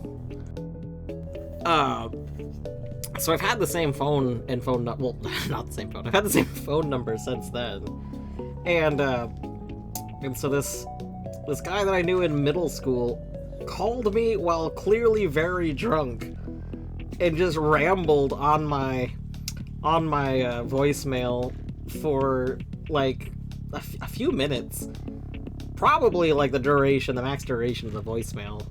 So I've had the same phone and phone number, well, not the same phone, I've had the same phone number since then. And so this guy that I knew in middle school called me while clearly very drunk and just rambled on my voicemail for, like, a few minutes. Probably, like, the max duration of the voicemail.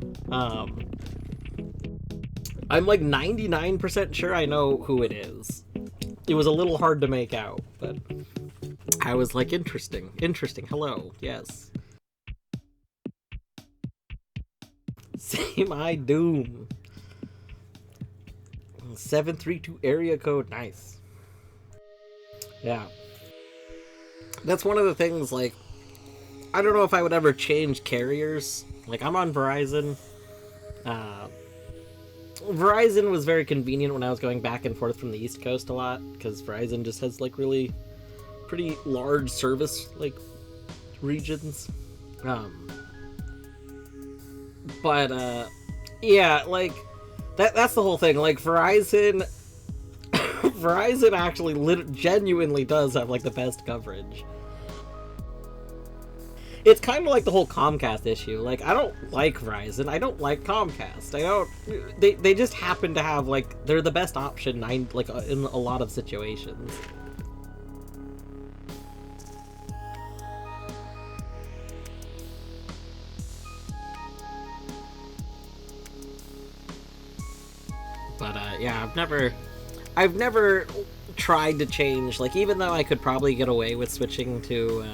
I'm, like, 99% sure I know who it is. It was a little hard to make out, but I was like, interesting, hello, yes. Same I Doom. 732 area code, nice. Yeah. That's one of the things, like, I don't know if I would ever change carriers. Like, I'm on Verizon. Verizon was very convenient when I was going back and forth from the East Coast a lot, because Verizon just has, like, really pretty large service, like, regions. Yeah, like, that's the whole thing. Like, Verizon actually genuinely does have, like, the best coverage. It's kind of like the whole Comcast issue. Like, I don't like Verizon. I don't like Comcast. They just happen to have, like, they're the best option, in a lot of situations. But, yeah, I've never tried to change, like, even though I could probably get away with switching to,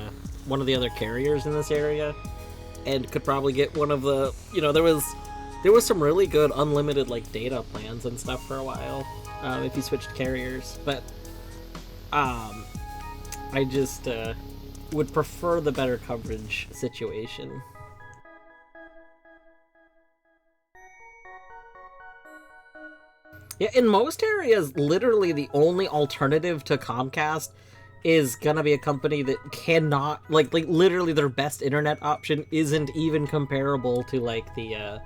one of the other carriers in this area, and could probably get one of the, there was some really good unlimited, like, data plans and stuff for a while, if you switched carriers, but, I just, would prefer the better coverage situation. Yeah, in most areas, literally the only alternative to Comcast is gonna be a company that cannot, like literally their best internet option isn't even comparable to, like, the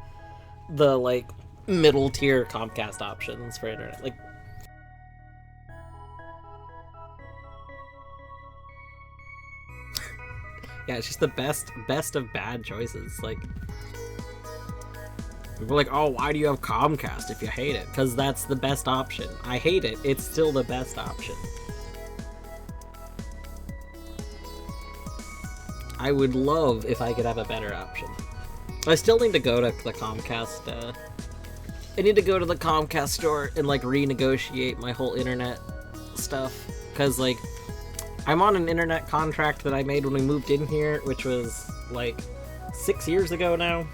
like, middle tier Comcast options for internet. Like, yeah, it's just the best of bad choices. Like, people are like, oh, why do you have Comcast if you hate it? Because that's the best option. I hate it. It's still the best option. I would love if I could have a better option. I still need to go to the Comcast, I need to go to the Comcast store and, like, renegotiate my whole internet stuff. Because, like, I'm on an internet contract that I made when we moved in here, which was, like, 6 years ago now.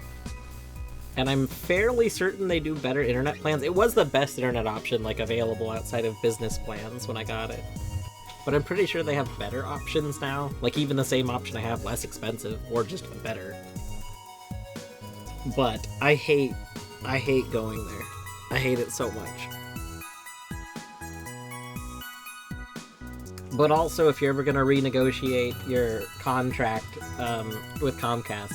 And I'm fairly certain they do better internet plans. It was the best internet option, like, available outside of business plans when I got it. But I'm pretty sure they have better options now. Like, even the same option I have, less expensive, or just better. But I hate going there. I hate it so much. But also, if you're ever gonna renegotiate your contract with Comcast,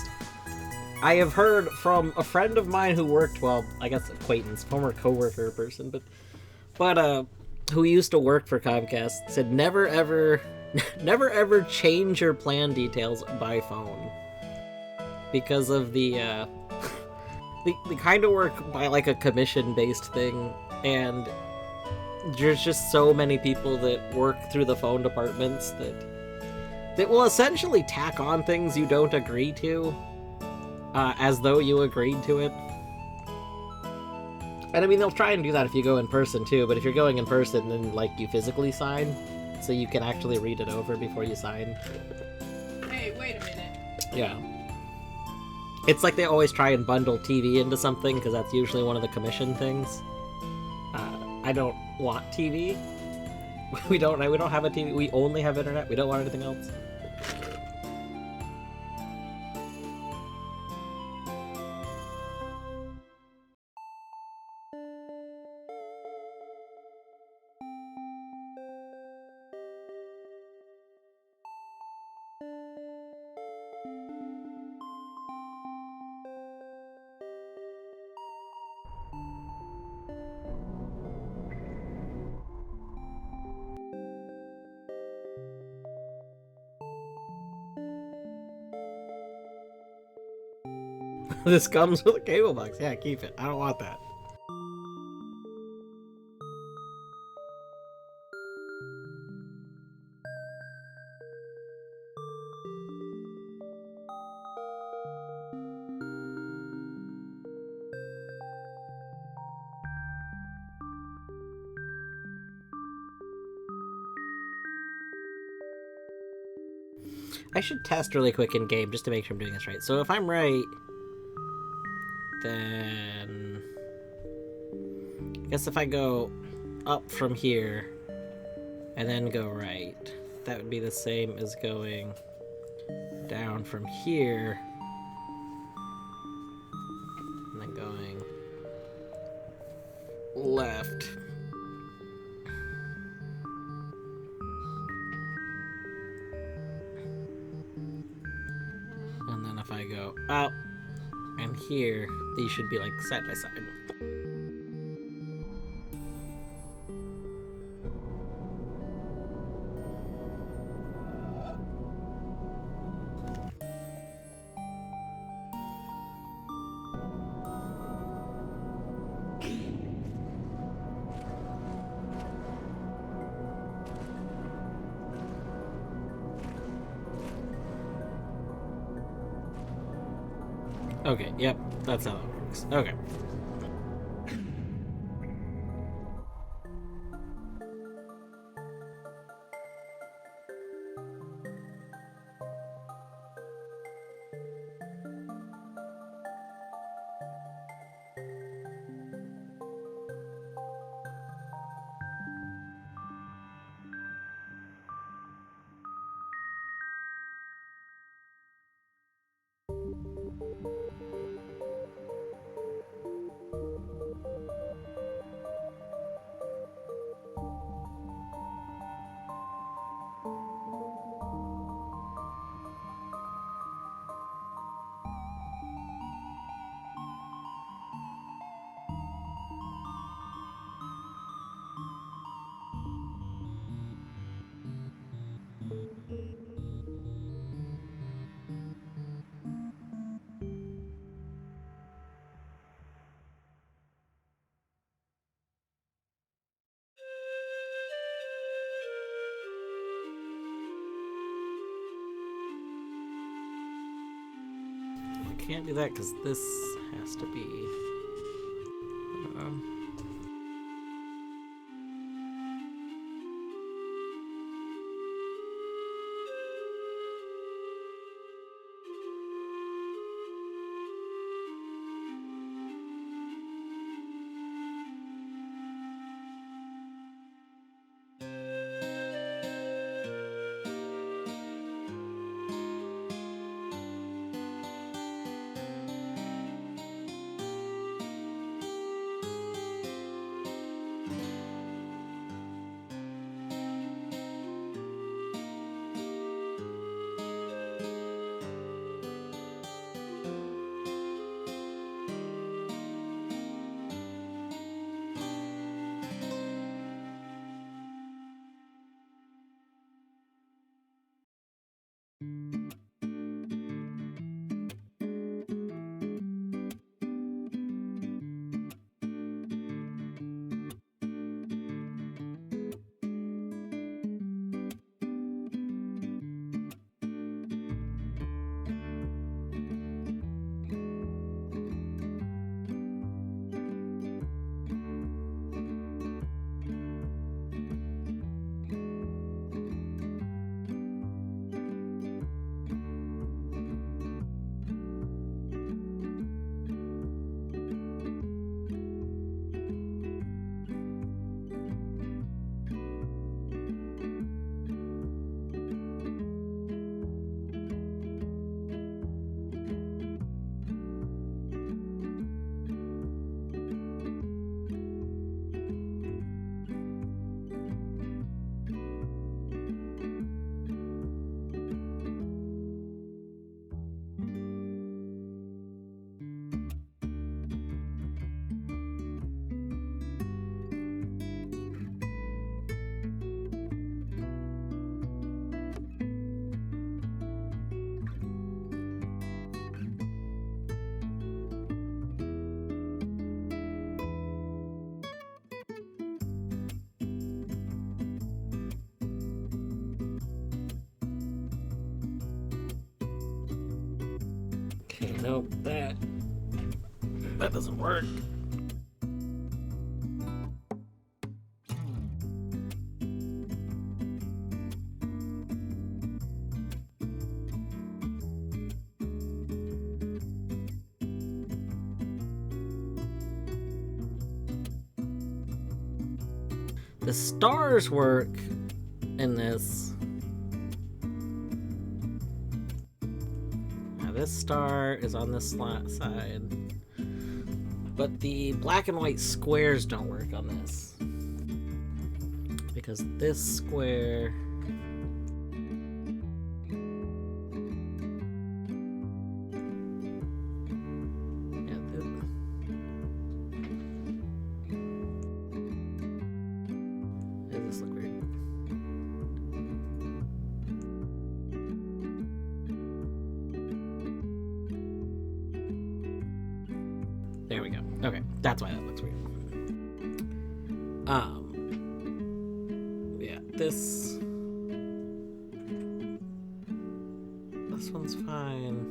I have heard from a friend of mine who worked, well, I guess acquaintance, former coworker person, but who used to work for Comcast, said never ever change your plan details by phone. Because of the they kind of work by, like, a commission-based thing, and there's just so many people that work through the phone departments that will essentially tack on things you don't agree to, as though you agreed to it. And I mean, they'll try and do that if you go in person too, but if you're going in person, then, like, you physically sign, so you can actually read it over before you sign. Hey, wait a minute. Yeah. It's like they always try and bundle TV into something, because that's usually one of the commission things. I don't want TV. We don't have a TV. We only have internet. We don't want anything else. This comes with a cable box. Yeah, keep it. I don't want that. I should test really quick in game just to make sure I'm doing this right. So if I'm right, then I guess if I go up from here and then go right. That would be the same as going down from here and then going left. And then if I go up and here, these should be like side by side. Okay, yep, that's how that works. Okay. I can't do that because this has to be. Okay, nope, that doesn't work. The stars work, in this. Now this star is on this side, but the black and white squares don't work on this because this square There we go. Okay, that's why that looks weird. Yeah, this one's fine.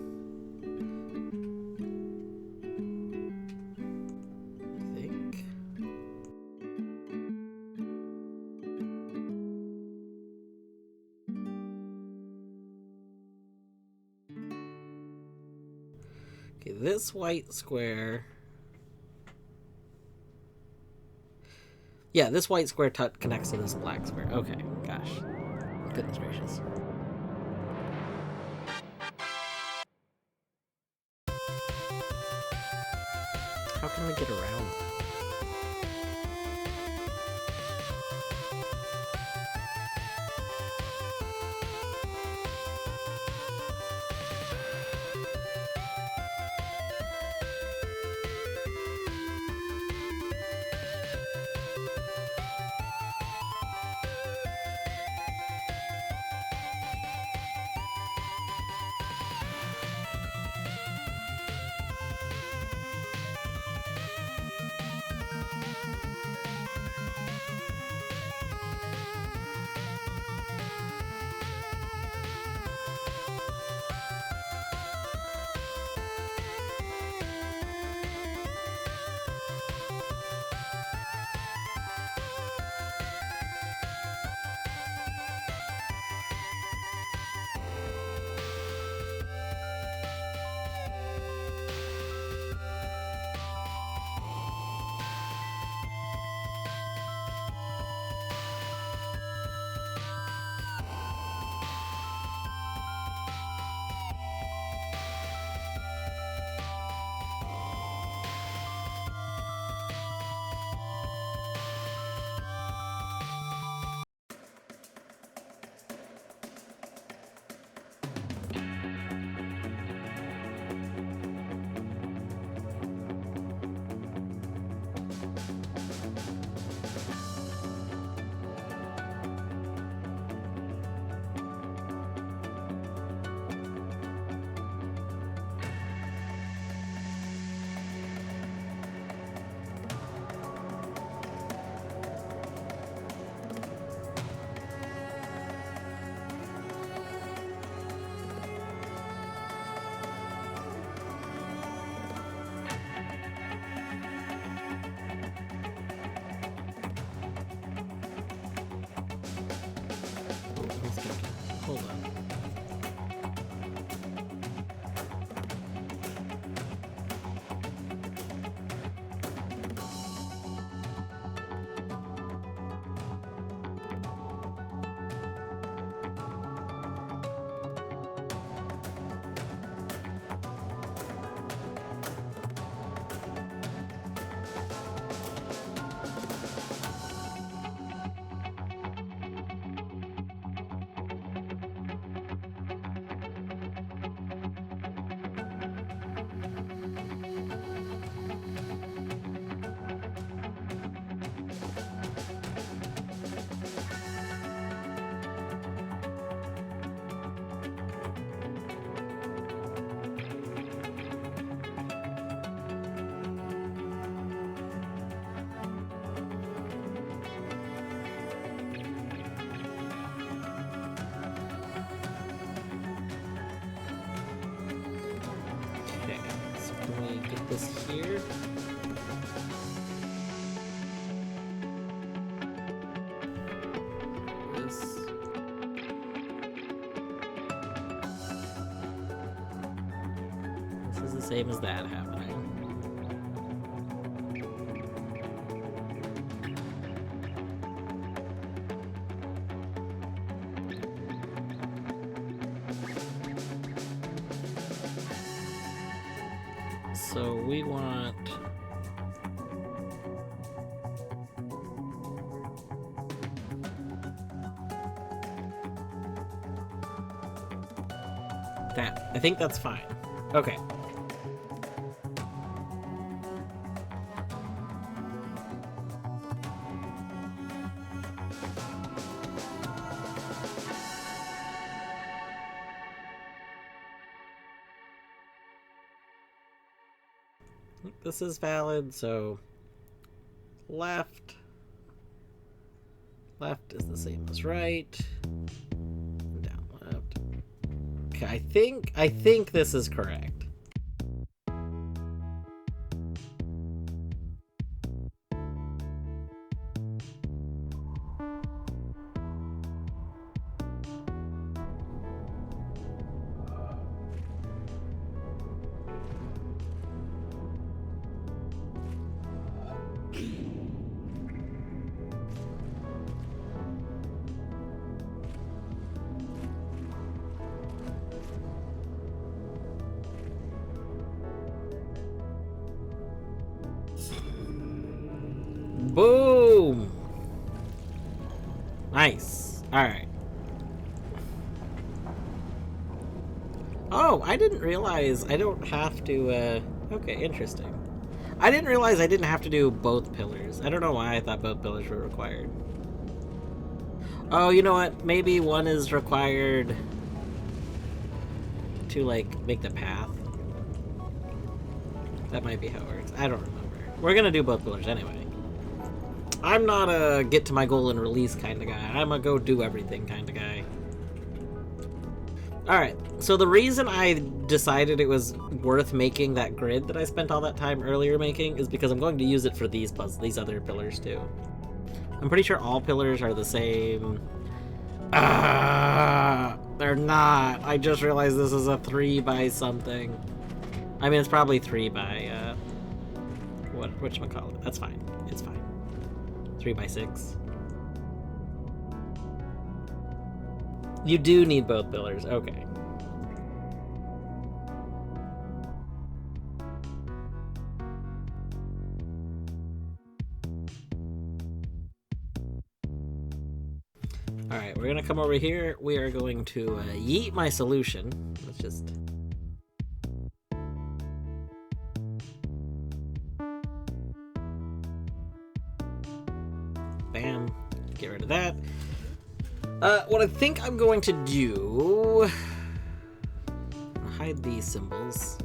I think. Okay, this white square. Yeah, this white square connects to this black square. Okay, gosh. Goodness gracious. How can we get around? Hold on. This here. This is the same as that happening. So we want... that. I think that's fine. Okay. This is valid, so left is the same as right, down left. Okay, I think this is correct. Boom! Nice. Alright. Oh, I didn't realize I don't have to, okay, interesting. I didn't realize I didn't have to do both pillars. I don't know why I thought both pillars were required. Oh, you know what? Maybe one is required to, like, make the path. That might be how it works. I don't remember. We're gonna do both pillars anyway. I'm not a get to my goal and release kind of guy. I'm a go do everything kind of guy. Alright, so the reason I decided it was worth making that grid that I spent all that time earlier making is because I'm going to use it for these other pillars too. I'm pretty sure all pillars are the same. They're not. I just realized this is a 3 by something. I mean, it's probably 3 by, whatchamacallit. That's fine. It's fine. 3 by 6. You do need both pillars. Okay. Alright, we're gonna come over here. We are going to yeet my solution. Let's just... bam. Get rid of that. What I think I'm going to do... hide these symbols.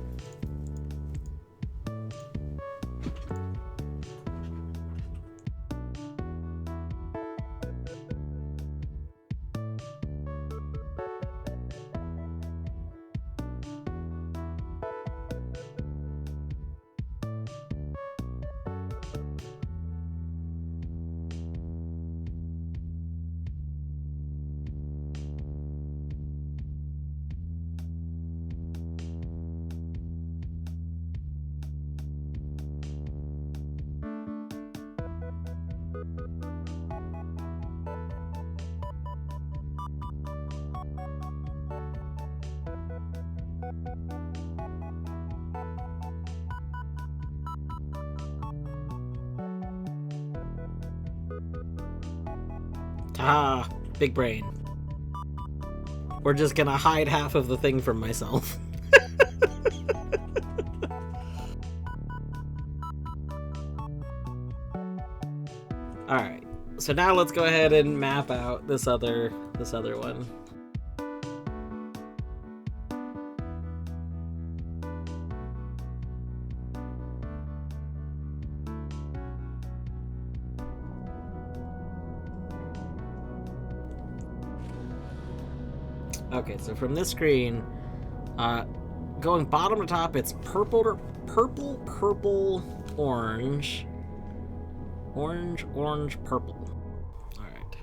Ah, big brain. We're just gonna hide half of the thing from myself. Alright, so now let's go ahead and map out this other one. Okay, so from this screen, going bottom to top, it's purple, orange. Orange, orange, purple. Alright.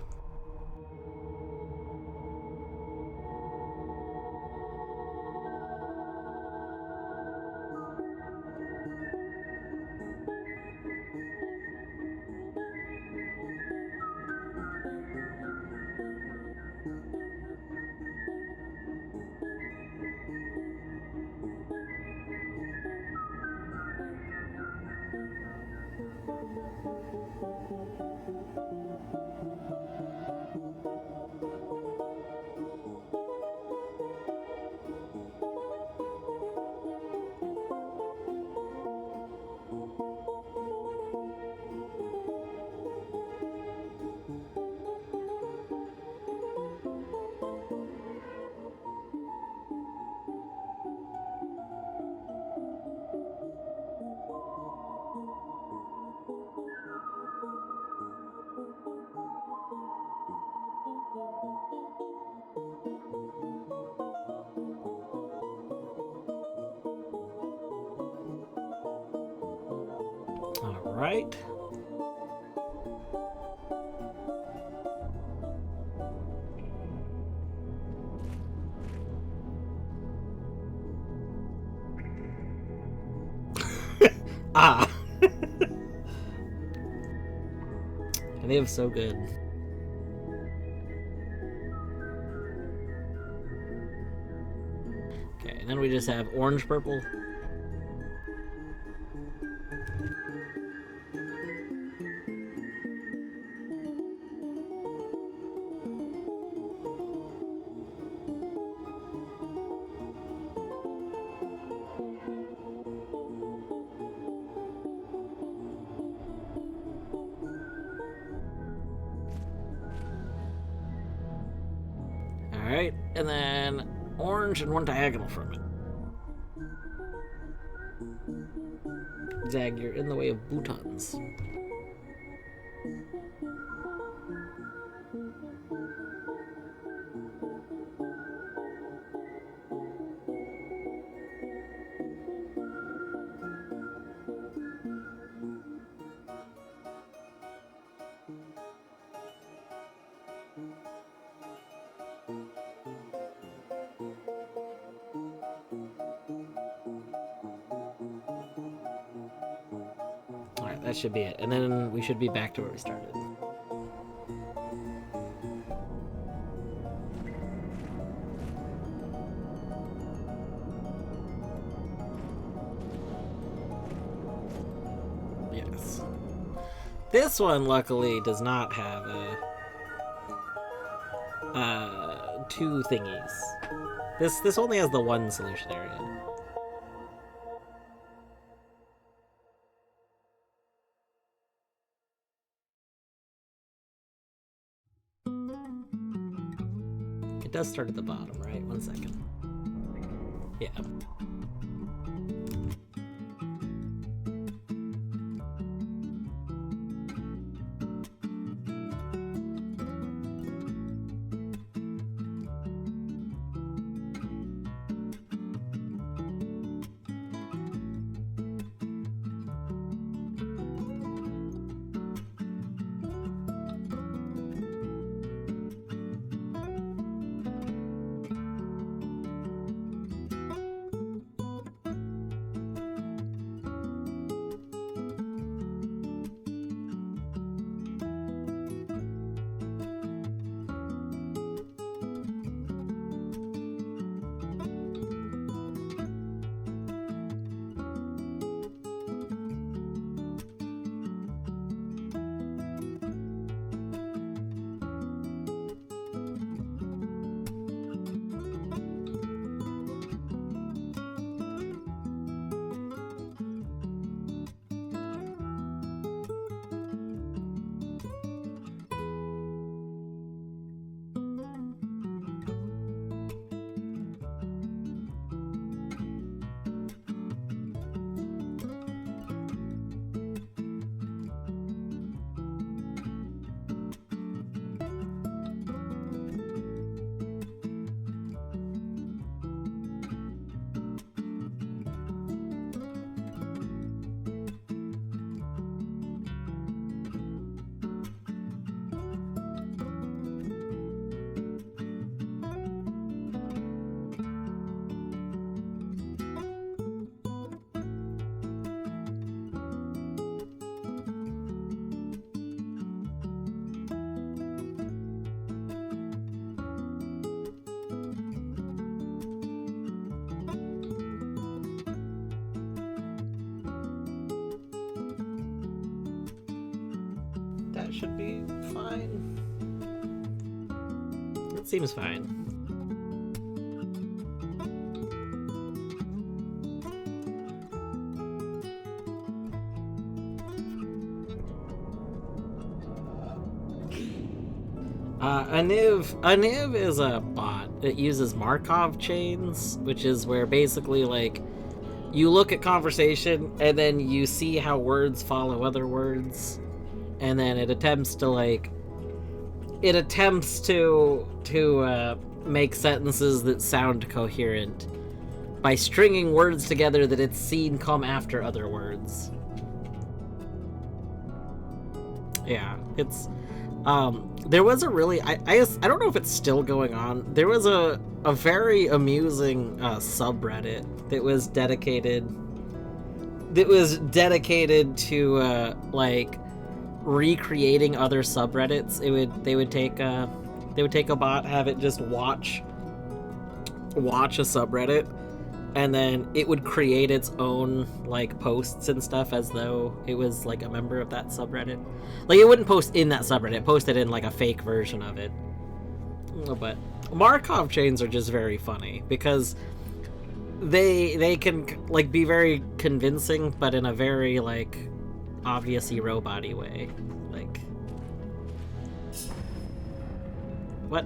All right. Ah. And they have so good. Okay, and then we just have orange purple. Alright, and then orange and one diagonal from it. Zag, you're in the way of boutons. Alright, that should be it. And then we should be back to where we started. Yes. This one, luckily, does not have two thingies. This only has the one solution area. It does start at the bottom, right? 1 second. Yeah. should be fine. It seems fine. Aniv is a bot. It uses Markov chains, which is where basically, like, you look at conversation and then you see how words follow other words, and then it attempts to make sentences that sound coherent by stringing words together that it's seen come after other words. Yeah, it's there was a really I don't know if it's still going on. There was a very amusing subreddit that was dedicated to like recreating other subreddits. They would take a bot, have it just watch a subreddit, and then it would create its own like posts and stuff as though it was like a member of that subreddit. Like, it wouldn't post in that subreddit, it posted in like a fake version of it. But Markov chains are just very funny because they can like be very convincing, but in a very like obviously robot-y way. Like, what?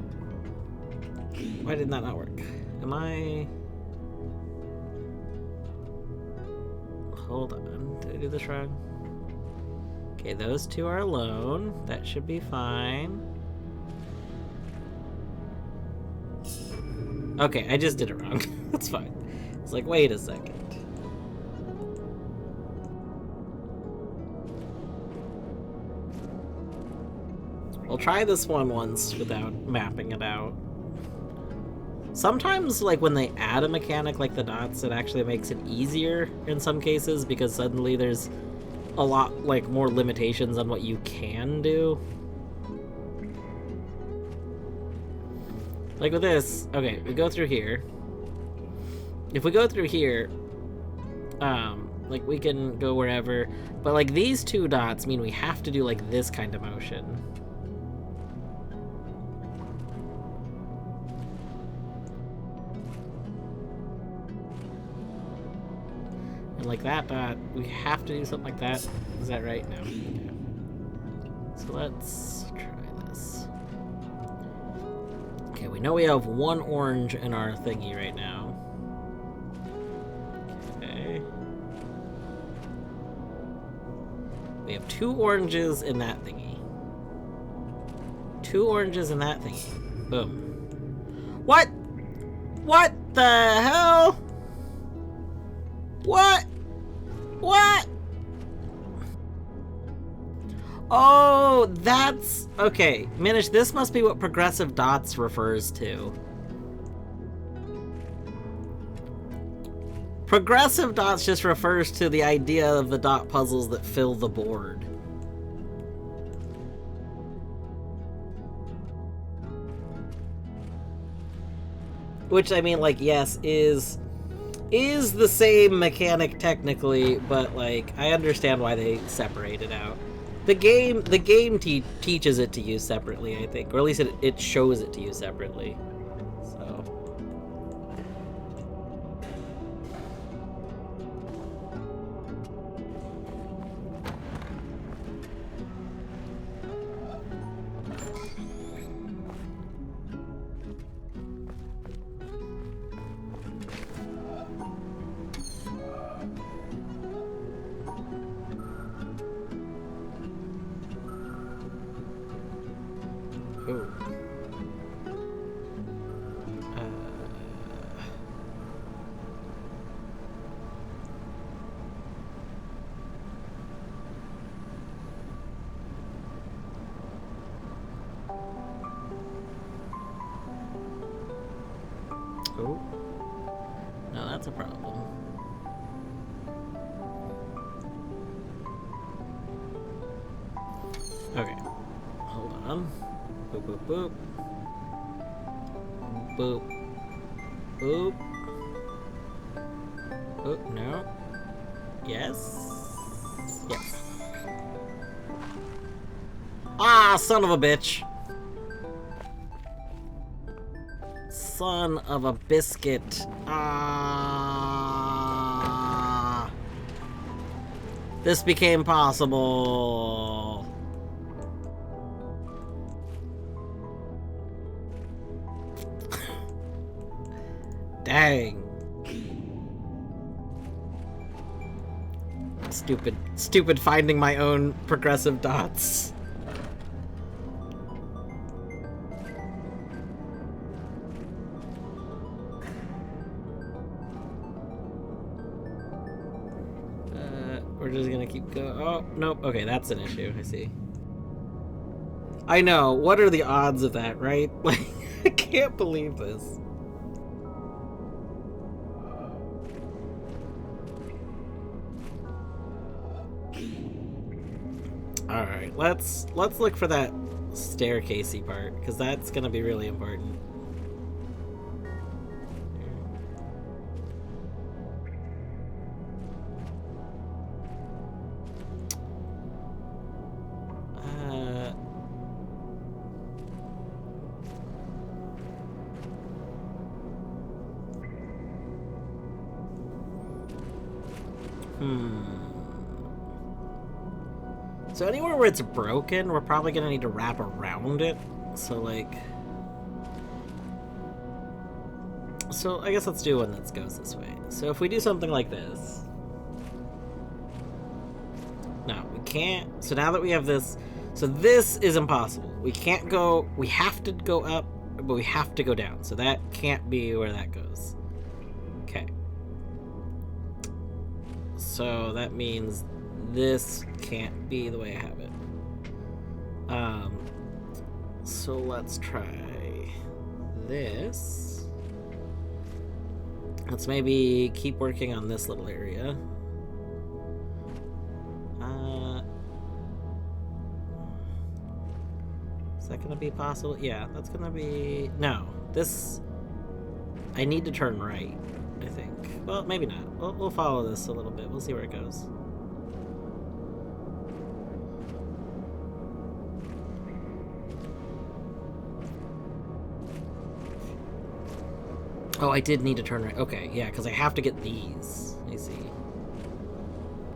Why did that not work? Am I... Hold on, did I do this wrong? Okay, those two are alone. That should be fine. Okay, I just did it wrong. That's fine. It's like, wait a second. We'll try this one once without mapping it out. Sometimes, like, when they add a mechanic like the dots, it actually makes it easier in some cases, because suddenly there's a lot, like, more limitations on what you can do. Like with this, okay, we go through here. If we go through here, like, we can go wherever, but, like, these two dots mean we have to do, like, this kind of motion. Like that dot, we have to do something like that. Is that right? No. Yeah. So let's try this. Okay, we know we have one orange in our thingy right now. Okay. We have two oranges in that thingy. Two oranges in that thingy. Boom. What? What the hell? What? What? Oh, that's... Okay, Minish, this must be what progressive dots refers to. Progressive dots just refers to the idea of the dot puzzles that fill the board. Which, I mean, like, yes, is the same mechanic technically, but, like, I understand why they separate it out. The game teaches it to use separately, I think, or at least it shows it to use separately. So. Ooh. Oh. No, that's a problem. Okay. Hold on. Boop, boop, boop. Boop. Boop. Oh, no. Yes. Yes. Ah, son of a bitch. Son of a biscuit. Ah. This became possible. Dang. Stupid finding my own progressive dots. We're just gonna keep going. Oh, nope. Okay, that's an issue. I see. I know. What are the odds of that, right? Like, I can't believe this. Alright, let's look for that staircasey part, because that's gonna be really important. So anywhere where it's broken, we're probably gonna need to wrap around it. So like... So I guess let's do one that goes this way. So if we do something like this... No, we can't. So now that we have this... So this is impossible. We can't go... We have to go up, but we have to go down. So that can't be where that goes. Okay. So that means this can't be the way I have it. So let's try this. Let's maybe keep working on this little area. Is that gonna be possible? Yeah, that's gonna be... No, this... I need to turn right, I think. Well, maybe not. We'll follow this a little bit. We'll see where it goes. Oh, I did need to turn right. Okay, yeah, because I have to get these. I see.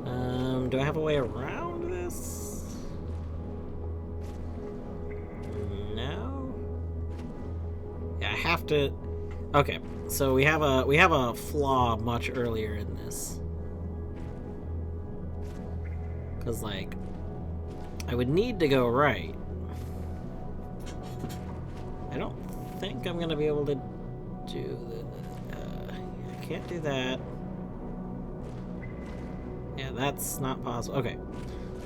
Do I have a way around this? No? Yeah, I have to... Okay, so we have a flaw much earlier in this. Because, like, I would need to go right. I don't think I'm going to be able to do I can't do that. Yeah, that's not possible. Okay,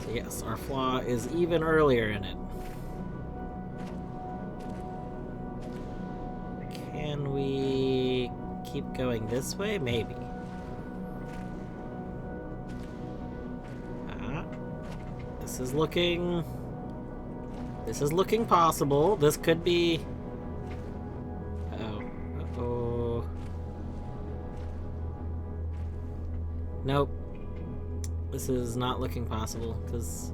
so yes, our flaw is even earlier in it. Can we keep going this way? Maybe. This is looking possible. This could be... Uh-oh. Nope. This is not looking possible, because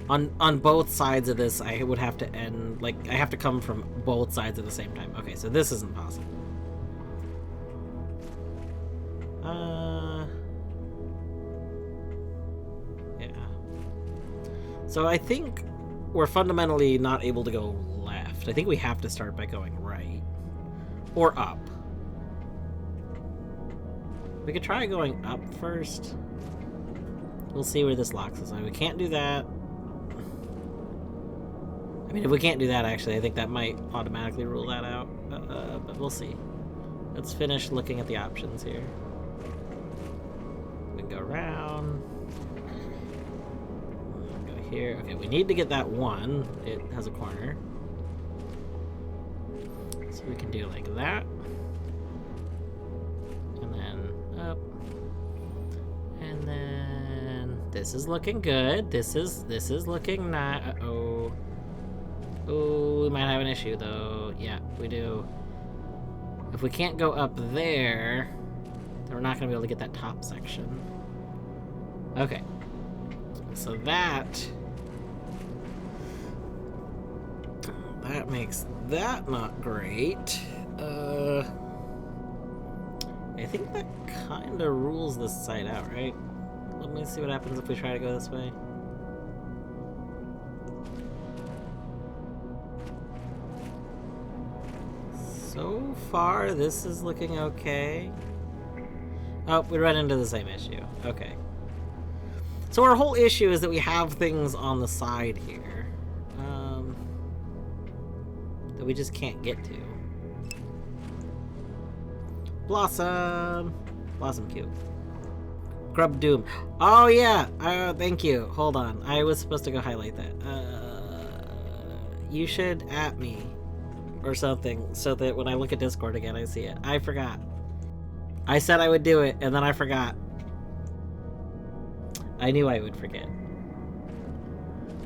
on both sides of this, I would have to end, like, I have to come from both sides at the same time. Okay, so this isn't possible. Yeah. So I think we're fundamentally not able to go left. I think we have to start by going right. Or up. We could try going up first. We'll see where this locks us. We can't do that. I mean, if we can't do that, actually, I think that might automatically rule that out. But we'll see. Let's finish looking at the options here. We can go around. Go here. Okay, we need to get that one. It has a corner. So we can do like that. And then up. And then this is looking good. This is looking not. Uh-oh. Oh, we might have an issue though. Yeah, we do. If we can't go up there, then we're not gonna be able to get that top section. Okay. So that that makes that not great. I think that kind of rules this side out, right? Let me see what happens if we try to go this way. So far, this is looking okay. Oh, we ran into the same issue. Okay. So our whole issue is that we have things on the side here. That we just can't get to. Blossom! Blossom cube. Grub Doom. Oh yeah! Thank you. Hold on. I was supposed to go highlight that. You should at me. Or something, so that when I look at Discord again, I see it. I forgot. I said I would do it, and then I forgot. I knew I would forget.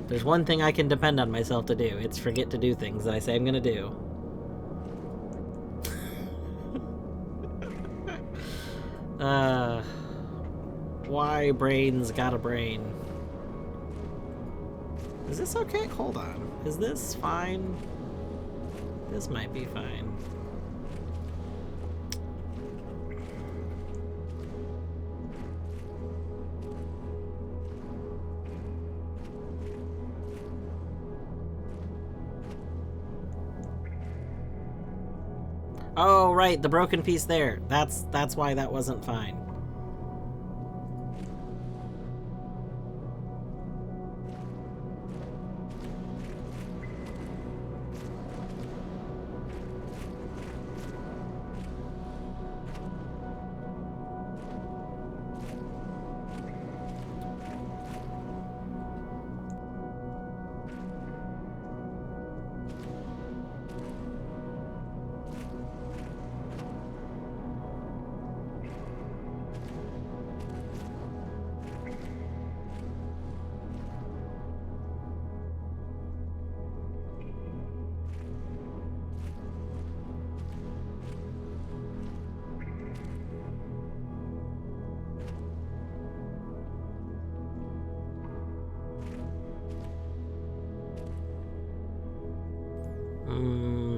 There's one thing I can depend on myself to do. It's forget to do things that I say I'm gonna do. Why brains got a brain? Is this okay? Hold on. Is this fine? This might be fine. Oh, right, the broken piece there. That's why that wasn't fine.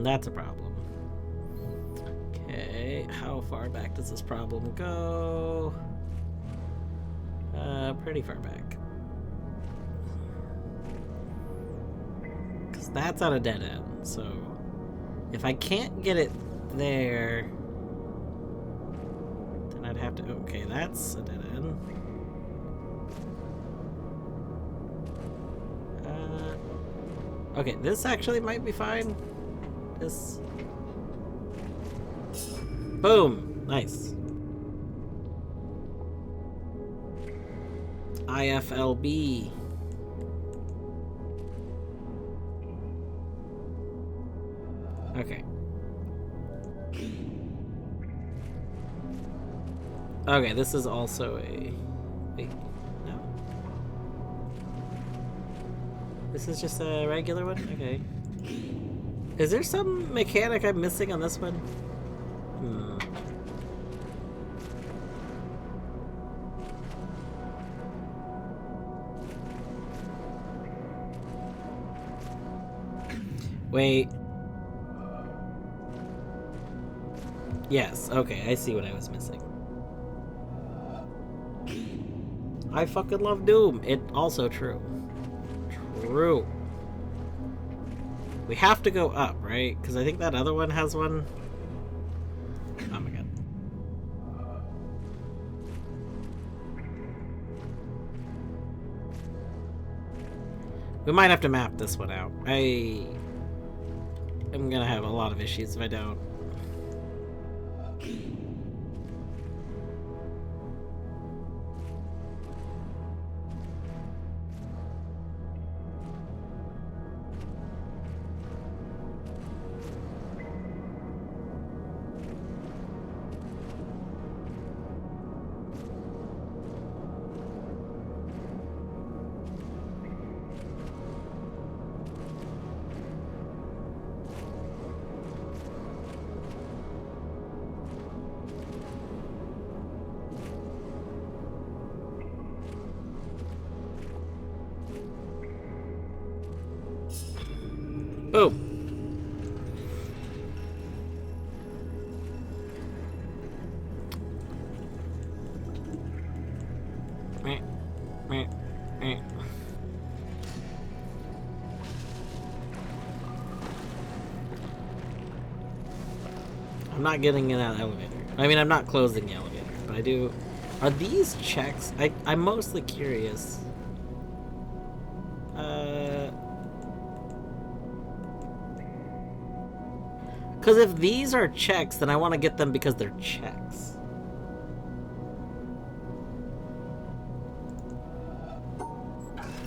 That's a problem. Okay, how far back does this problem go? Pretty far back. Because that's on a dead end, so if I can't get it there, then I'd have to... Okay, that's a dead end. Okay, this actually might be fine. This. Boom! Nice. IFLB. Okay. Okay, this is also a... Wait, no. This is just a regular one? Okay. Is there some mechanic I'm missing on this one? Wait. Yes, okay, I see what I was missing. I fucking love Doom. It also true. True. We have to go up, right? Because I think that other one has one. Oh my god. We might have to map this one out. I'm gonna have a lot of issues if I don't. Boom. I'm not getting in that elevator. I mean, I'm not closing the elevator, but I do... Are these checks? I'm mostly curious. Because if these are checks, then I want to get them because they're checks.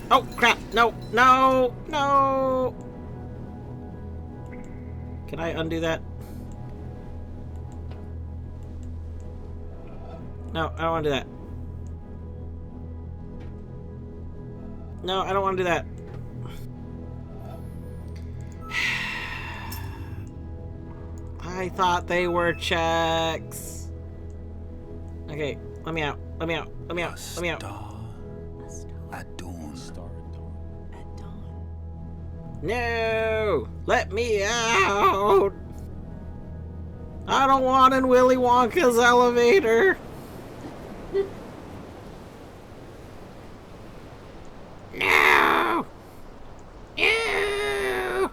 Oh, crap! No! No! No! Can I undo that? No, I don't want to do that. No, I don't want to do that. I thought they were checks. Okay, let me out. Let me out. Let me out. Let me out. At dawn. Star at dawn. At dawn. No! Let me out! I don't want in Willy Wonka's elevator! No! No!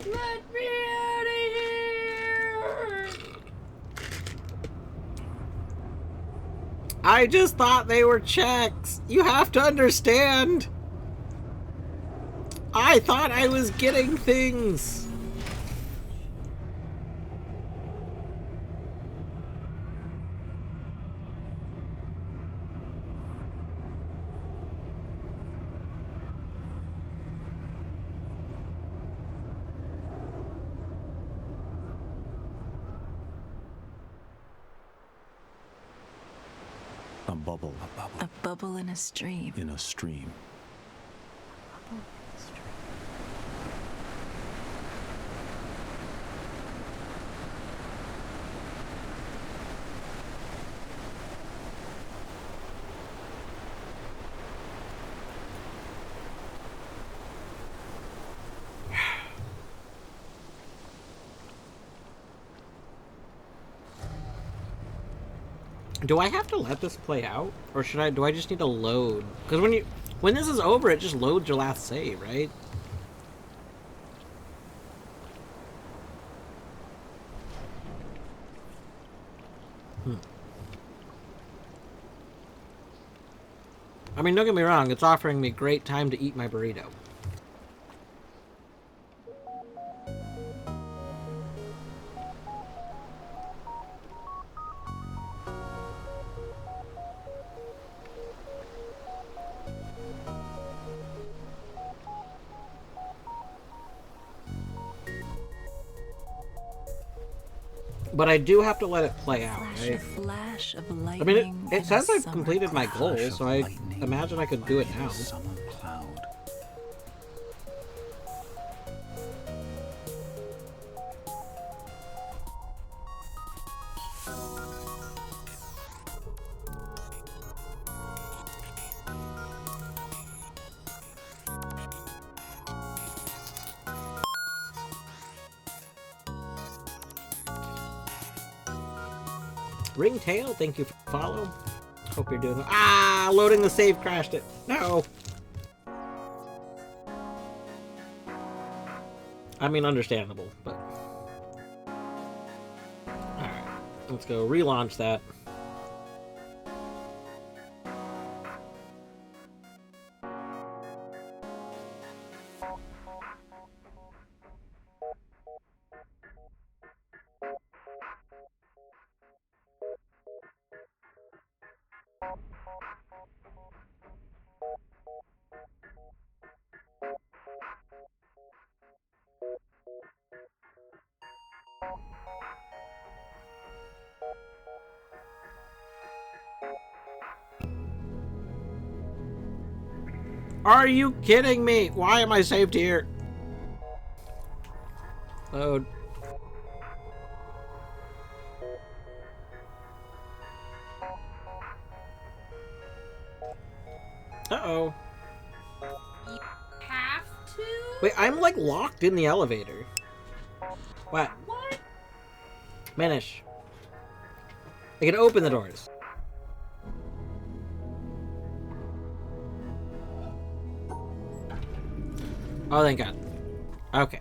Let me out of here! I just thought they were checks. You have to understand. I thought I was getting things. A bubble. A bubble in a stream. In a stream. Do I have to let this play out, or do I just need to load? Because when this is over, it just loads your last save, right? I mean, don't get me wrong, it's offering me great time to eat my burrito. But I do have to let it play out, right? Flash of I lightning. mean, it and says a I've summer completed my cloud. goal, so I imagine I could do it now. Summer cloud. Ringtail, thank you for the follow. Hope you're doing well. Ah, loading the save crashed it. No. I mean, understandable, but... Alright, let's go relaunch that. Are you kidding me? Why am I saved here? Load. Uh-oh. You have to? Wait, I'm like locked in the elevator. What? What? Manish. I can open the doors. Oh, thank God. Okay.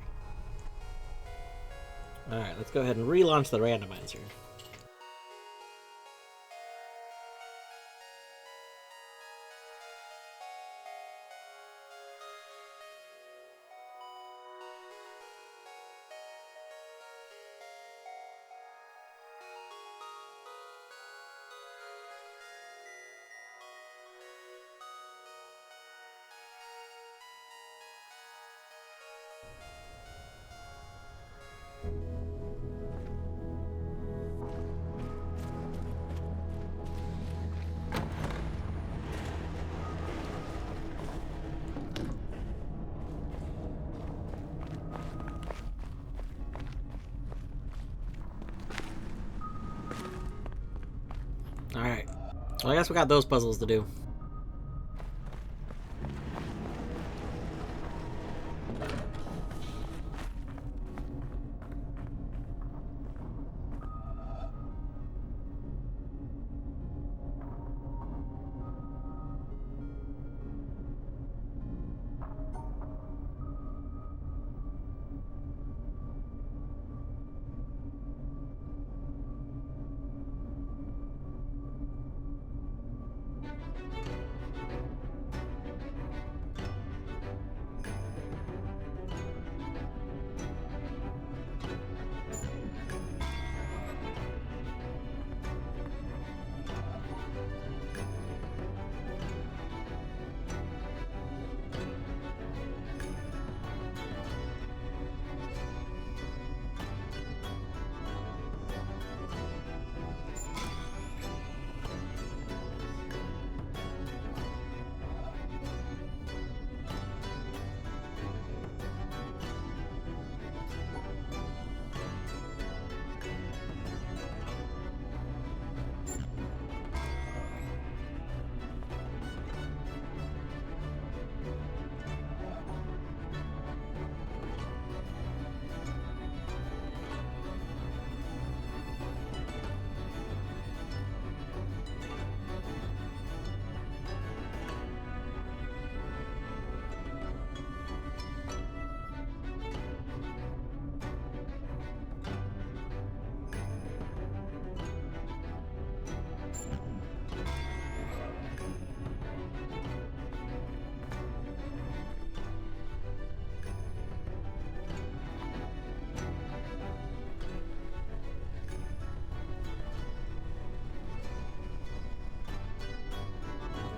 Alright, let's go ahead and relaunch the randomizer. Alright. Well, I guess we got those puzzles to do.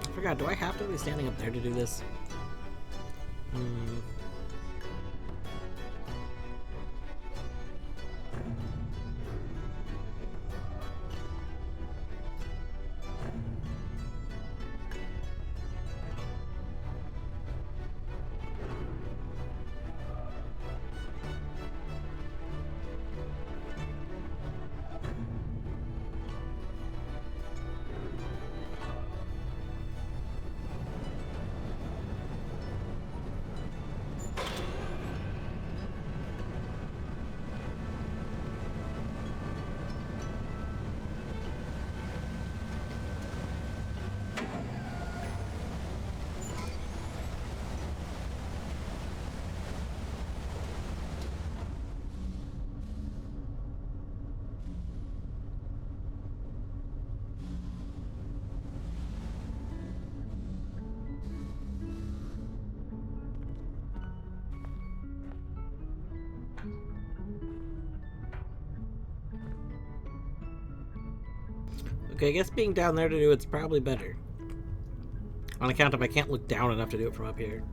I forgot, do I have to be standing up there to do this? Okay, I guess being down there to do it's probably better. On account of I can't look down enough to do it from up here.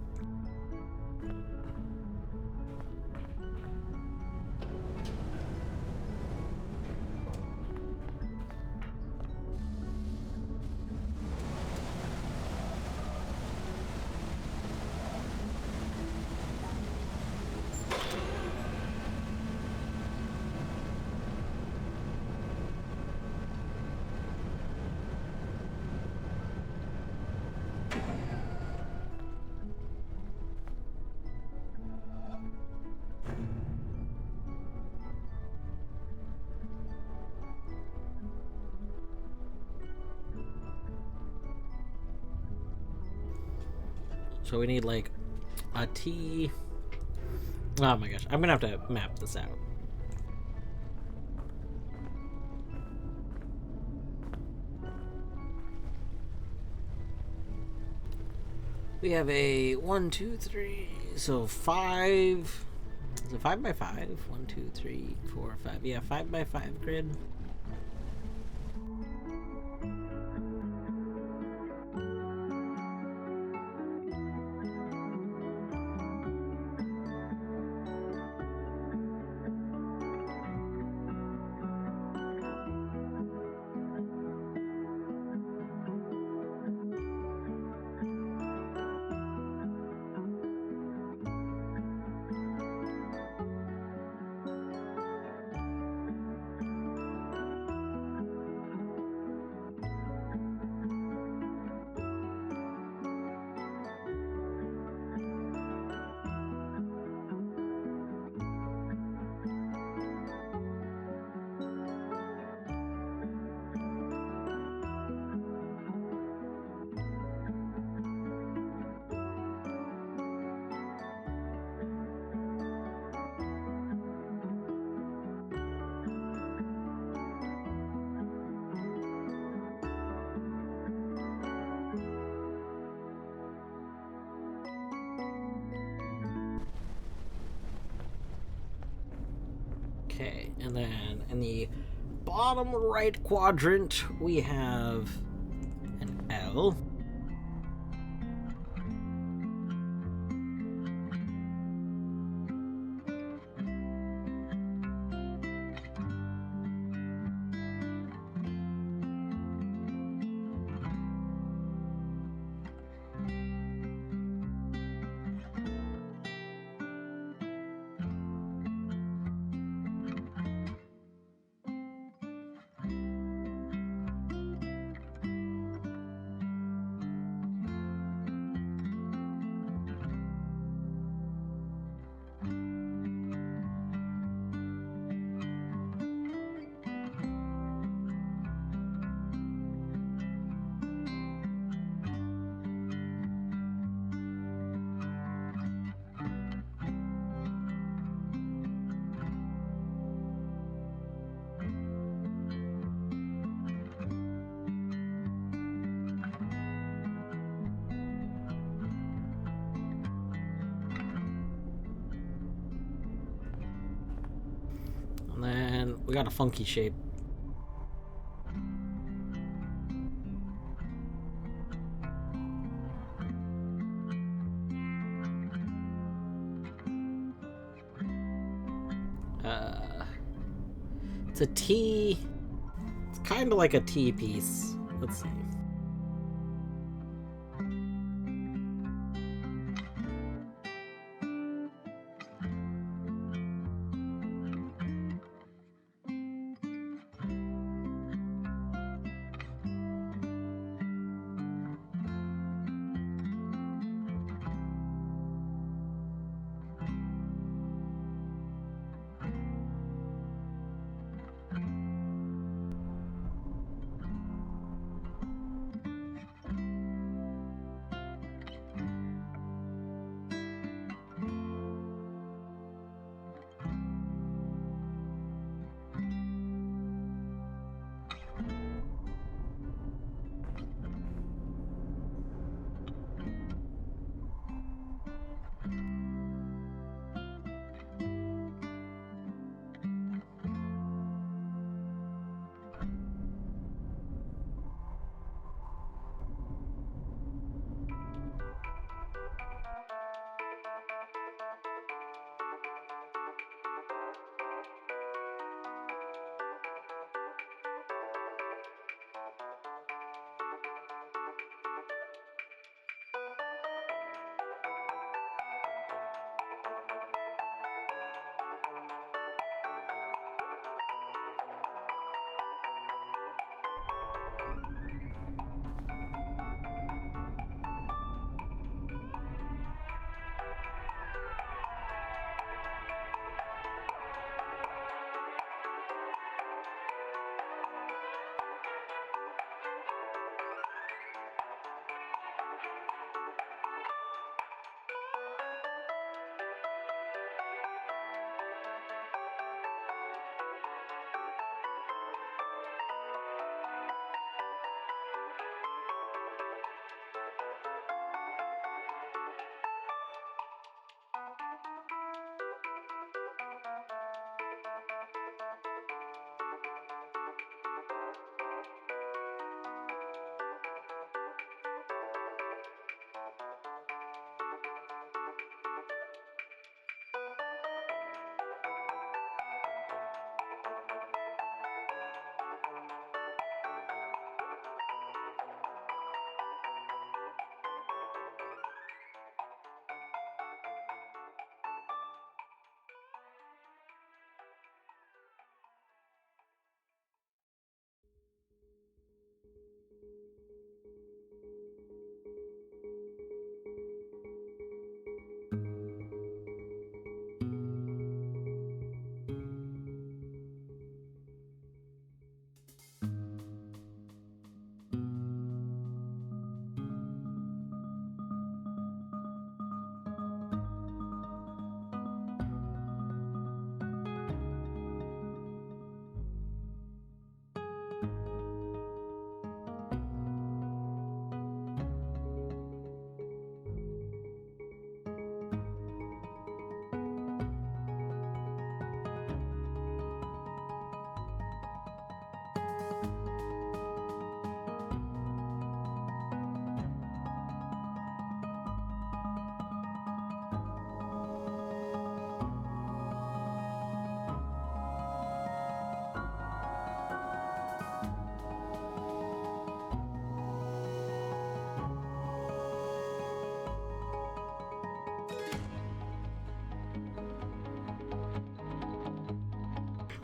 So we need like a T. Oh my gosh, I'm gonna have to map this out. We have a 1, 2, 3, so 5. Is it 5 by 5? 1, 2, 3, 4, 5. Yeah, 5 by 5 grid. Okay, and then in the bottom right quadrant, we have an L. And then we got a funky shape. It's a T. It's kind of like a T piece. Let's see.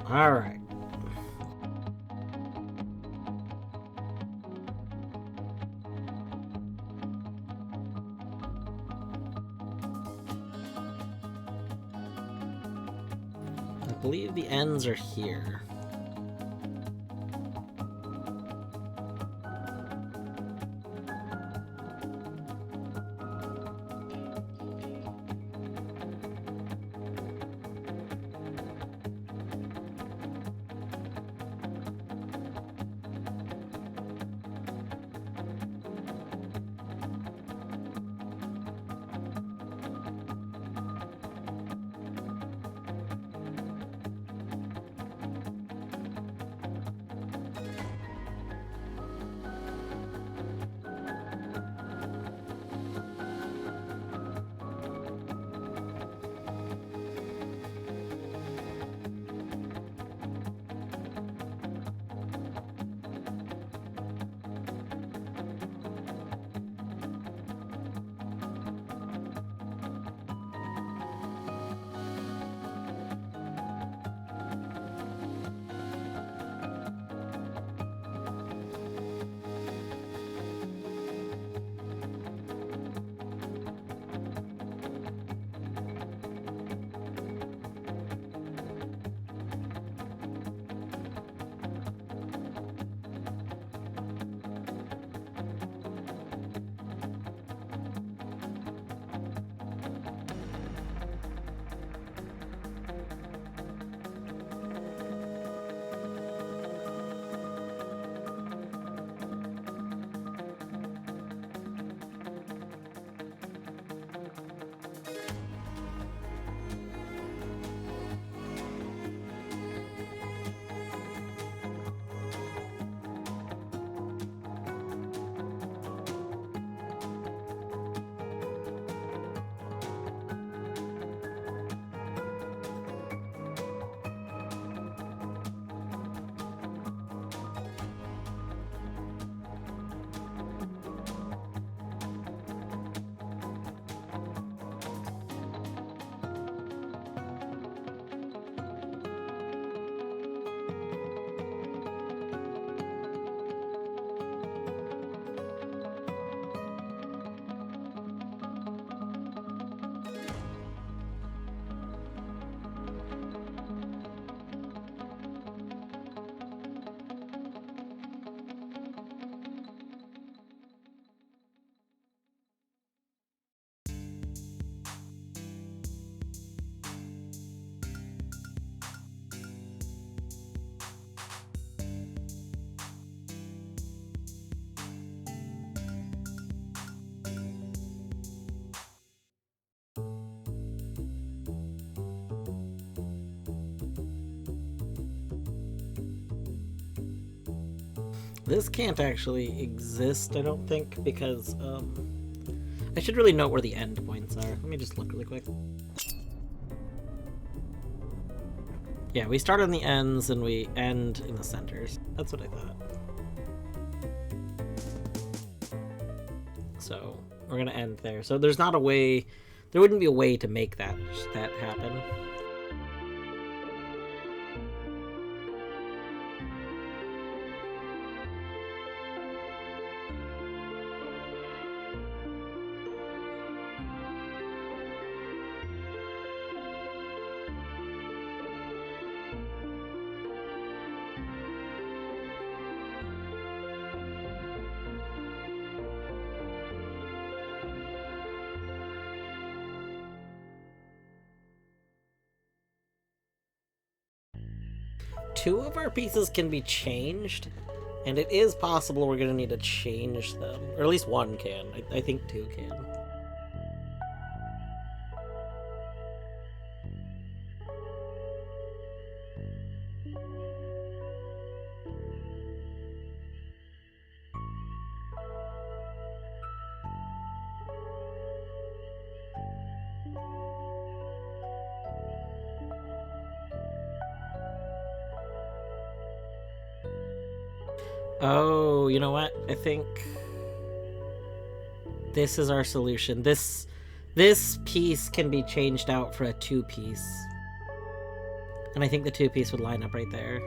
Alright. I believe the ends are here. This can't actually exist, I don't think, because I should really note where the end points are. Let me just look really quick. Yeah, we start on the ends and we end in the centers. That's what I thought. So we're gonna end there. So there's not a way, there wouldn't be a way to make that happen. Two of our pieces can be changed, and it is possible we're going to need to change them. Or at least one can. I think two can. Oh, you know what? I think this is our solution. This piece can be changed out for a two-piece. And I think the two-piece would line up right there.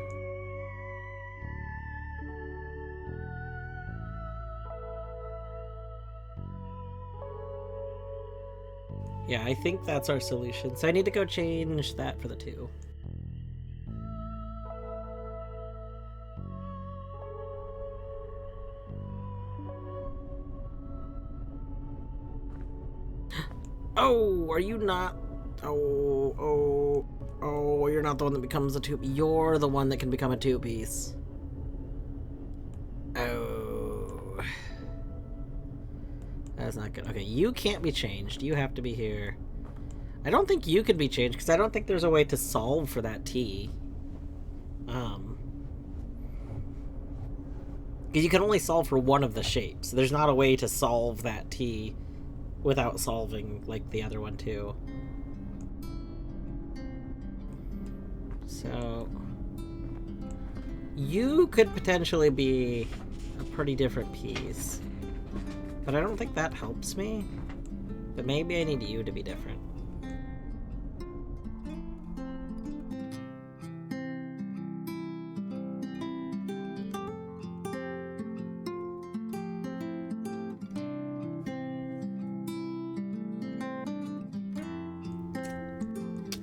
Yeah, I think that's our solution. So I need to go change that for the 2. Oh, are you not? Oh, you're not the one that becomes a 2. You're the one that can become a 2-piece. Oh. That's not good. Okay, you can't be changed. You have to be here. I don't think you can be changed, because I don't think there's a way to solve for that T. Because you can only solve for one of the shapes. There's not a way to solve that T without solving, like, the other one, too. So... you could potentially be a pretty different piece. But I don't think that helps me. But maybe I need you to be different.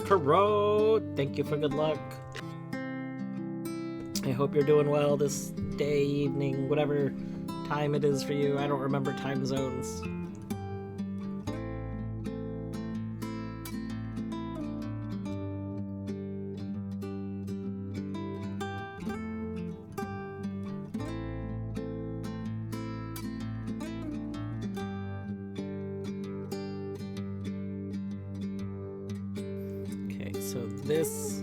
Hurrah! Thank you for good luck. I hope you're doing well this day, evening, whatever time it is for you. I don't remember time zones. Okay, so this...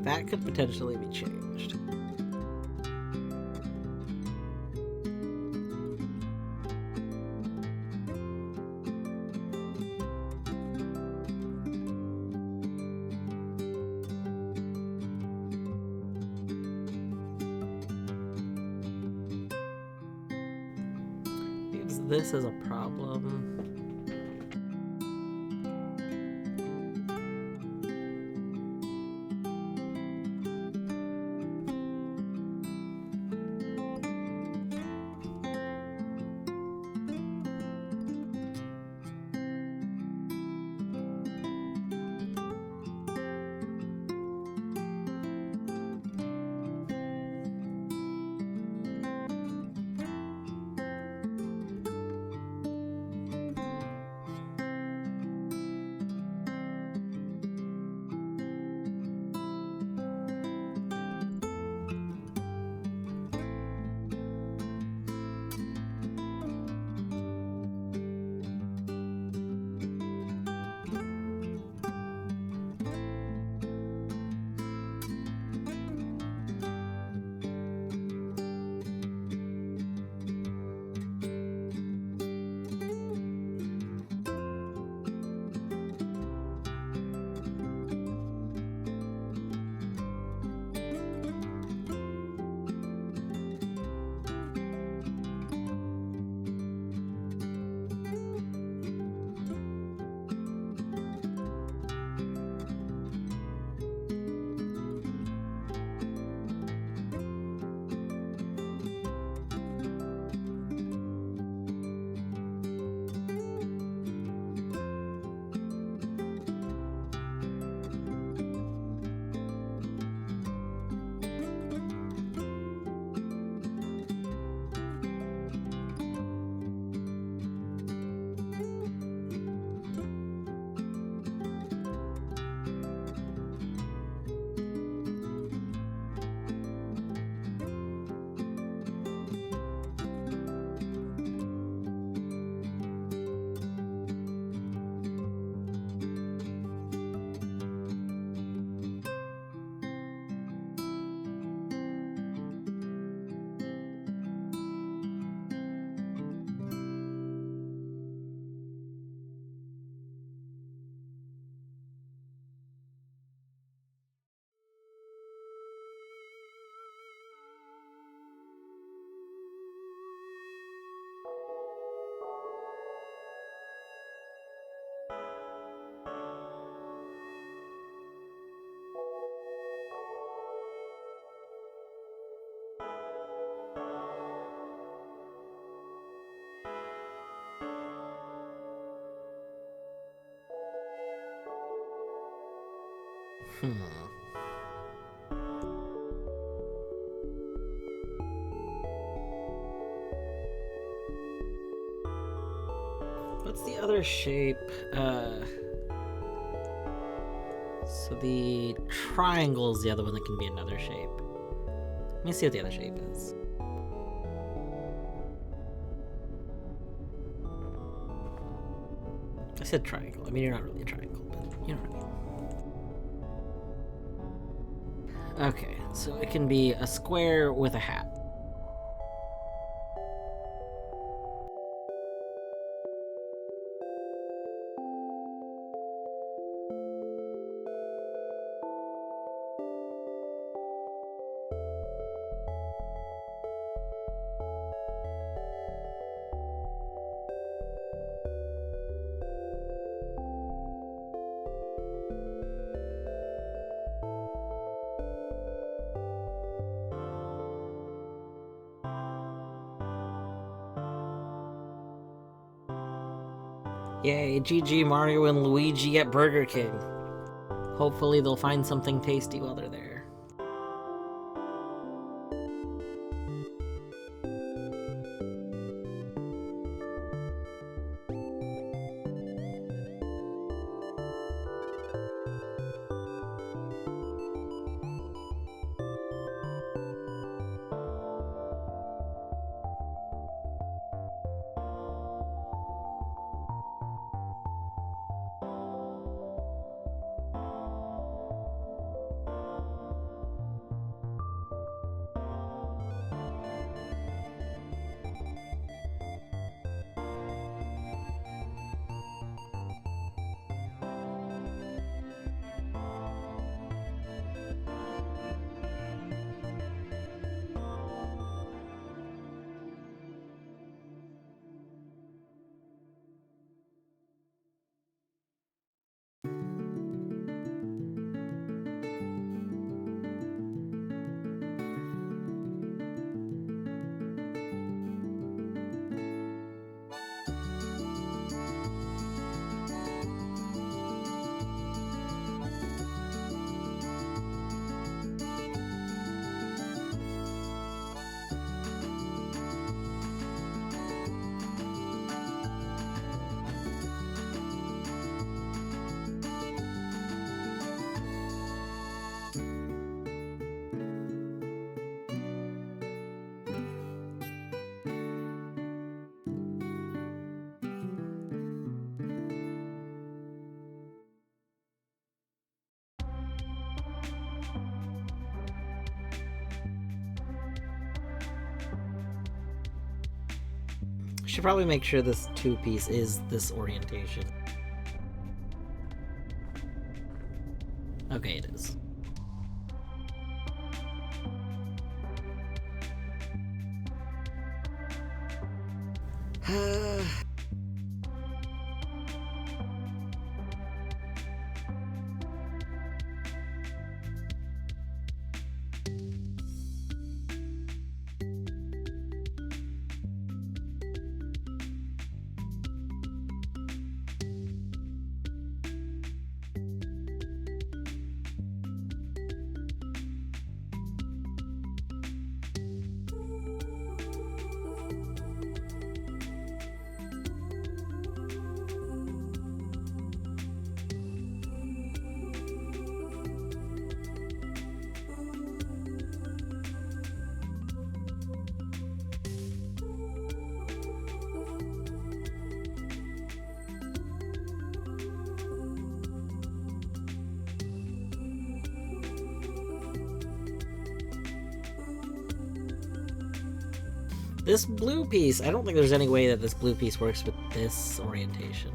that could potentially be changed. Because this is a problem. What's the other shape? So the triangle is the other one that can be another shape. Let me see what the other shape is. I said triangle. I mean, you're not really a triangle, but you know what I mean. Okay, so it can be a square with a hat. Yay, GG Mario and Luigi at Burger King. Hopefully they'll find something tasty while they're there. Should probably make sure this two-piece is this orientation. Okay, it is. This blue piece, I don't think there's any way that this blue piece works with this orientation.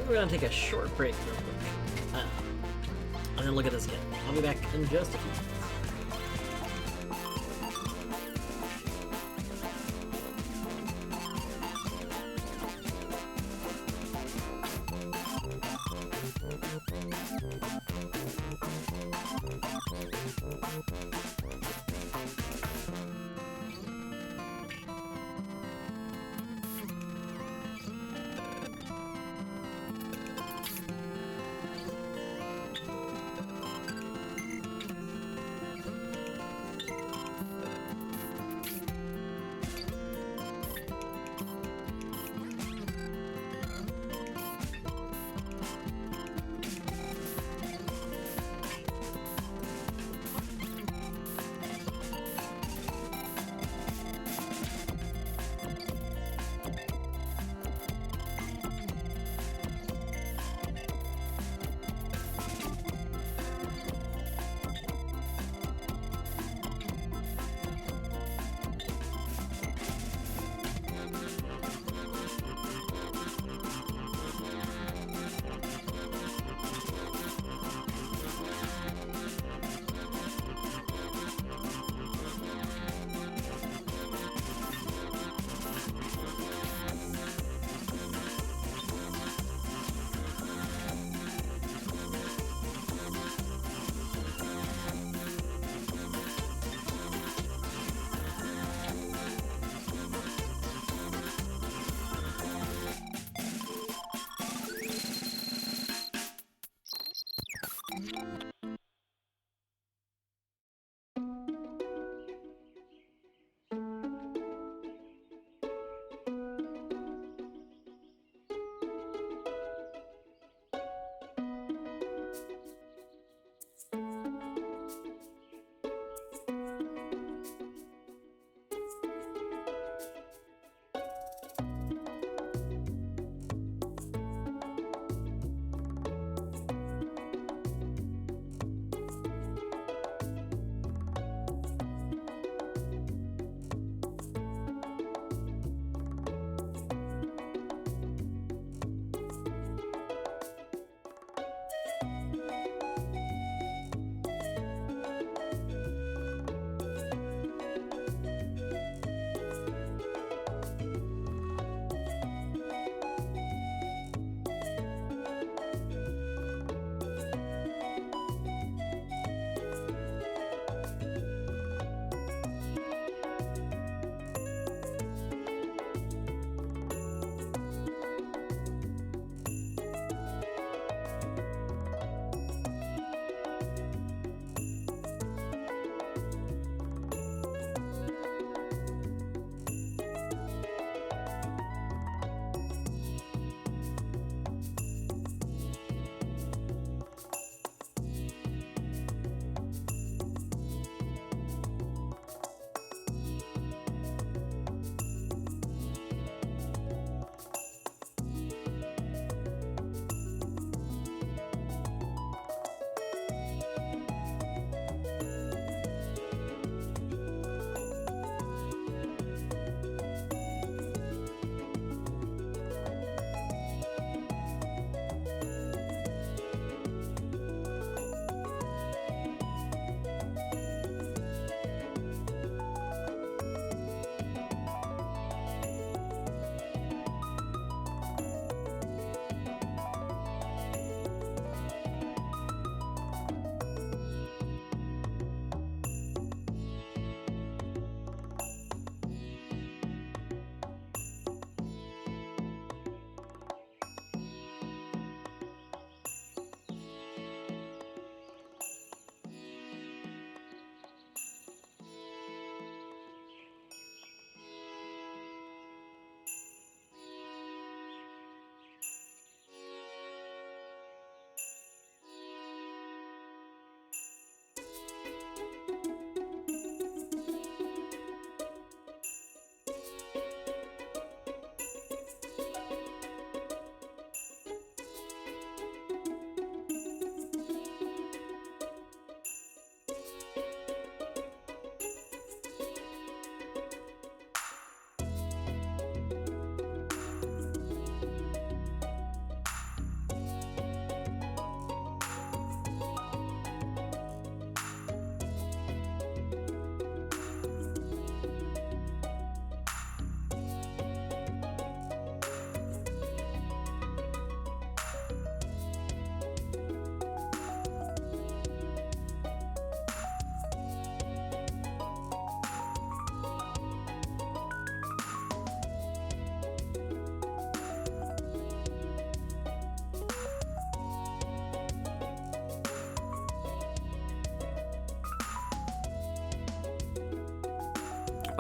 We're gonna take a short break real quick. And then look at this again. I'll be back in just a few minutes.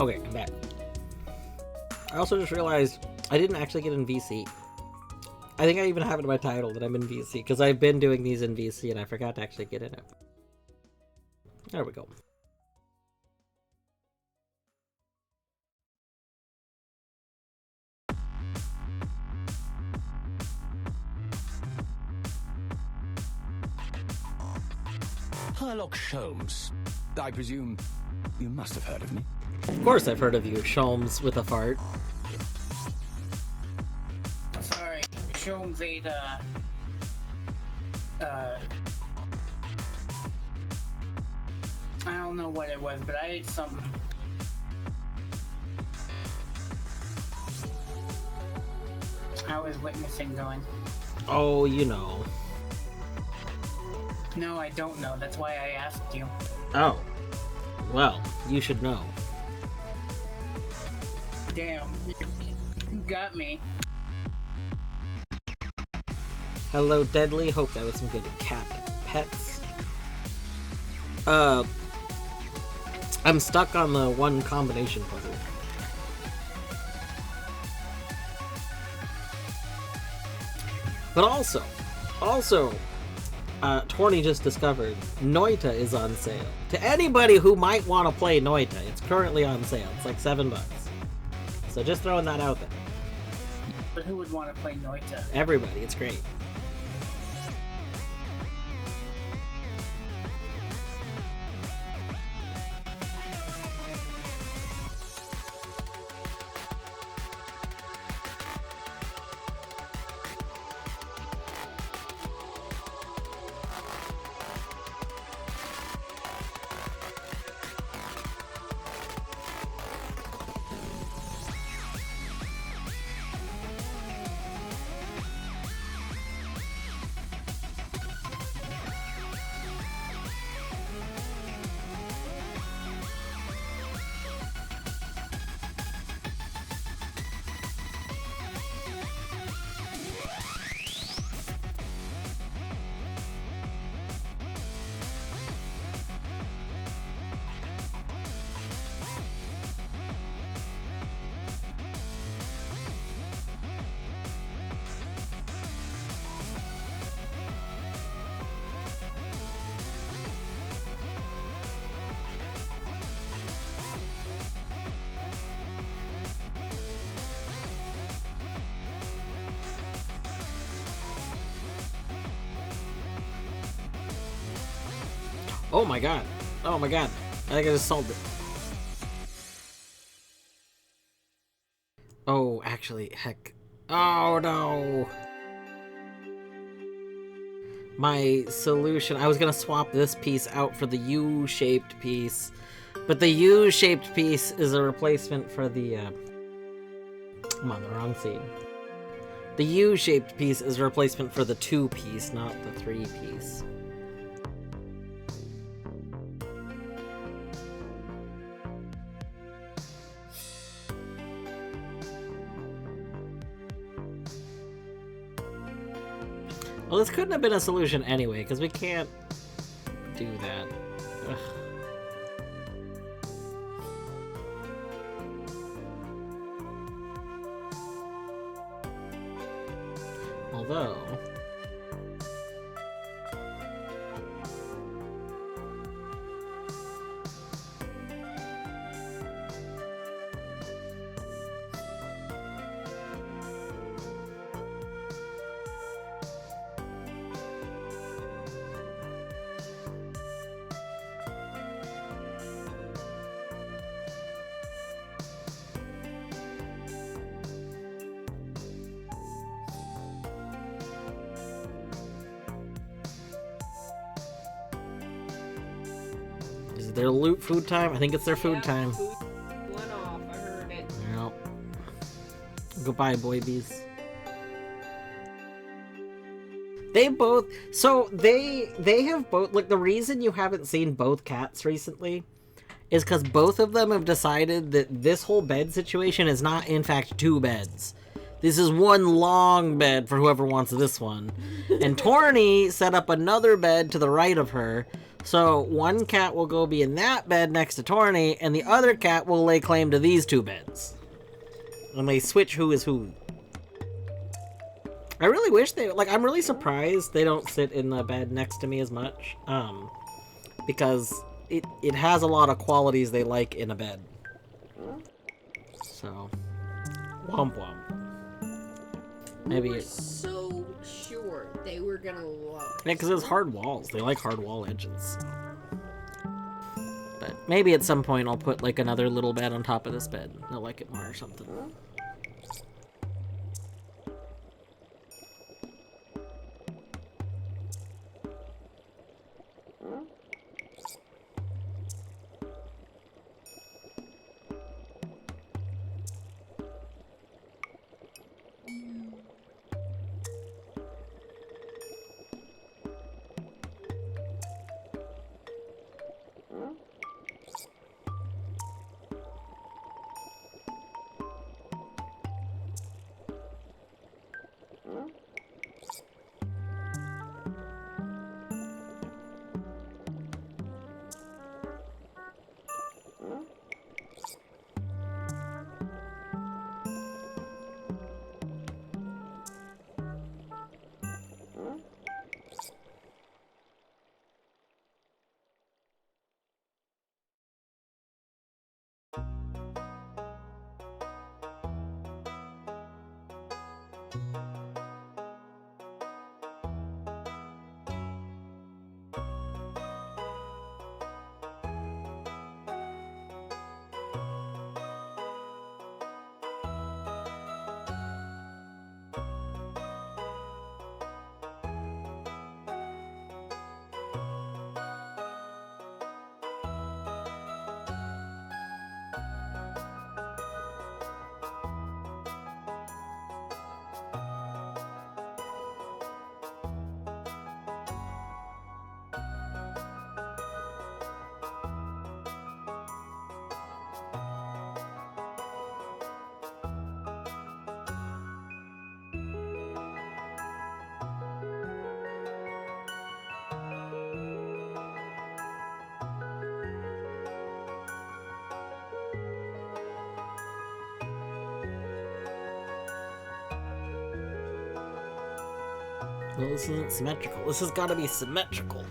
Okay, I'm back. I also just realized I didn't actually get in VC. I think I even have it in my title that I'm in VC, because I've been doing these in VC and I forgot to actually get in it. There we go. Herlock Sholmes. I presume you must have heard of me. Of course I've heard of you, Sholmes with a fart. Sorry, Sholmes ate, I don't know what it was, but I ate something. How is witnessing going? Oh, you know. No, I don't know. That's why I asked you. Oh. Well, you should know. Damn, you got me. Hello, Deadly. Hope that was some good cat pets. I'm stuck on the one combination puzzle. But also, Torny just discovered Noita is on sale. To anybody who might want to play Noita, it's currently on sale. It's like $7. So just throwing that out there. But who would want to play Noita? Everybody, it's great. Oh my god. Oh my god. I think I just solved it. Oh, actually, heck. Oh no! My solution, I was gonna swap this piece out for the U-shaped piece, but the U-shaped piece is a replacement for the, I'm on the wrong scene. The U-shaped piece is a replacement for the 2-piece, not the 3-piece. Well, this couldn't have been a solution anyway, because we can't do that. Ugh. Although... Is their loot food time? I think it's their food time. Food went off, I heard it. Yep. Goodbye, boy bees. They both... So, they have both... Like, the reason you haven't seen both cats recently is because both of them have decided that this whole bed situation is not, in fact, 2 beds. This is one long bed for whoever wants this one. And Torny set up another bed to the right of her. So one cat will go be in that bed next to Torny, and the other cat will lay claim to these two beds. And they switch who is who. I really wish they, like, I'm really surprised they don't sit in the bed next to me as much. Because it has a lot of qualities they like in a bed. So, womp womp. Maybe We were so sure they were gonna love it. yeah, because it's hard walls. They like hard wall edges. But maybe at some point I'll put like another little bed on top of this bed. They'll like it more or something. Well, this isn't symmetrical. This has got to be symmetrical.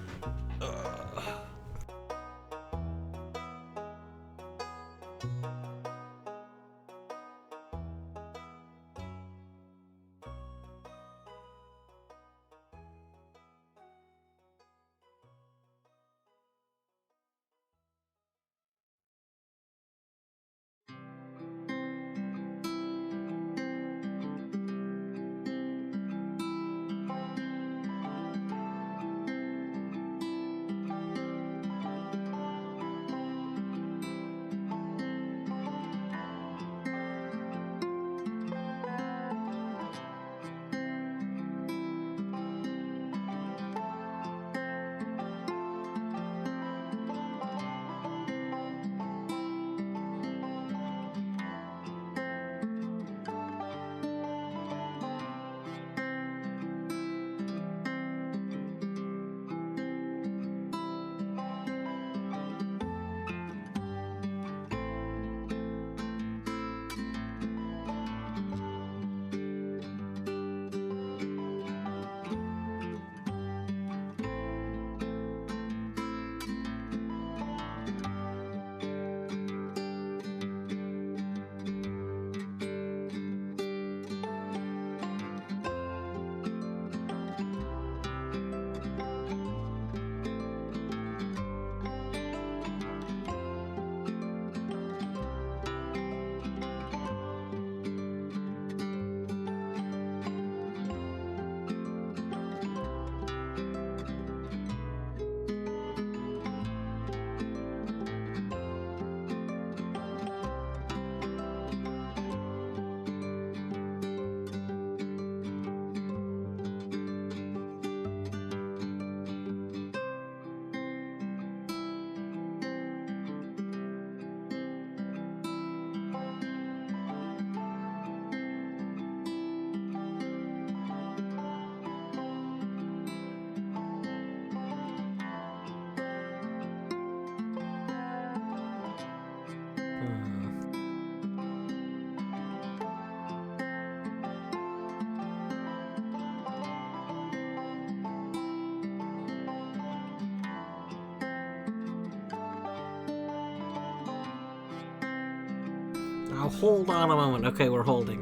Now hold on a moment. Okay, we're holding.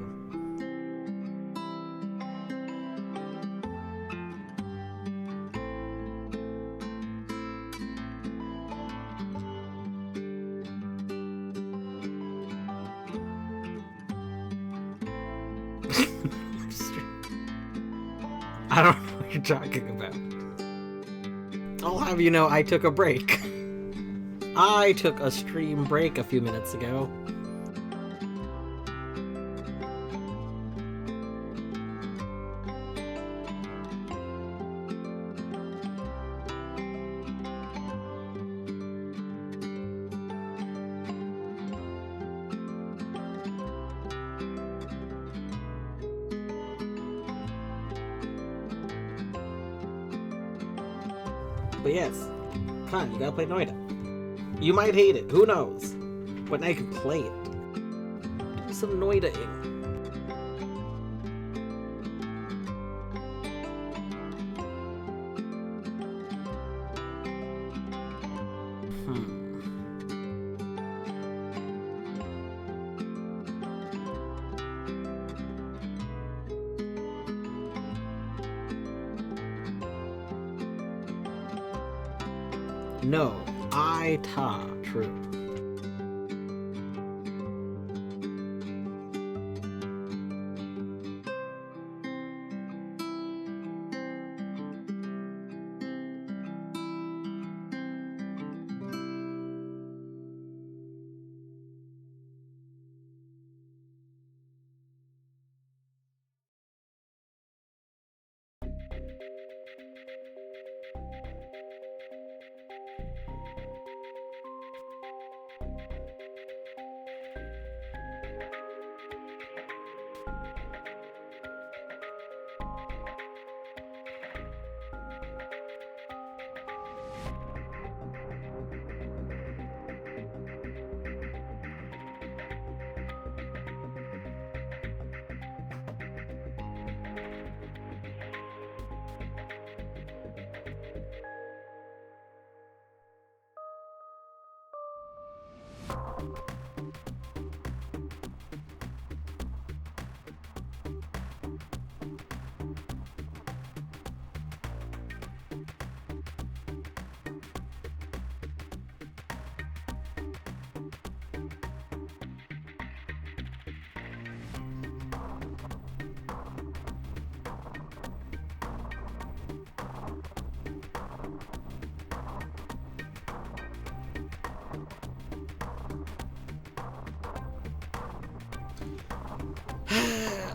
I don't know what you're talking about. I'll have you know I took a break. I took a stream break a few minutes ago. But yes, come on, you gotta play Noida. You might hate it, who knows? But now you can play it. Do some Noida-ing. No, I-ta, true.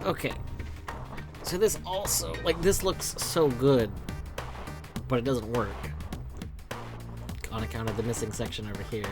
Okay. So this also, like, this looks so good, but it doesn't work. On account of the missing section over here.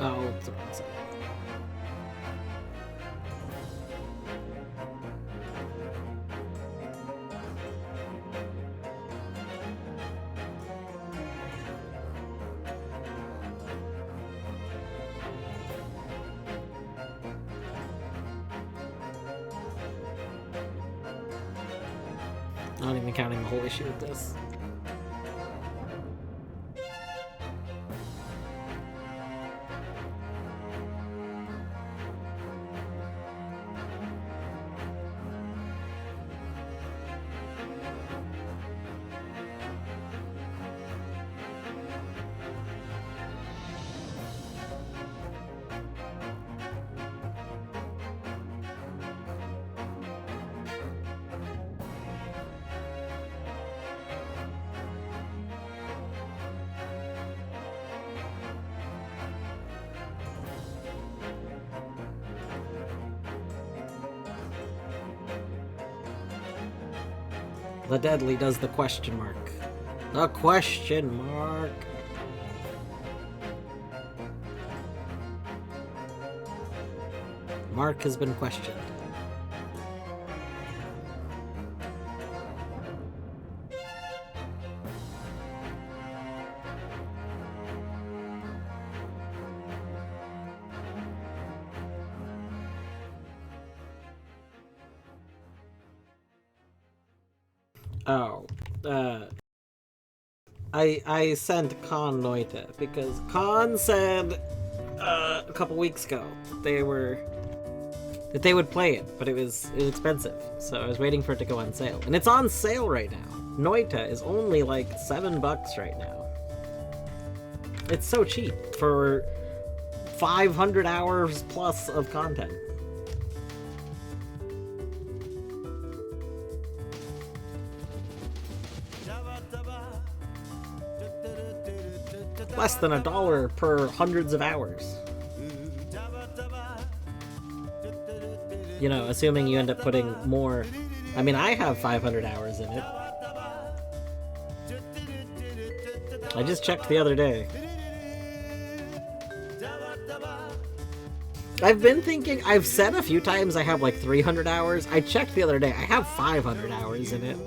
Oh, it's the wrong side. Not even counting the whole issue with this. The Deadly does the question mark. The question mark. Mark has been questioned. Oh, I sent Khan Noita because Khan said a couple weeks ago that they would play it, but it was expensive, so I was waiting for it to go on sale, and it's on sale right now. Noita is only like $7 right now. It's so cheap for 500 hours plus of content. Less than $1 per hundreds of hours. You know, assuming you end up putting more. I mean, I have 500 hours in it. I just checked the other day. I've been thinking, I've said a few times I have like 300 hours. I checked the other day, I have 500 hours in it.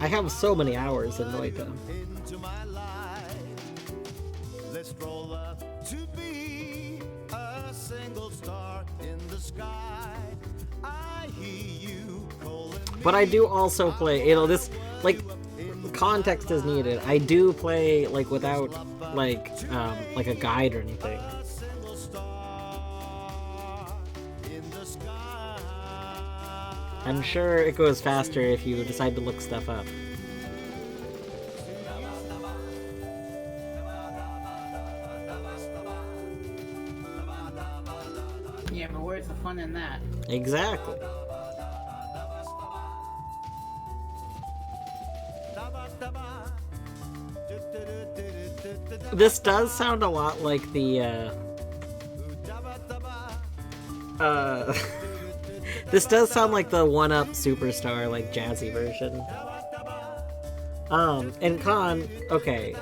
I have so many hours in Noita. But I do also play, you know, this, like, context is needed. I do play, like, without, like a guide or anything. I'm sure it goes faster if you decide to look stuff up. Yeah, but where's the fun in that? Exactly. This does sound a lot like the, this does sound like the 1-Up Superstar, like, jazzy version. And Khan, okay,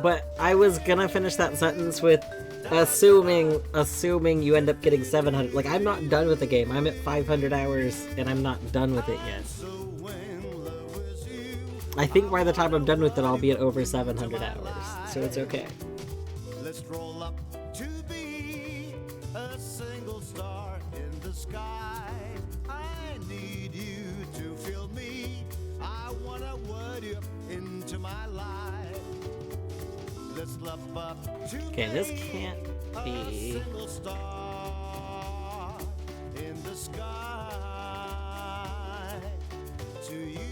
but I was gonna finish that sentence with assuming you end up getting 700. Like, I'm not done with the game. I'm at 500 hours, and I'm not done with it yet. I think by the time I'm done with it, I'll be at over 700 hours, so it's okay. Let's roll up to be a single star in the sky. I need you to feel me. I wanna word you into my life. Let's love up to okay, this can't be a single star in the sky. To you.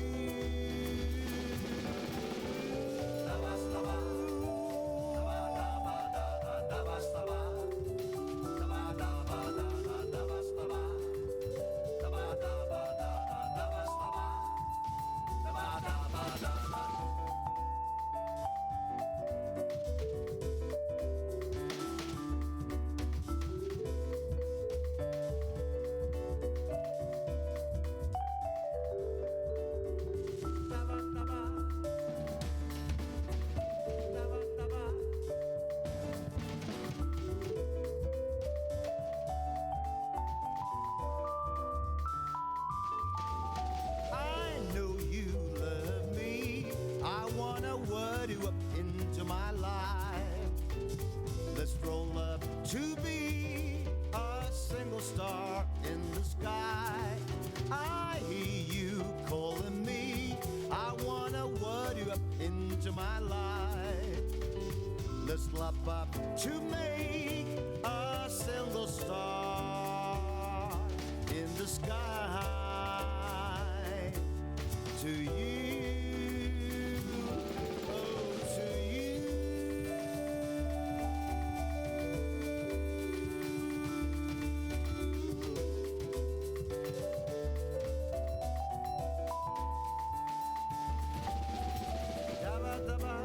word you up into my life. Let's roll up to be a single star in the sky. I hear you calling me. I wanna word you up into my life. Let's lap up to make a single star in the sky. To you, oh, to you. Dabba dabba,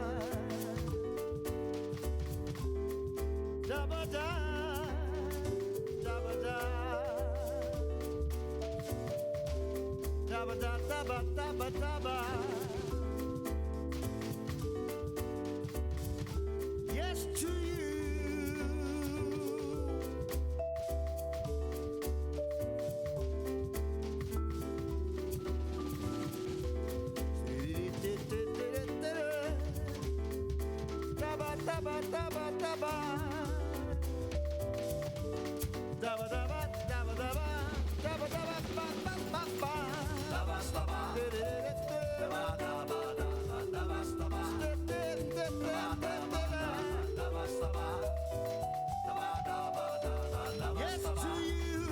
dabba da, dabba da, dabba da, dabba dabba dabba. Yes to you. Dabba dabba dabba dabba. Dabba dabba dabba dabba. Dabba dabba ba ba ba ba. Dabba dabba. Dabba dabba dabba dabba dabba. Yes to you.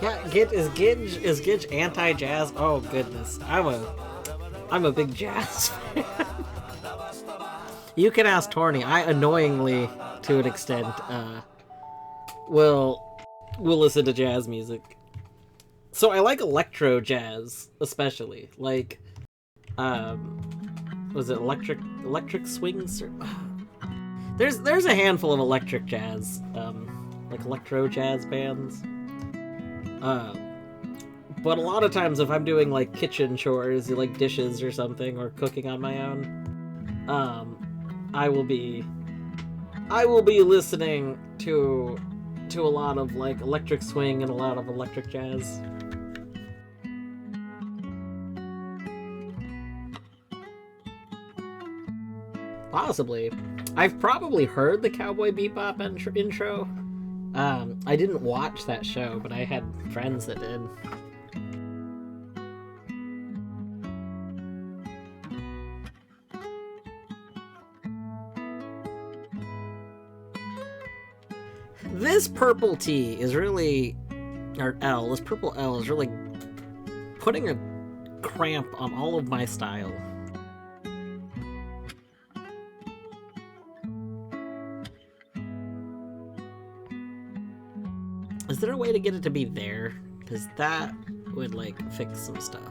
Yeah, is Gidge anti-jazz? Oh goodness, I'm a big jazz fan. You can ask Torny. I annoyingly, to an extent, will listen to jazz music. So I like electro jazz, especially like, was it electric swings? There's a handful of electric jazz, like electro jazz bands. But a lot of times if I'm doing like kitchen chores, like dishes or something, or cooking on my own, I will be listening to a lot of like electric swing and a lot of electric jazz. Possibly. I've probably heard the Cowboy Bebop intro. I didn't watch that show, but I had friends that did. This purple T is really, or L, this purple L is really putting a cramp on all of my style. Is there a way to get it to be there? Because that would, like, fix some stuff.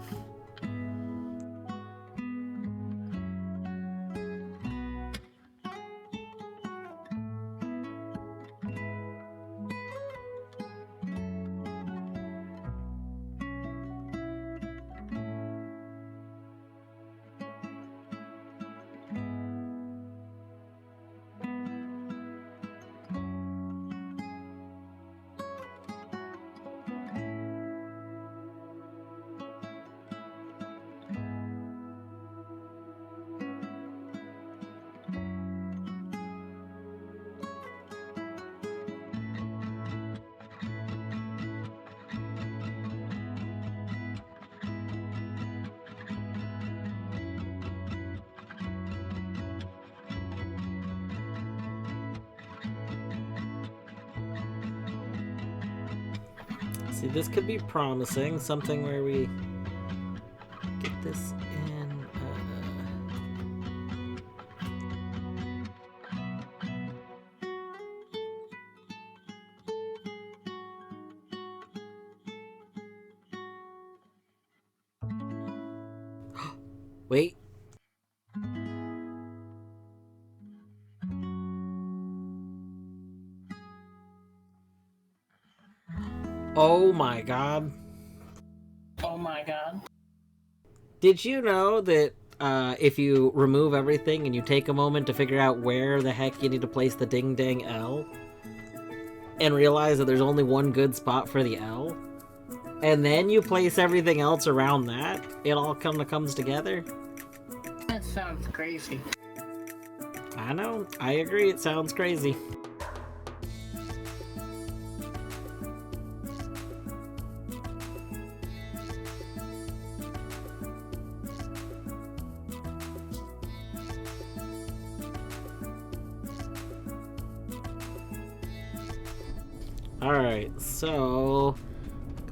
See, this could be promising. Something where we get this in. Wait. Oh my god. Oh my god. Did you know that if you remove everything and you take a moment to figure out where the heck you need to place the ding dang L, and realize that there's only one good spot for the L? and then you place everything else around that, it all comes together. That sounds crazy. I know, I agree, it sounds crazy. Alright, so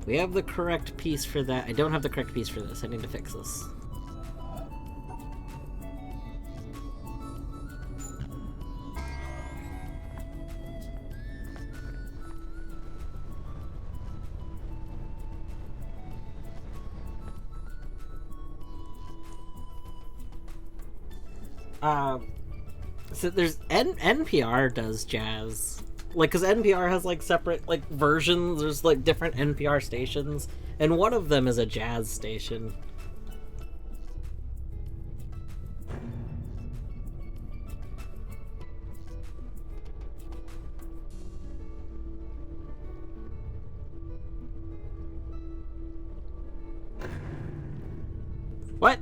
we have the correct piece for that. I don't have the correct piece for this. I need to fix this. So there's NPR does jazz. Like, because NPR has, like, separate, like, versions. There's, like, different NPR stations. And one of them is a jazz station. What?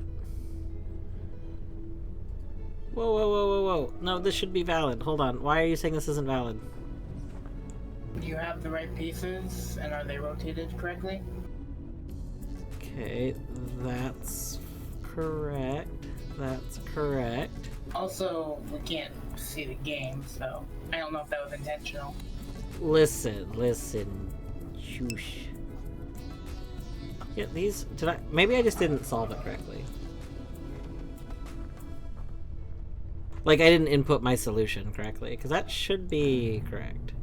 Whoa, whoa, whoa, whoa, whoa. No, this should be valid. Hold on. Why are you saying this isn't valid? Do you have the right pieces, and are they rotated correctly? Okay, that's correct. That's correct. Also, we can't see the game, so I don't know if that was intentional. Listen. Shoosh. Yeah, these... Maybe I just didn't solve it correctly. Like, I didn't input my solution correctly, because that should be correct.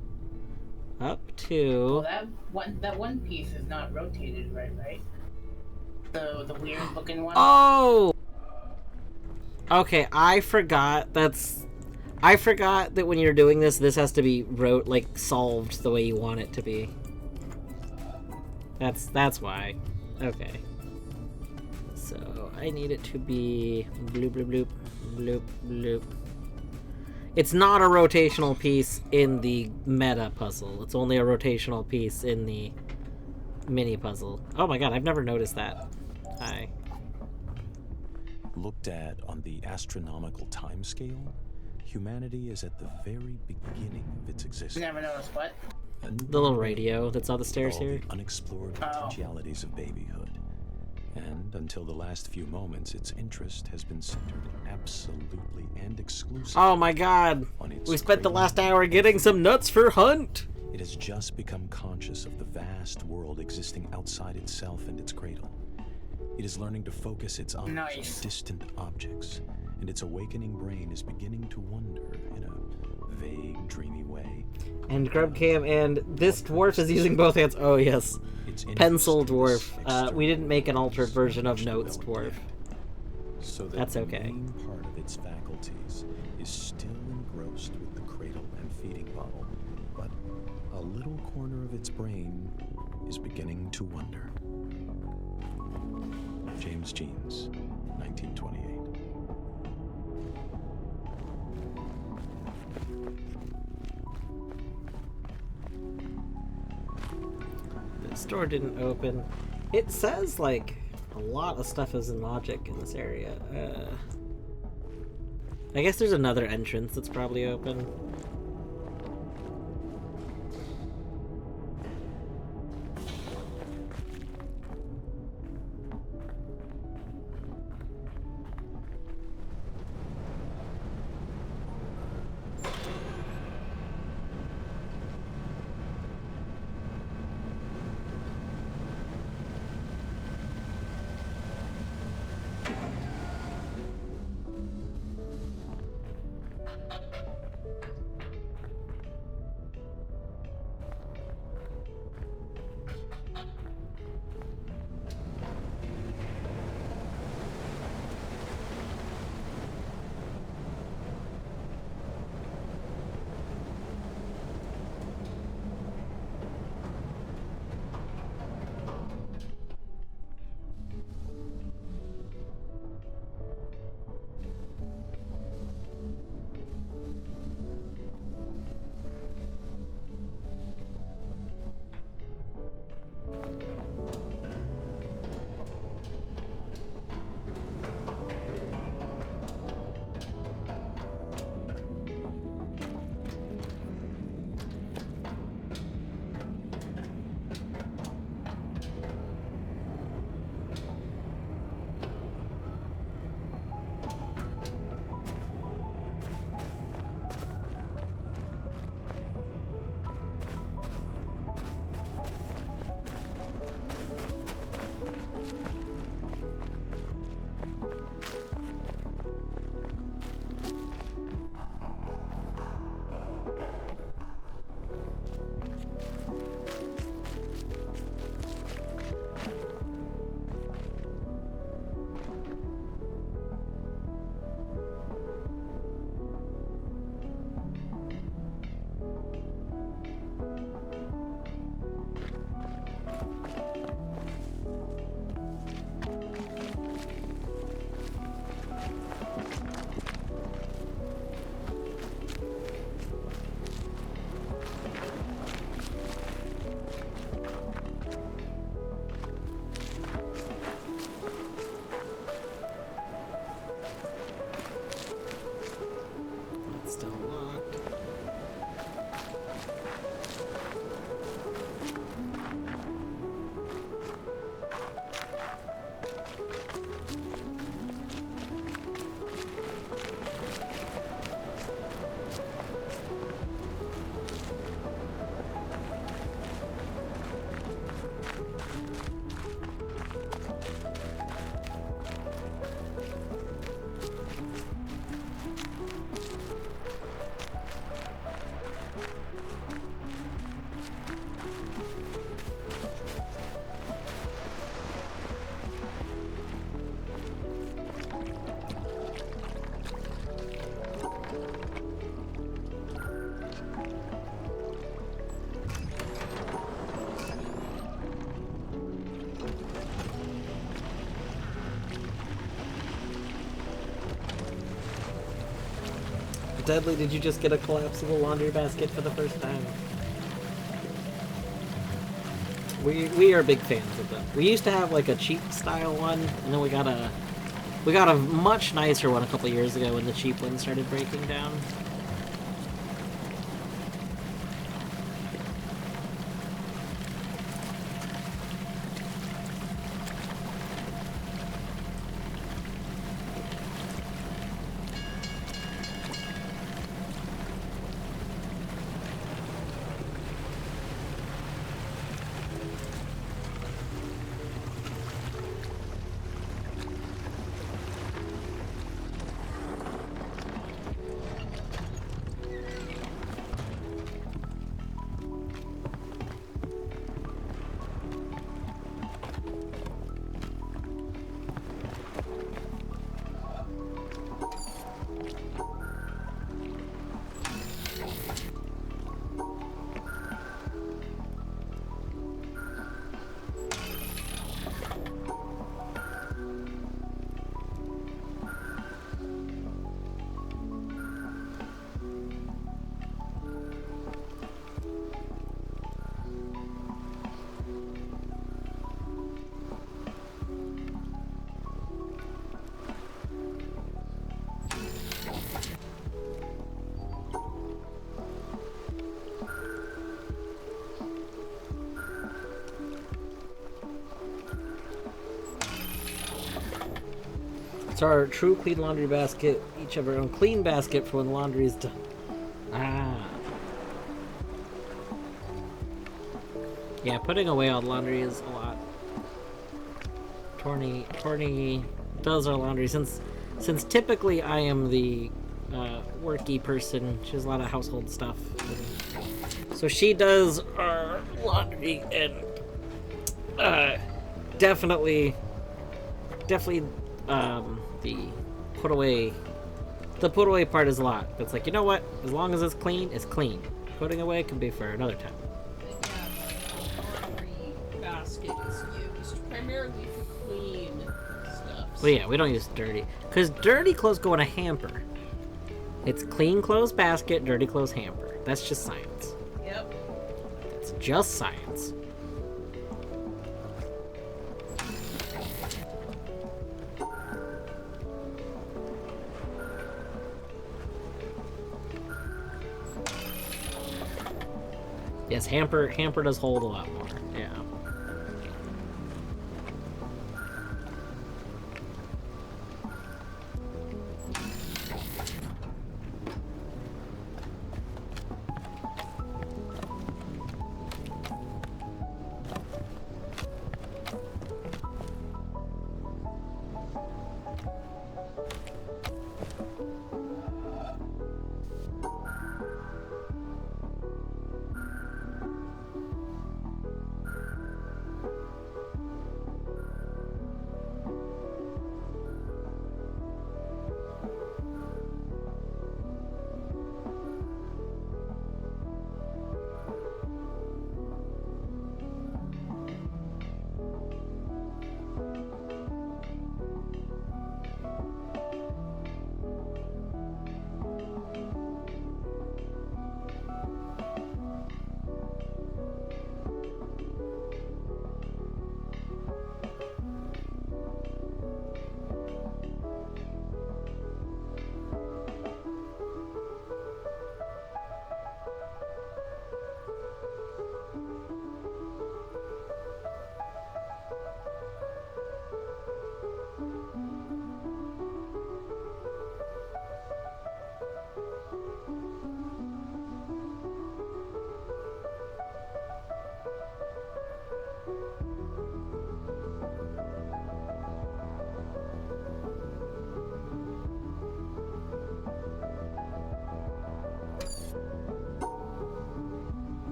Up to... Well, that one piece is not rotated right? The weird looking one? Oh! Okay, I forgot that when you're doing this has to be solved the way you want it to be. That's why. Okay. So, I need it to be bloop bloop bloop bloop bloop. It's not a rotational piece in the meta puzzle. It's only a rotational piece in the mini puzzle. Oh my god, I've never noticed that. Hi. Looked at on the astronomical timescale, humanity is at the very beginning of its existence. Never noticed what? The little radio that's on the stairs all here. The unexplored potentialities of babyhood. And until the last few moments, its interest has been centered absolutely and exclusively. Oh my god! We spent the last hour getting some nuts for Hunt! It has just become conscious of the vast world existing outside itself and its cradle. It is learning to focus its eyes on distant objects, and its awakening brain is beginning to wonder in a vague, dreamy way. And Grubcam, and this dwarf is using both hands. Oh yes. Pencil dwarf. We didn't make an altered version of Notes dwarf. So that's okay. The main part of its faculties is still engrossed with the cradle and feeding bottle, but a little corner of its brain is beginning to wonder. James Jeans, 1928. The store didn't open. It says, like, a lot of stuff is in logic in this area. I guess there's another entrance that's probably open. Deadly, did you just get a collapsible laundry basket for the first time? We are big fans of them. We used to have like a cheap style one, and then we got a much nicer one a couple years ago when the cheap one started breaking down. It's our true clean laundry basket. Each have our own clean basket for when laundry is done. Ah. Yeah, putting away all the laundry is a lot. Torny does our laundry since typically I am the worky person. She has a lot of household stuff. So she does our laundry and definitely the put away part is a lot. It's like, you know what? As long as it's clean, it's clean. Putting away can be for another time. The laundry basket is used primarily for clean stuff. Well, yeah, we don't use dirty. Because dirty clothes go in a hamper. It's clean clothes basket, dirty clothes hamper. That's just science. Yep. That's just science. Yes, hamper does hold a lot more. Yeah.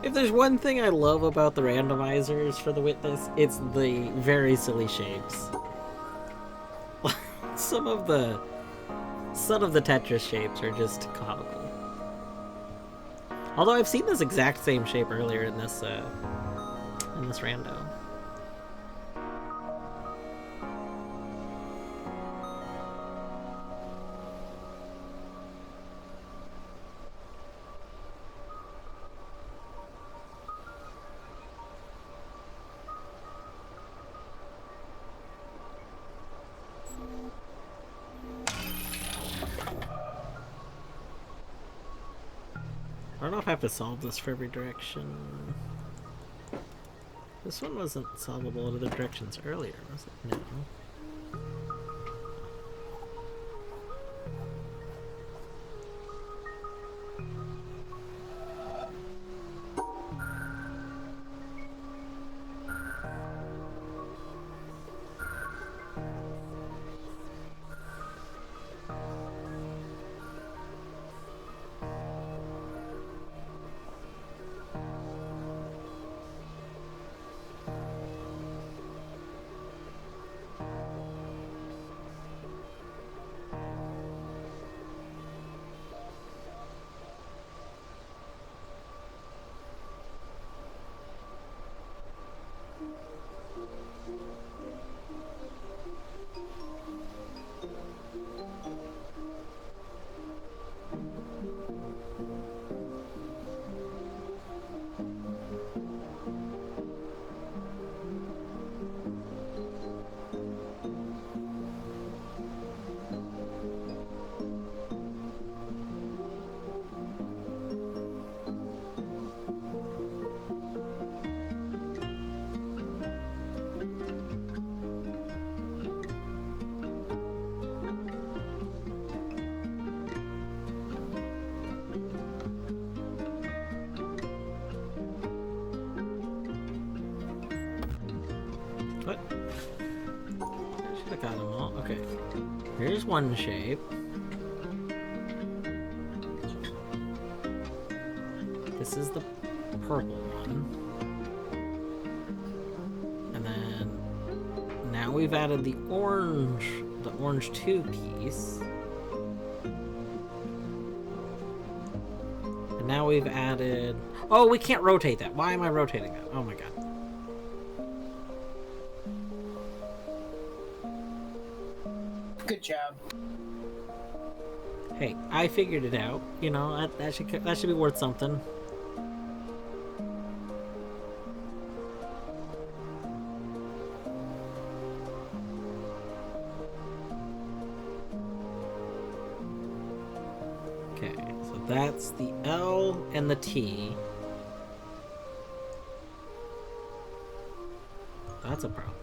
If there's one thing I love about the randomizers for the Witness, it's the very silly shapes. Some of the Tetris shapes are just comical. Although I've seen this exact same shape earlier in this rando. I don't know if I have to solve this for every direction. This one wasn't solvable in other directions earlier, was it? No. What? I should have got them all. Okay. Here's one shape. This is the purple one. And then now we've added the orange 2 piece. And now we've added... Oh, we can't rotate that. Why am I rotating that? Oh my god. Good job. Hey, I figured it out. You know, that should be worth something. Okay, so that's the L and the T. That's a problem.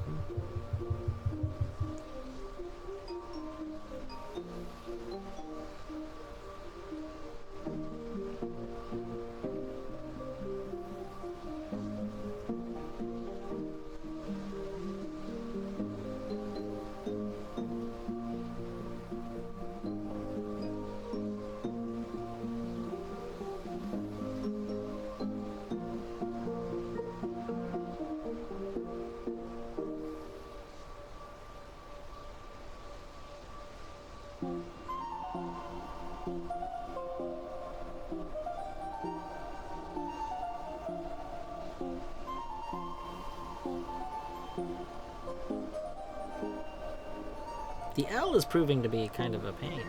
The L is proving to be kind of a pain.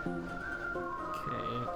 Okay.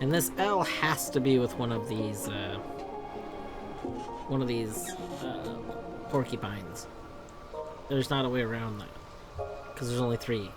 And this L has to be with one of these porcupines. There's not a way around that, because there's only 3.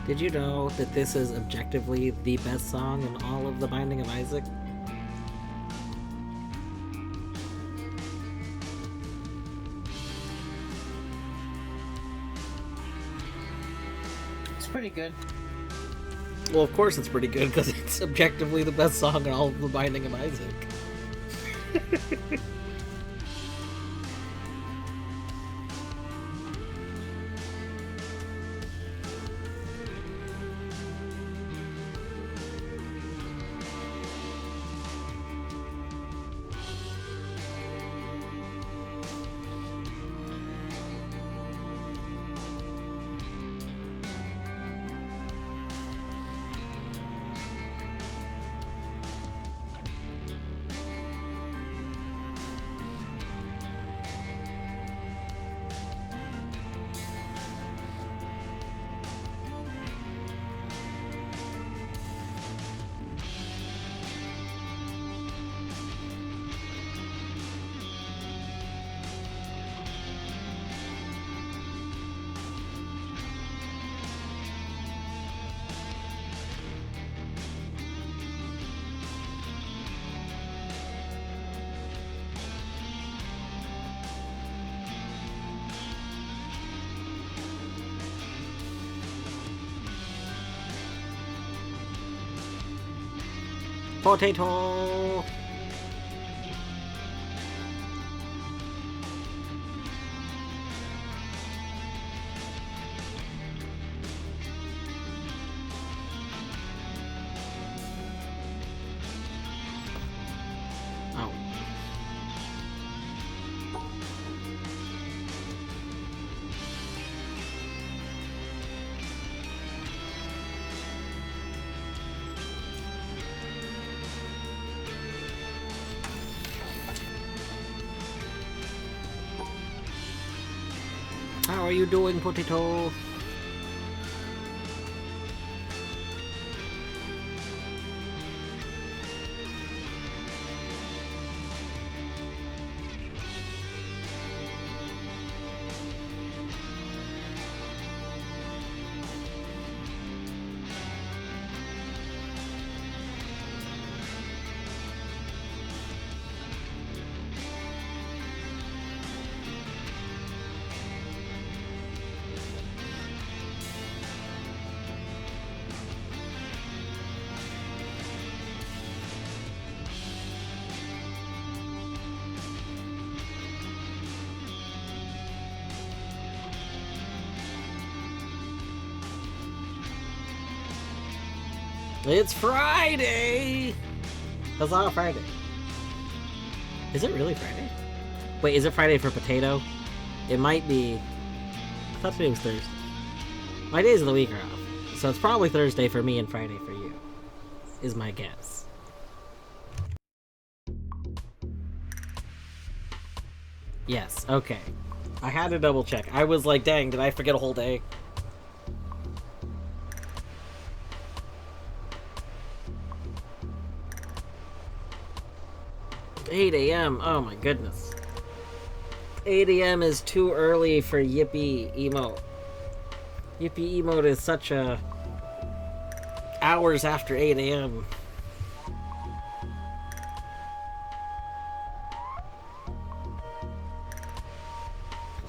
Did you know that this is objectively the best song in all of The Binding of Isaac? It's pretty good. Well, of course it's pretty good, because it's objectively the best song in all of The Binding of Isaac. Potato! Oh. How are you doing, Potato? It's Friday! Huzzah, Friday. Is it really Friday? Wait, is it Friday for Potato? It might be. I thought today was Thursday. My days of the week are off, so it's probably Thursday for me and Friday for you, is my guess. Yes, okay. I had to double check. I was like, dang, did I forget a whole day? $8 a.m. Oh my goodness. 8 a.m. is too early for Yippee emote. Yippee emote is such a... hours after 8 a.m.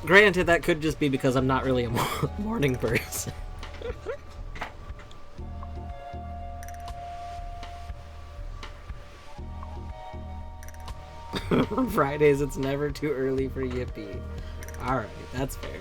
Granted, that could just be because I'm not really a morning person. On Fridays, it's never too early for Yippee. Alright, that's fair.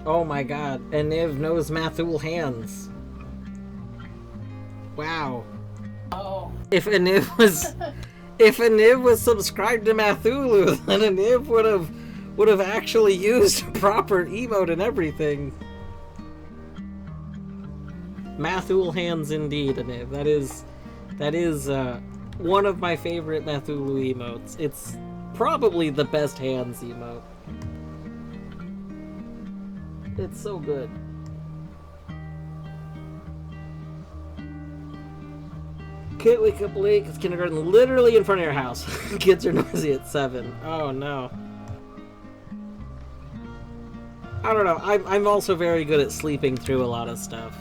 Oh my god, and Niv knows Mathul hands. Wow. Oh. If Aniv was subscribed to Mathulu, then Aniv would have actually used proper emote and everything. Mathul hands indeed, Aniv. That is one of my favorite Cthulhu emotes. It's probably the best hands emote. It's so good. Can't wake up late because kindergarten literally in front of your house. Kids are noisy at 7. Oh no. I don't know. I'm also very good at sleeping through a lot of stuff.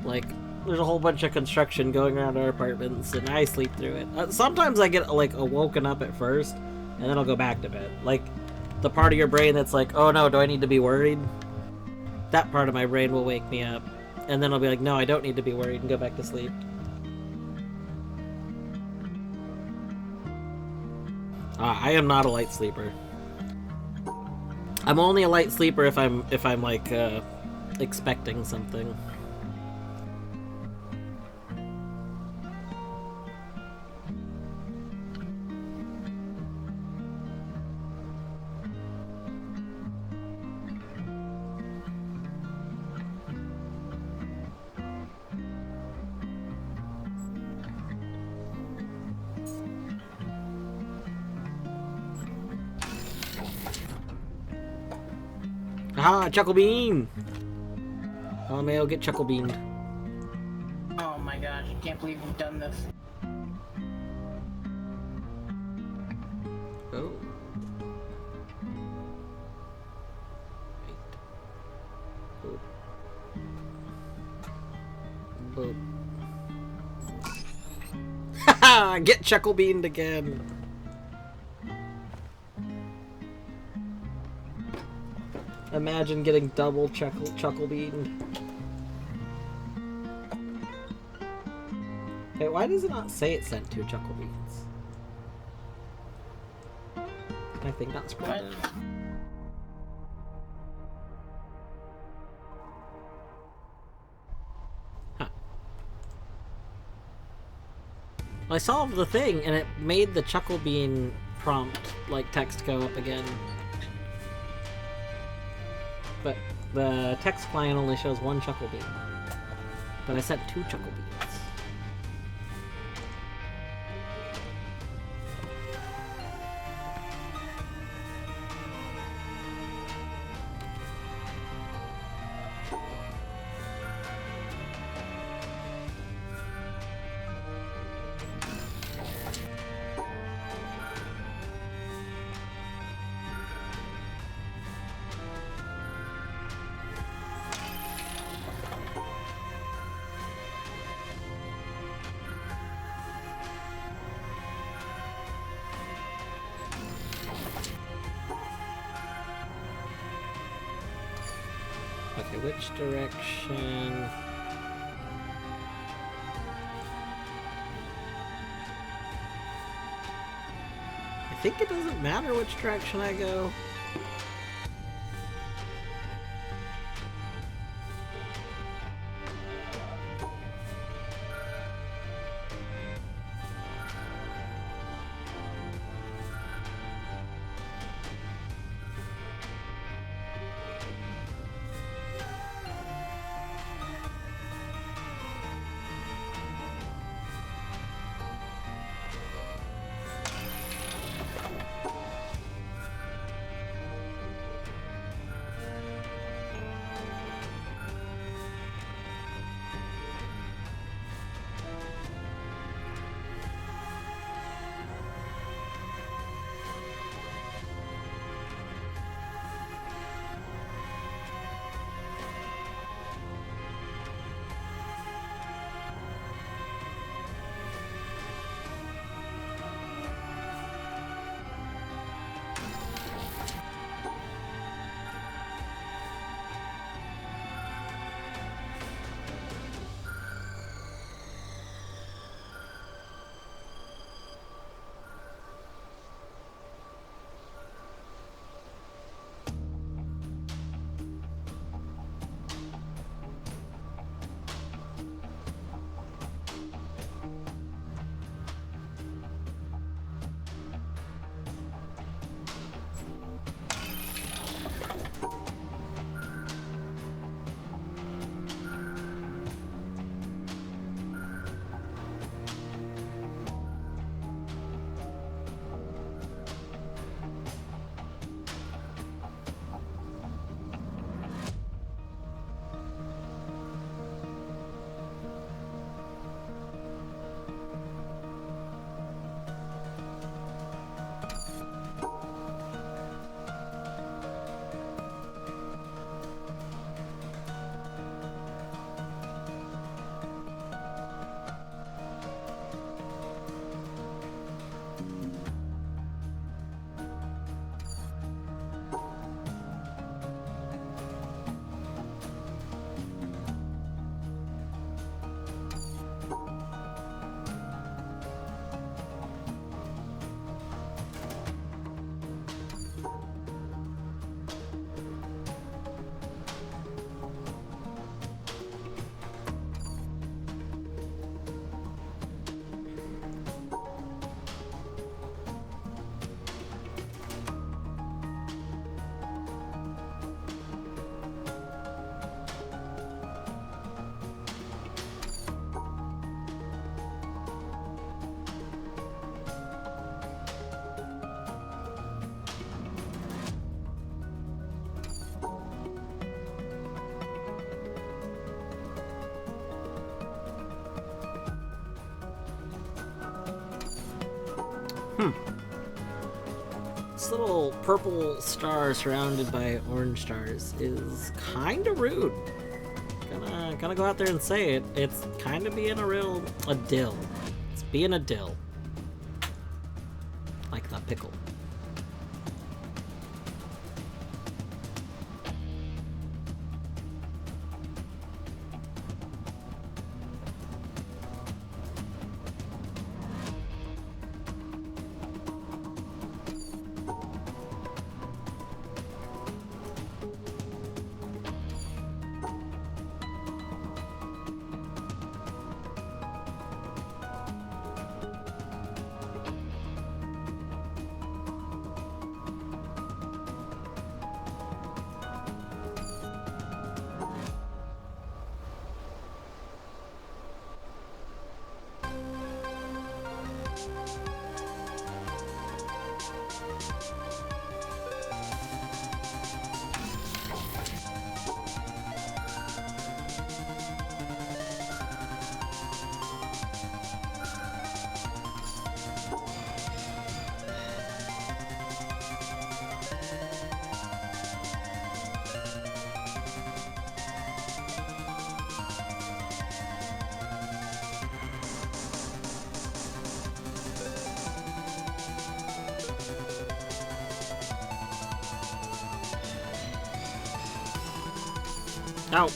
Like, there's a whole bunch of construction going around our apartments, and I sleep through it. Sometimes I get, like, woken up at first, and then I'll go back to bed. Like, the part of your brain that's like, oh no, do I need to be worried? That part of my brain will wake me up. And then I'll be like, no, I don't need to be worried, and go back to sleep. I am not a light sleeper. I'm only a light sleeper if I'm like, expecting something. Ah, Chuckle Bean! Oh, may I'll get Chuckle Beaned. Oh my gosh, I can't believe you've done this. Oh. Wait. Oh. Haha! Get Chuckle Beaned again! Imagine getting double Chuckle Bean. Hey, why does it not say it sent 2 Chuckle Beans? I think that's what? Huh. I solved the thing, and it made the Chuckle Bean prompt, like, text go up again. But the text client only shows 1 Chuckle Bean. But I sent 2 Chuckle Beans. Okay, which direction? I think it doesn't matter which direction I go. this little purple star surrounded by orange stars is kind of rude. Gonna go out there and say it. It's kind of being a dill. It's being a dill. Like the pickle. Ow.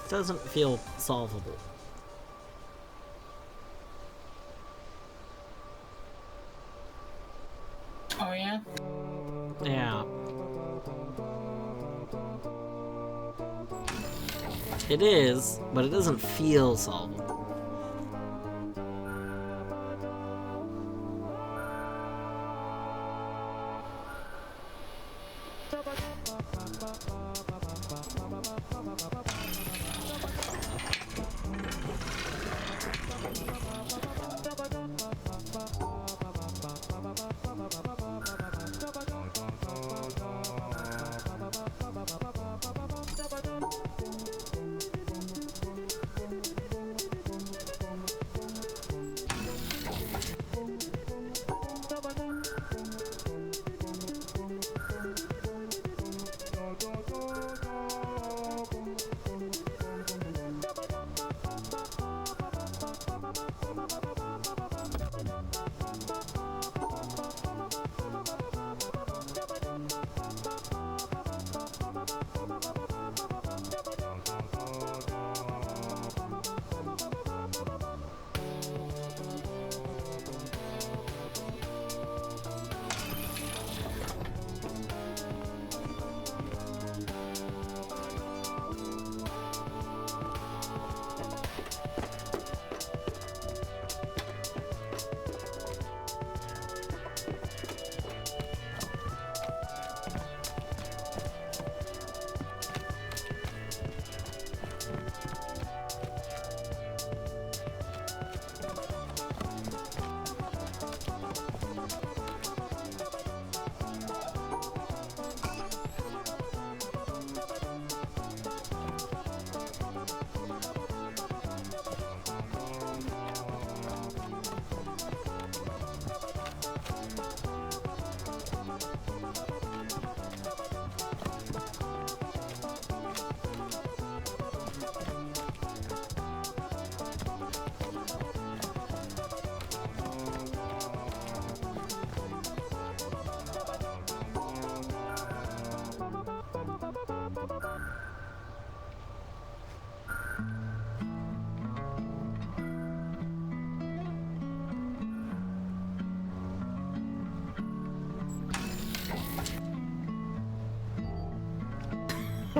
Doesn't feel solvable. Oh yeah? Yeah. It is, but it doesn't feel solvable.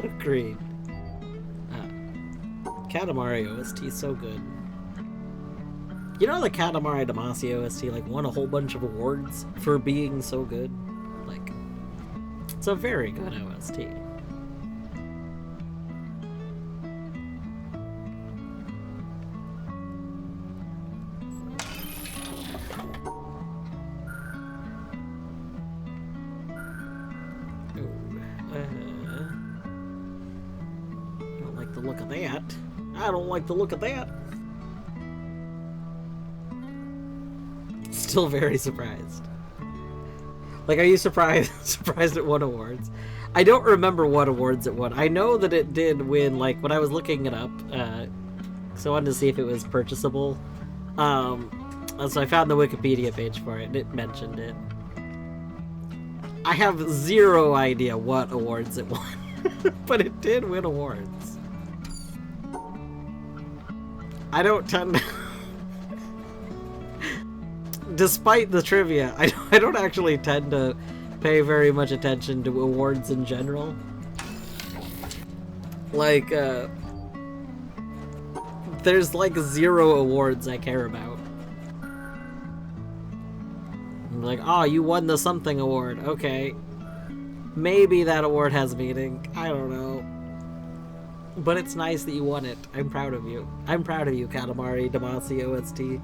Agreed. Katamari OST is so good. You know the Katamari Damacy OST like won a whole bunch of awards for being so good? Like, it's a very good OST. Look at that. I don't like the look of that. Still very surprised. Like, are you surprised it won awards? I don't remember what awards it won. I know that it did win, like, when I was looking it up, so I wanted to see if it was purchasable. So I found the Wikipedia page for it, and it mentioned it. I have zero idea what awards it won, but it did win awards. I don't tend to... Despite the trivia, I don't actually tend to pay very much attention to awards in general. Like, there's like 0 awards I care about. I'm like, oh, you won the something award. Okay. Maybe that award has meaning. I don't know. But it's nice that you won it. I'm proud of you. I'm proud of you, Katamari Damacy OST.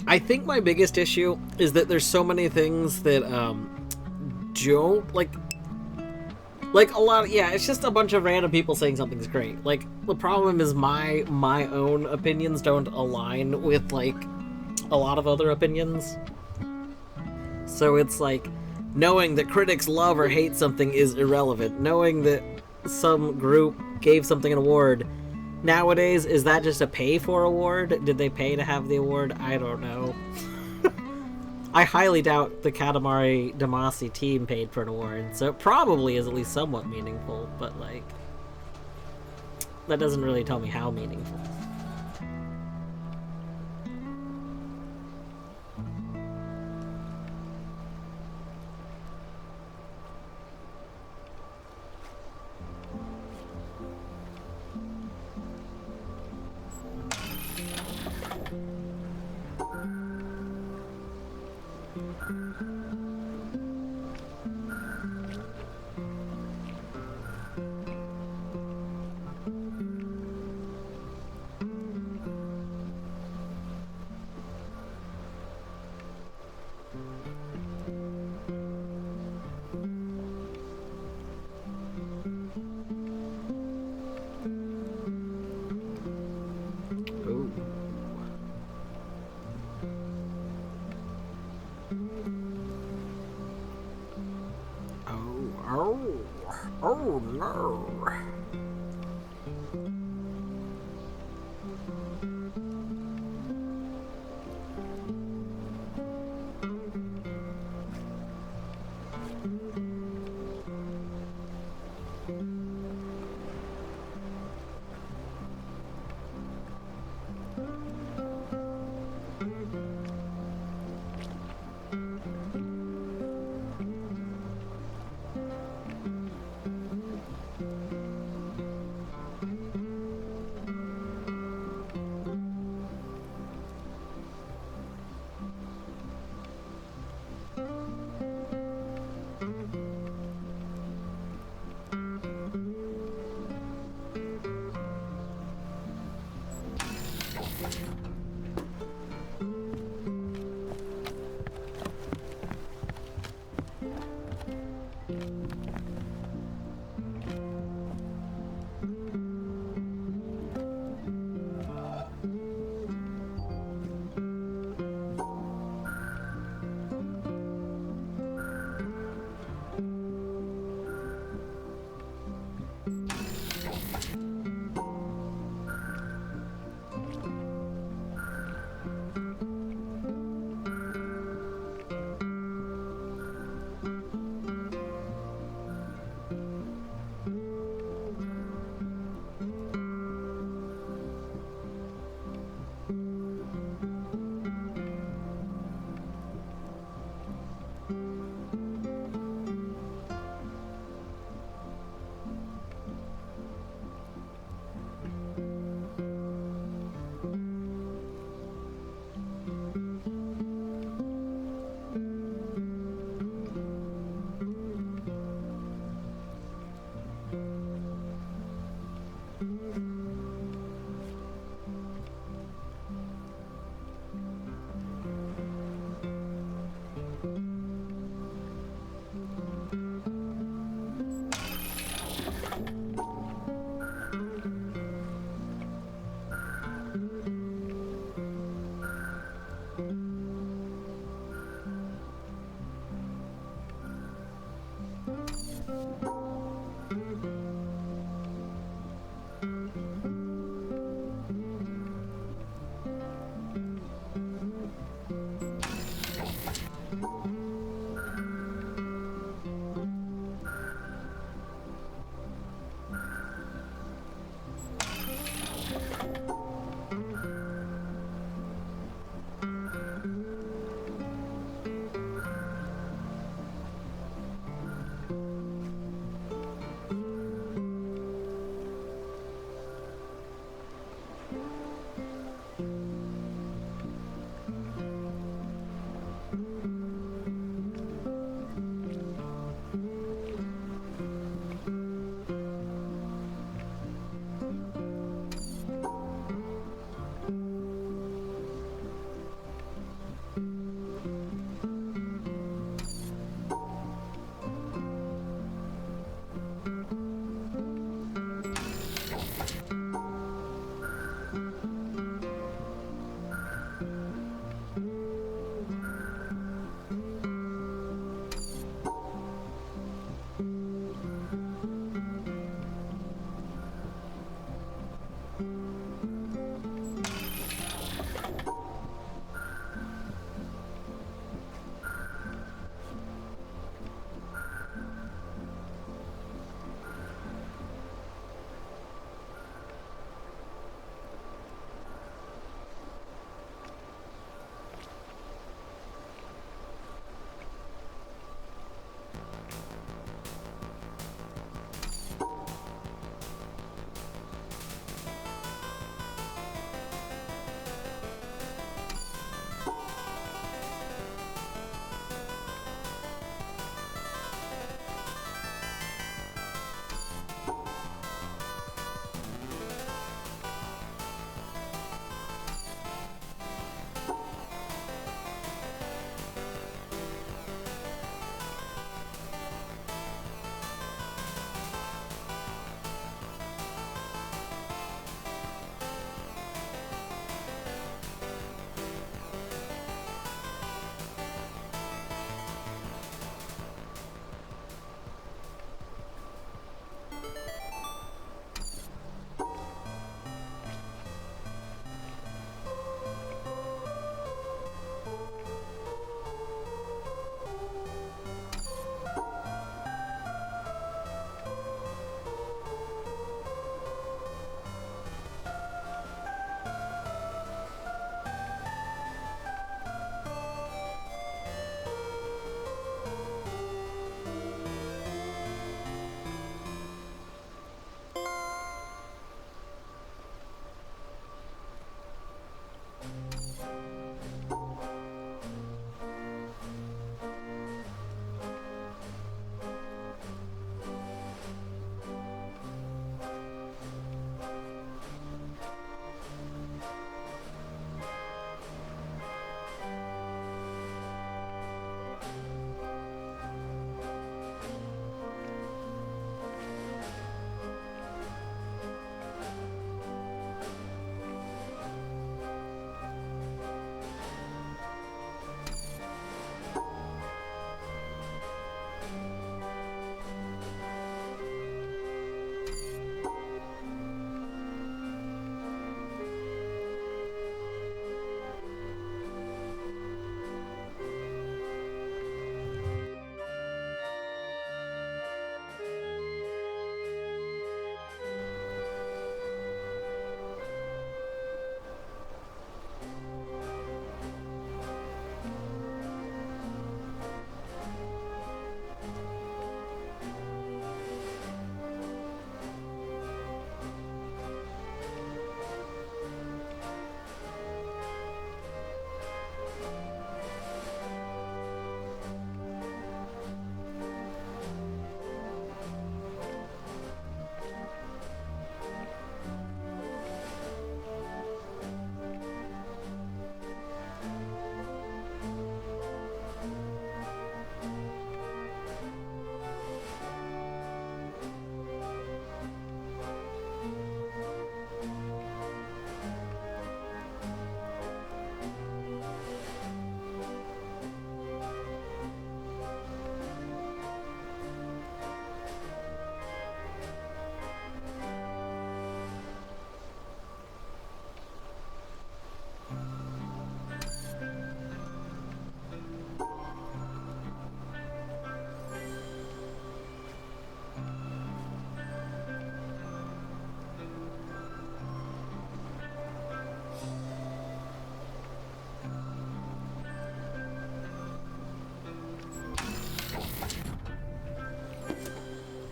I think my biggest issue is that there's so many things that don't like a lot of, yeah, it's just a bunch of random people saying something's great. Like, the problem is my own opinions don't align with like a lot of other opinions. So it's like, knowing that critics love or hate something is irrelevant. Knowing that some group gave something an award, nowadays, is that just a pay-for award? Did they pay to have the award? I don't know. I highly doubt the Katamari Damacy team paid for an award, so it probably is at least somewhat meaningful, but like, that doesn't really tell me how meaningful. Oh no.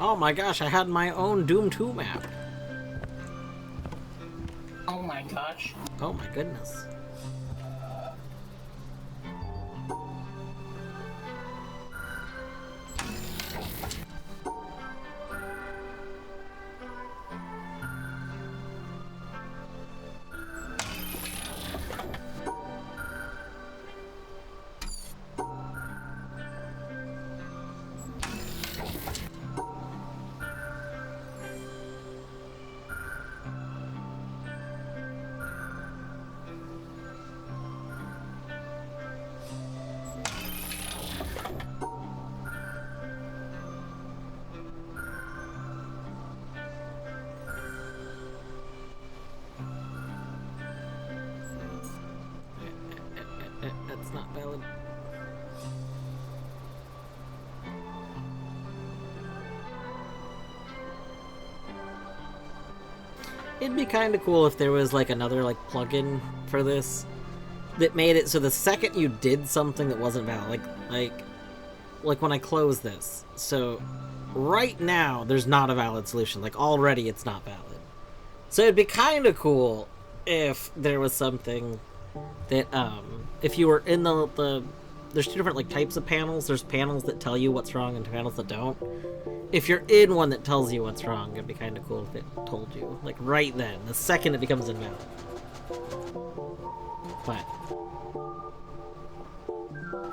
Oh my gosh, I had my own Doom 2 map. Oh my gosh. Oh my goodness. That's not valid. It'd be kind of cool if there was like another like plugin for this that made it so the second you did something that wasn't valid, like when I close this, so right now there's not a valid solution. Like already it's not valid. So it'd be kind of cool if there was something that if you were in the there's two different like types of panels. There's panels that tell you what's wrong and panels that don't. If you're in one that tells you what's wrong, it'd be kind of cool if it told you, like right then, the second it becomes invalid. But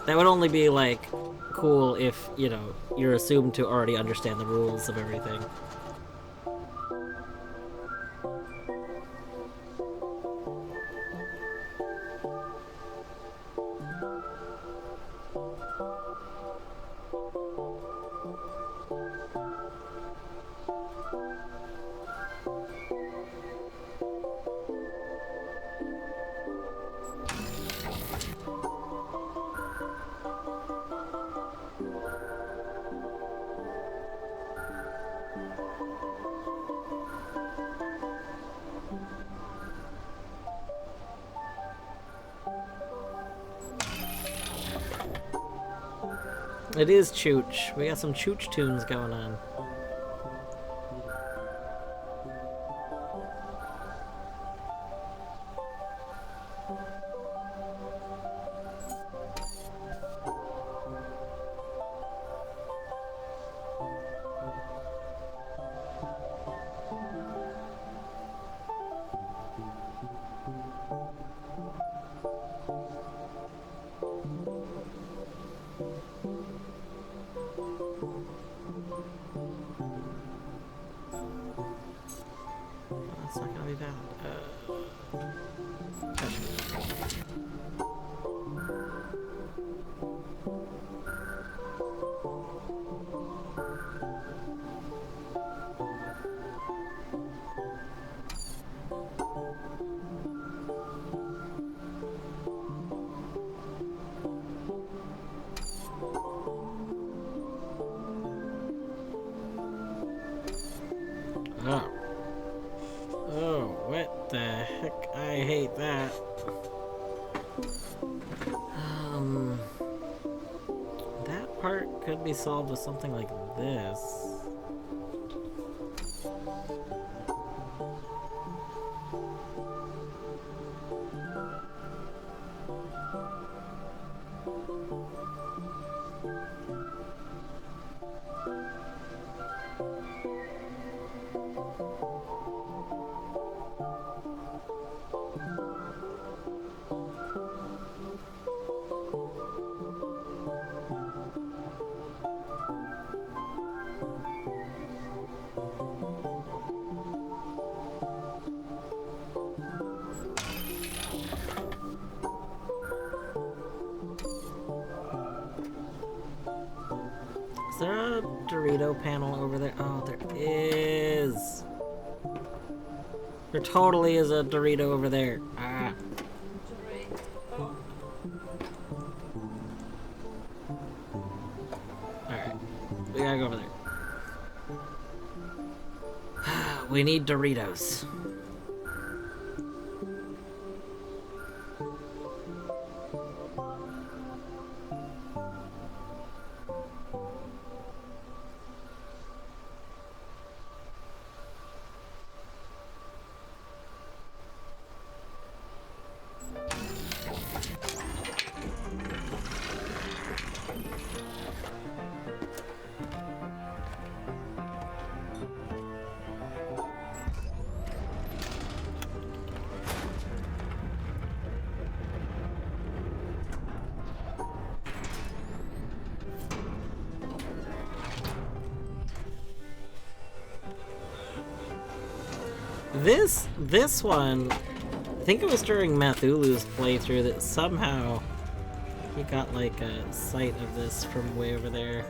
that would only be like cool if, you know, you're assumed to already understand the rules of everything. It is Chooch. We got some Chooch tunes going on. That's not gonna be bad. Oh, what the heck? I hate that. That part could be solved with something like this. Is there a Dorito panel over there? Oh, there is. There totally is a Dorito over there. Ah. Alright. We gotta go over there. We need Doritos. This one, I think it was during Mathulu's playthrough that somehow he got like a sight of this from way over there.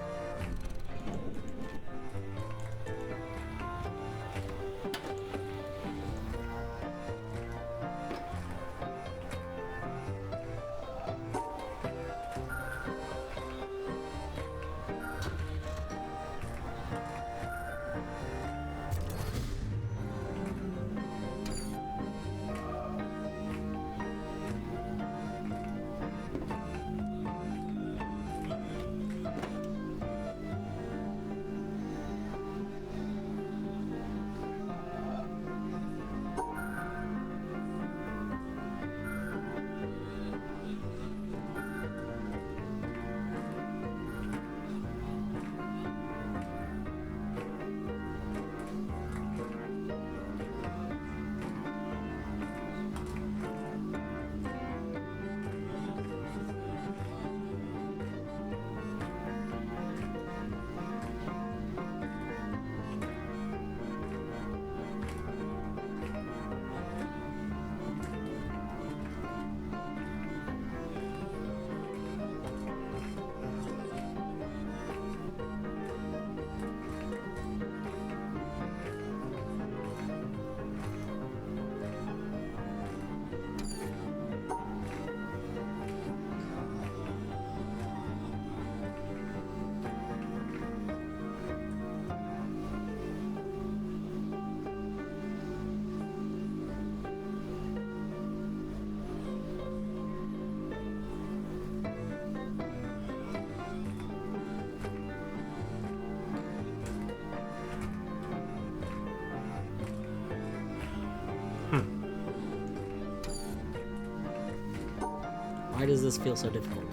Why does this feel so difficult?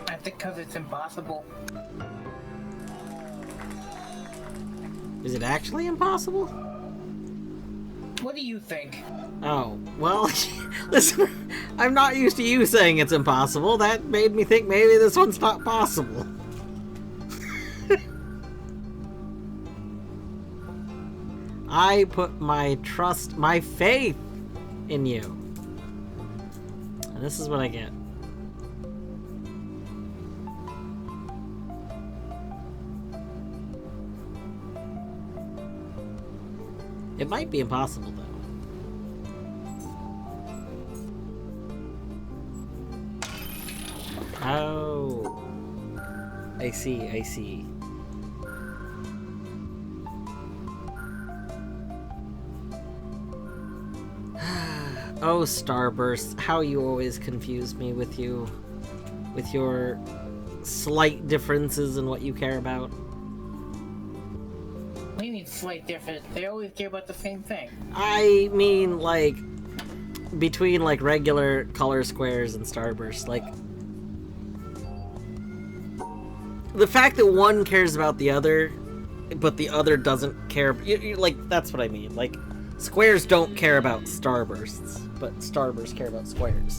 I think because it's impossible. Is it actually impossible? What do you think? Oh, well, listen, I'm not used to you saying it's impossible. That made me think maybe this one's not possible. I put my trust, my faith in you. And this is what I get. It might be impossible, though. Oh. I see, I see. Oh, Starburst, how you always confuse me with you. With your slight differences in what you care about. What do you mean slight difference? They always care about the same thing. I mean, like, between, like, regular color squares and Starburst, like... The fact that one cares about the other, but the other doesn't care... like, that's what I mean. Like, squares don't care about Starbursts, but Starbursts care about squares.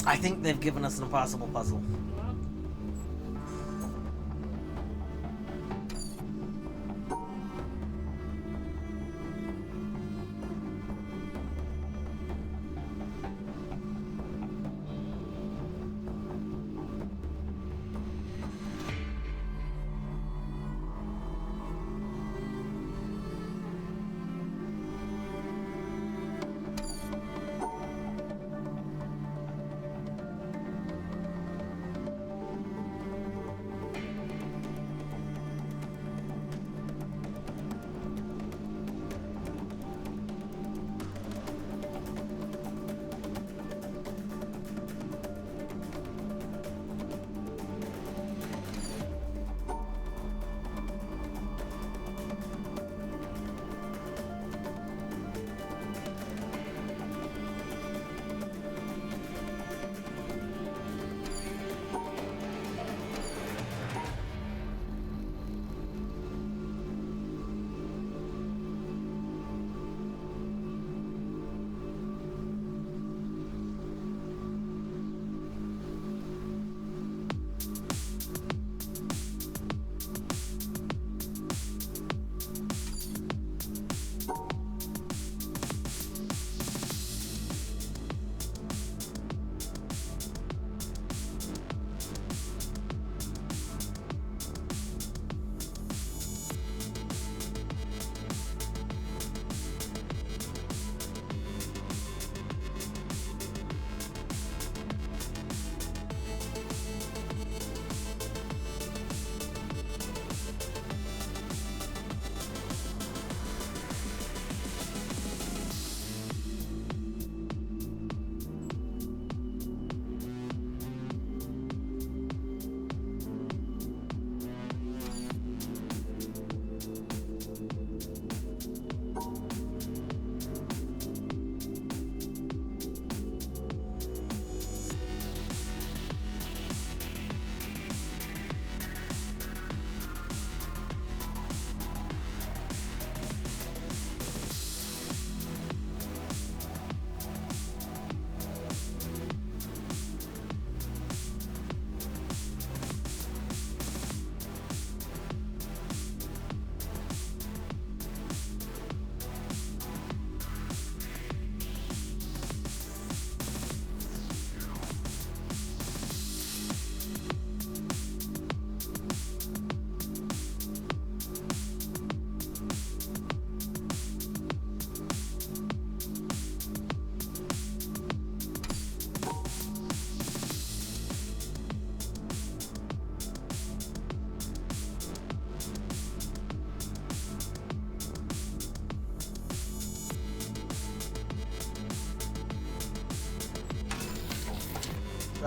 I think they've given us an impossible puzzle.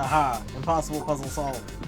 Aha! Impossible puzzle solved.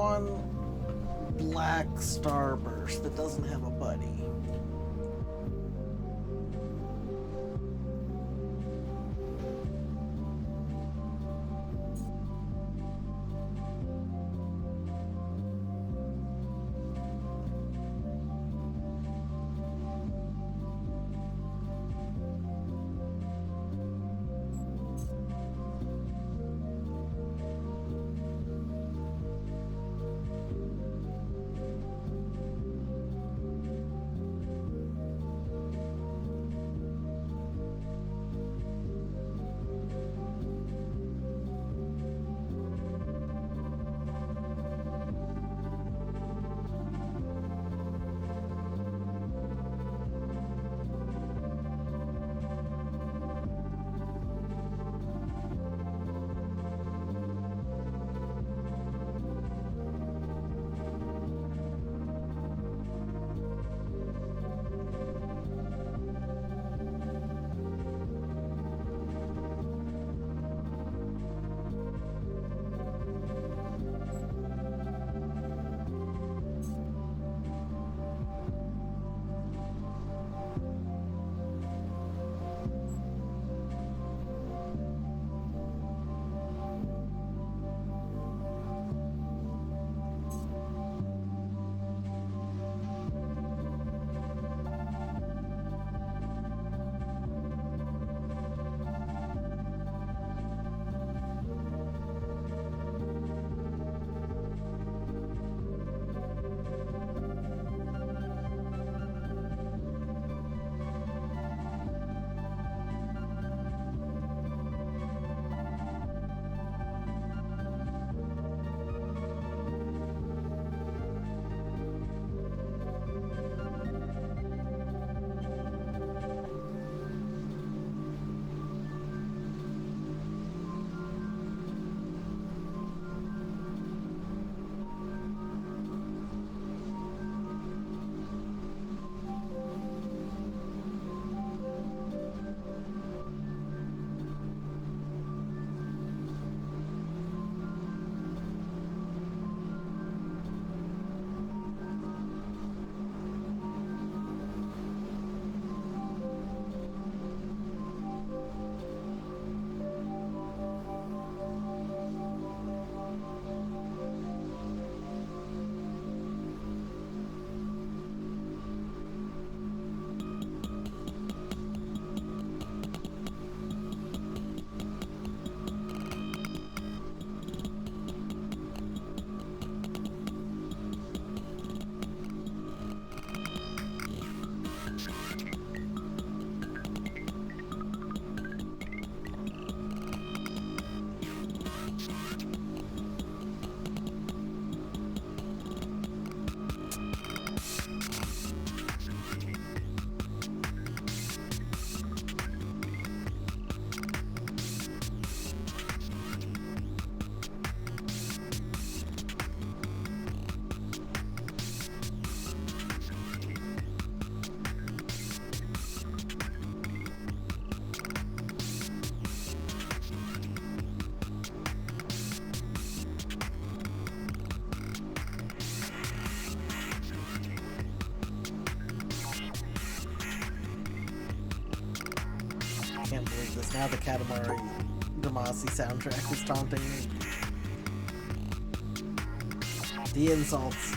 one black starburst that doesn't have a buddy. Can't believe this. Now the Katamari Damacy soundtrack is taunting me. The insults.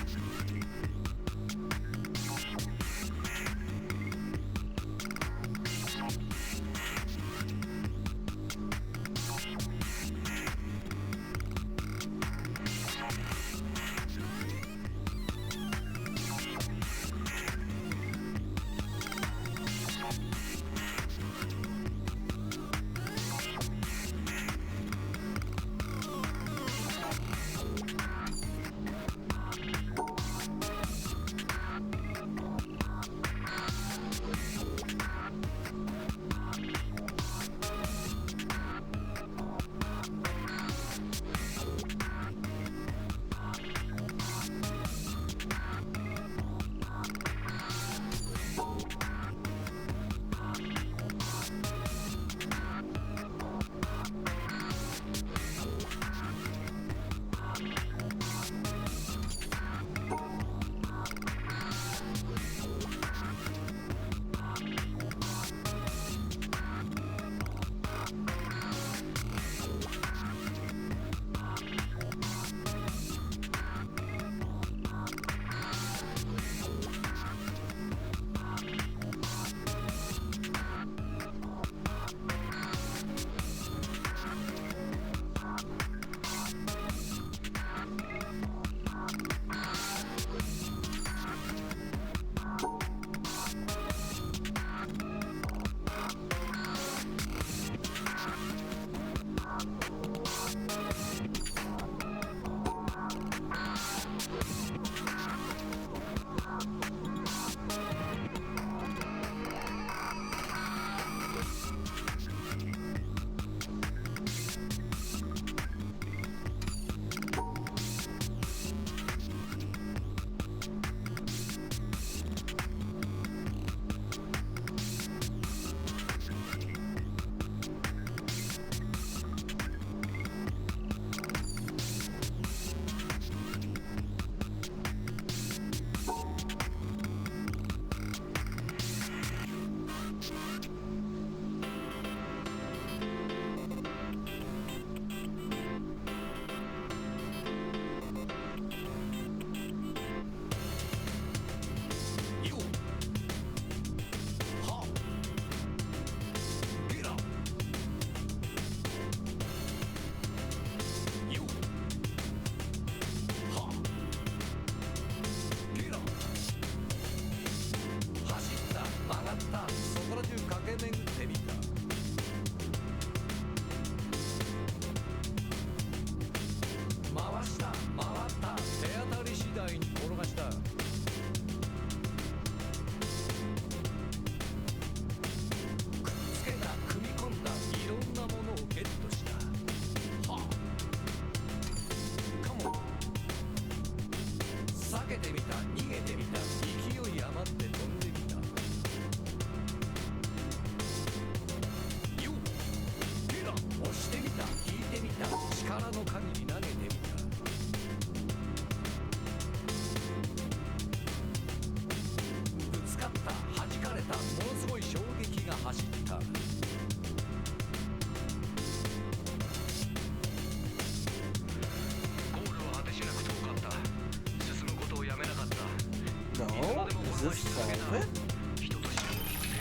quit?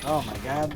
Oh my god.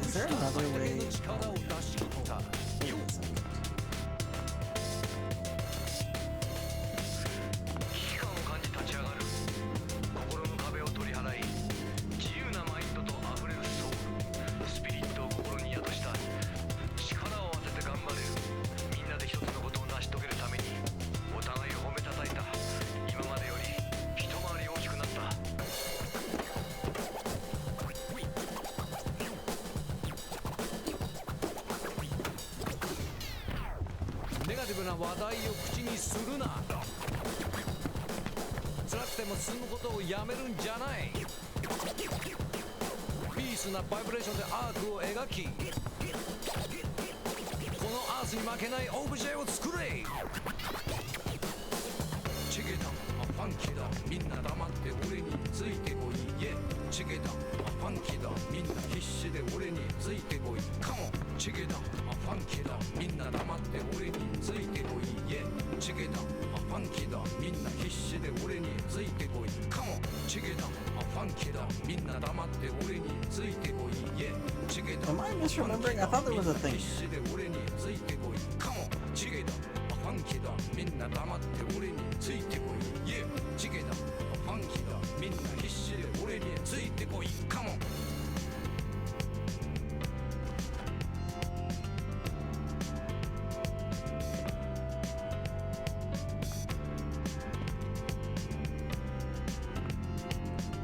Is there another way? Am I misremembering? I thought there was a thing.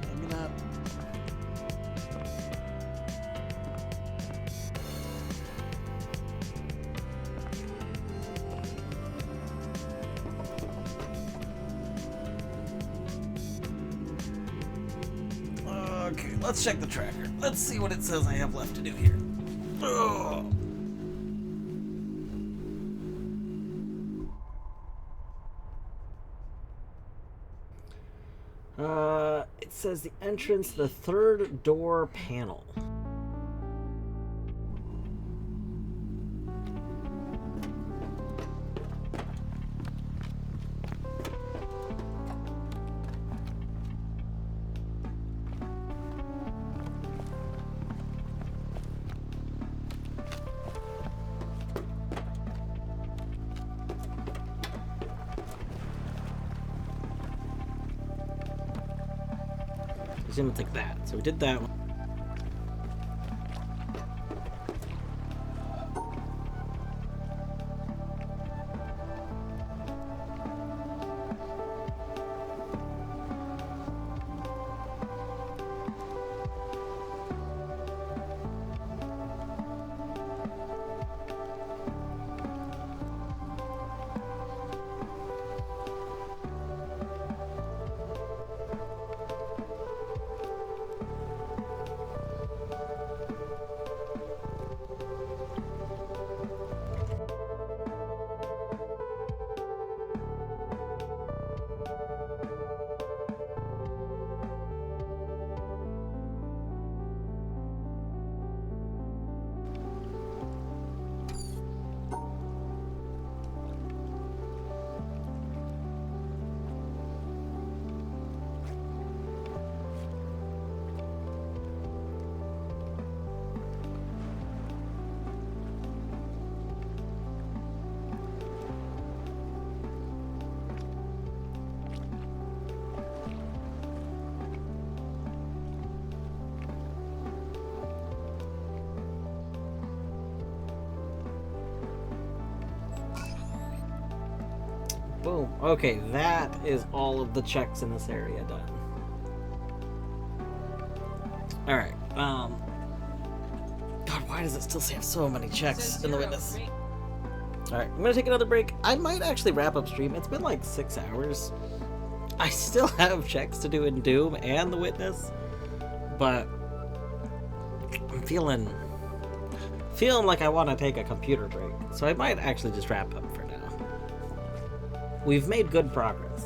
Maybe not. Okay, let's check the tracker. Let's see what it says I have left to do here. Ugh. It says the entrance, the third door panel. Presume it's like that. So we did that one. Boom. Okay, that is all of the checks in this area done. Alright, God, why does it still say I have so many checks in the witness? Alright, I'm gonna take another break. I might actually wrap up stream. It's been like 6 hours. I still have checks to do in Doom and the witness, but I'm feeling like I want to take a computer break. So I might actually just wrap up for now. We've made good progress.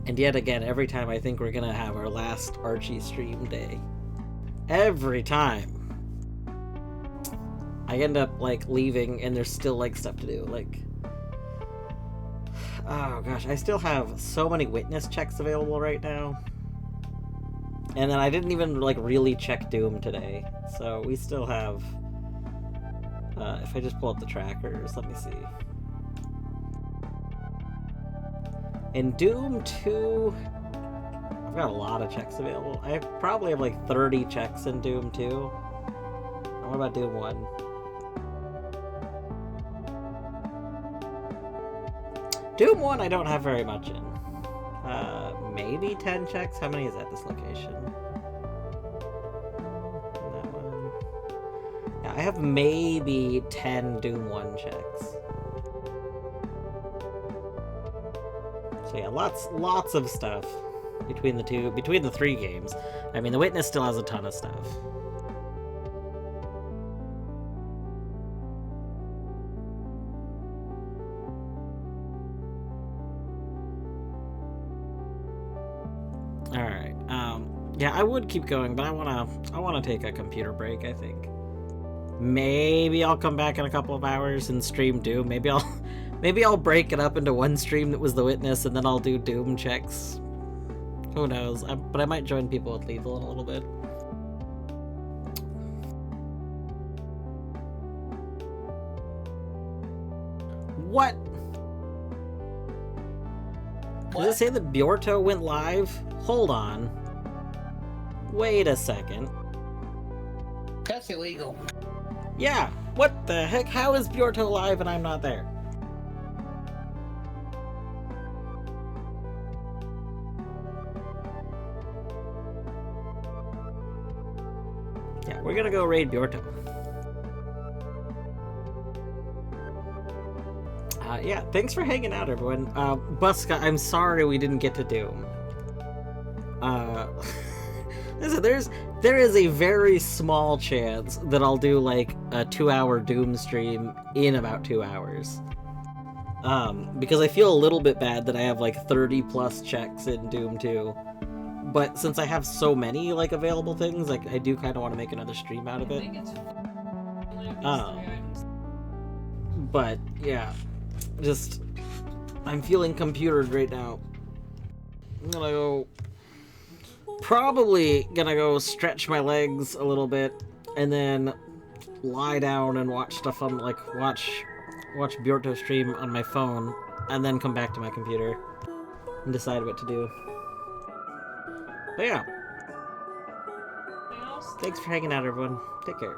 And yet again, every time I think we're gonna have our last Archie stream day, every time I end up like leaving and there's still like stuff to do. Like, oh gosh, I still have so many witness checks available right now. And then I didn't even like really check Doom today. So we still have, if I just pull up the trackers, let me see. In Doom 2, I've got a lot of checks available. I probably have like 30 checks in Doom 2. What about Doom 1? Doom 1 I don't have very much in. Maybe 10 checks? How many is at this location? That one. Yeah, I have maybe 10 Doom 1 checks. So yeah, lots of stuff between the 3 games. I mean, the Witness still has a ton of stuff. All right. Yeah, I would keep going, but I wanna take a computer break. I think maybe I'll come back in a couple of hours and stream Doom. Maybe I'll break it up into one stream that was the Witness, and then I'll do Doom checks. Who knows? But I might join people with Lethal in a little bit. What? Does it say that Bjorto went live? Hold on. Wait a second. That's illegal. Yeah, what the heck? How is Bjorto live and I'm not there? Yeah, we're gonna go raid Bjorto. Yeah, thanks for hanging out, everyone. Buska, I'm sorry we didn't get to Doom. Listen, there is a very small chance that I'll do like a 2-hour Doom stream in about 2 hours. Because I feel a little bit bad that I have like 30 plus checks in Doom 2. But since I have so many like available things, like I do kind of want to make another stream out of it. But yeah, just I'm feeling computered right now. I'm gonna go, probably gonna go stretch my legs a little bit, and then lie down and watch stuff on watch Bjorto stream on my phone, and then come back to my computer and decide what to do. But yeah, thanks for hanging out, everyone. Take care.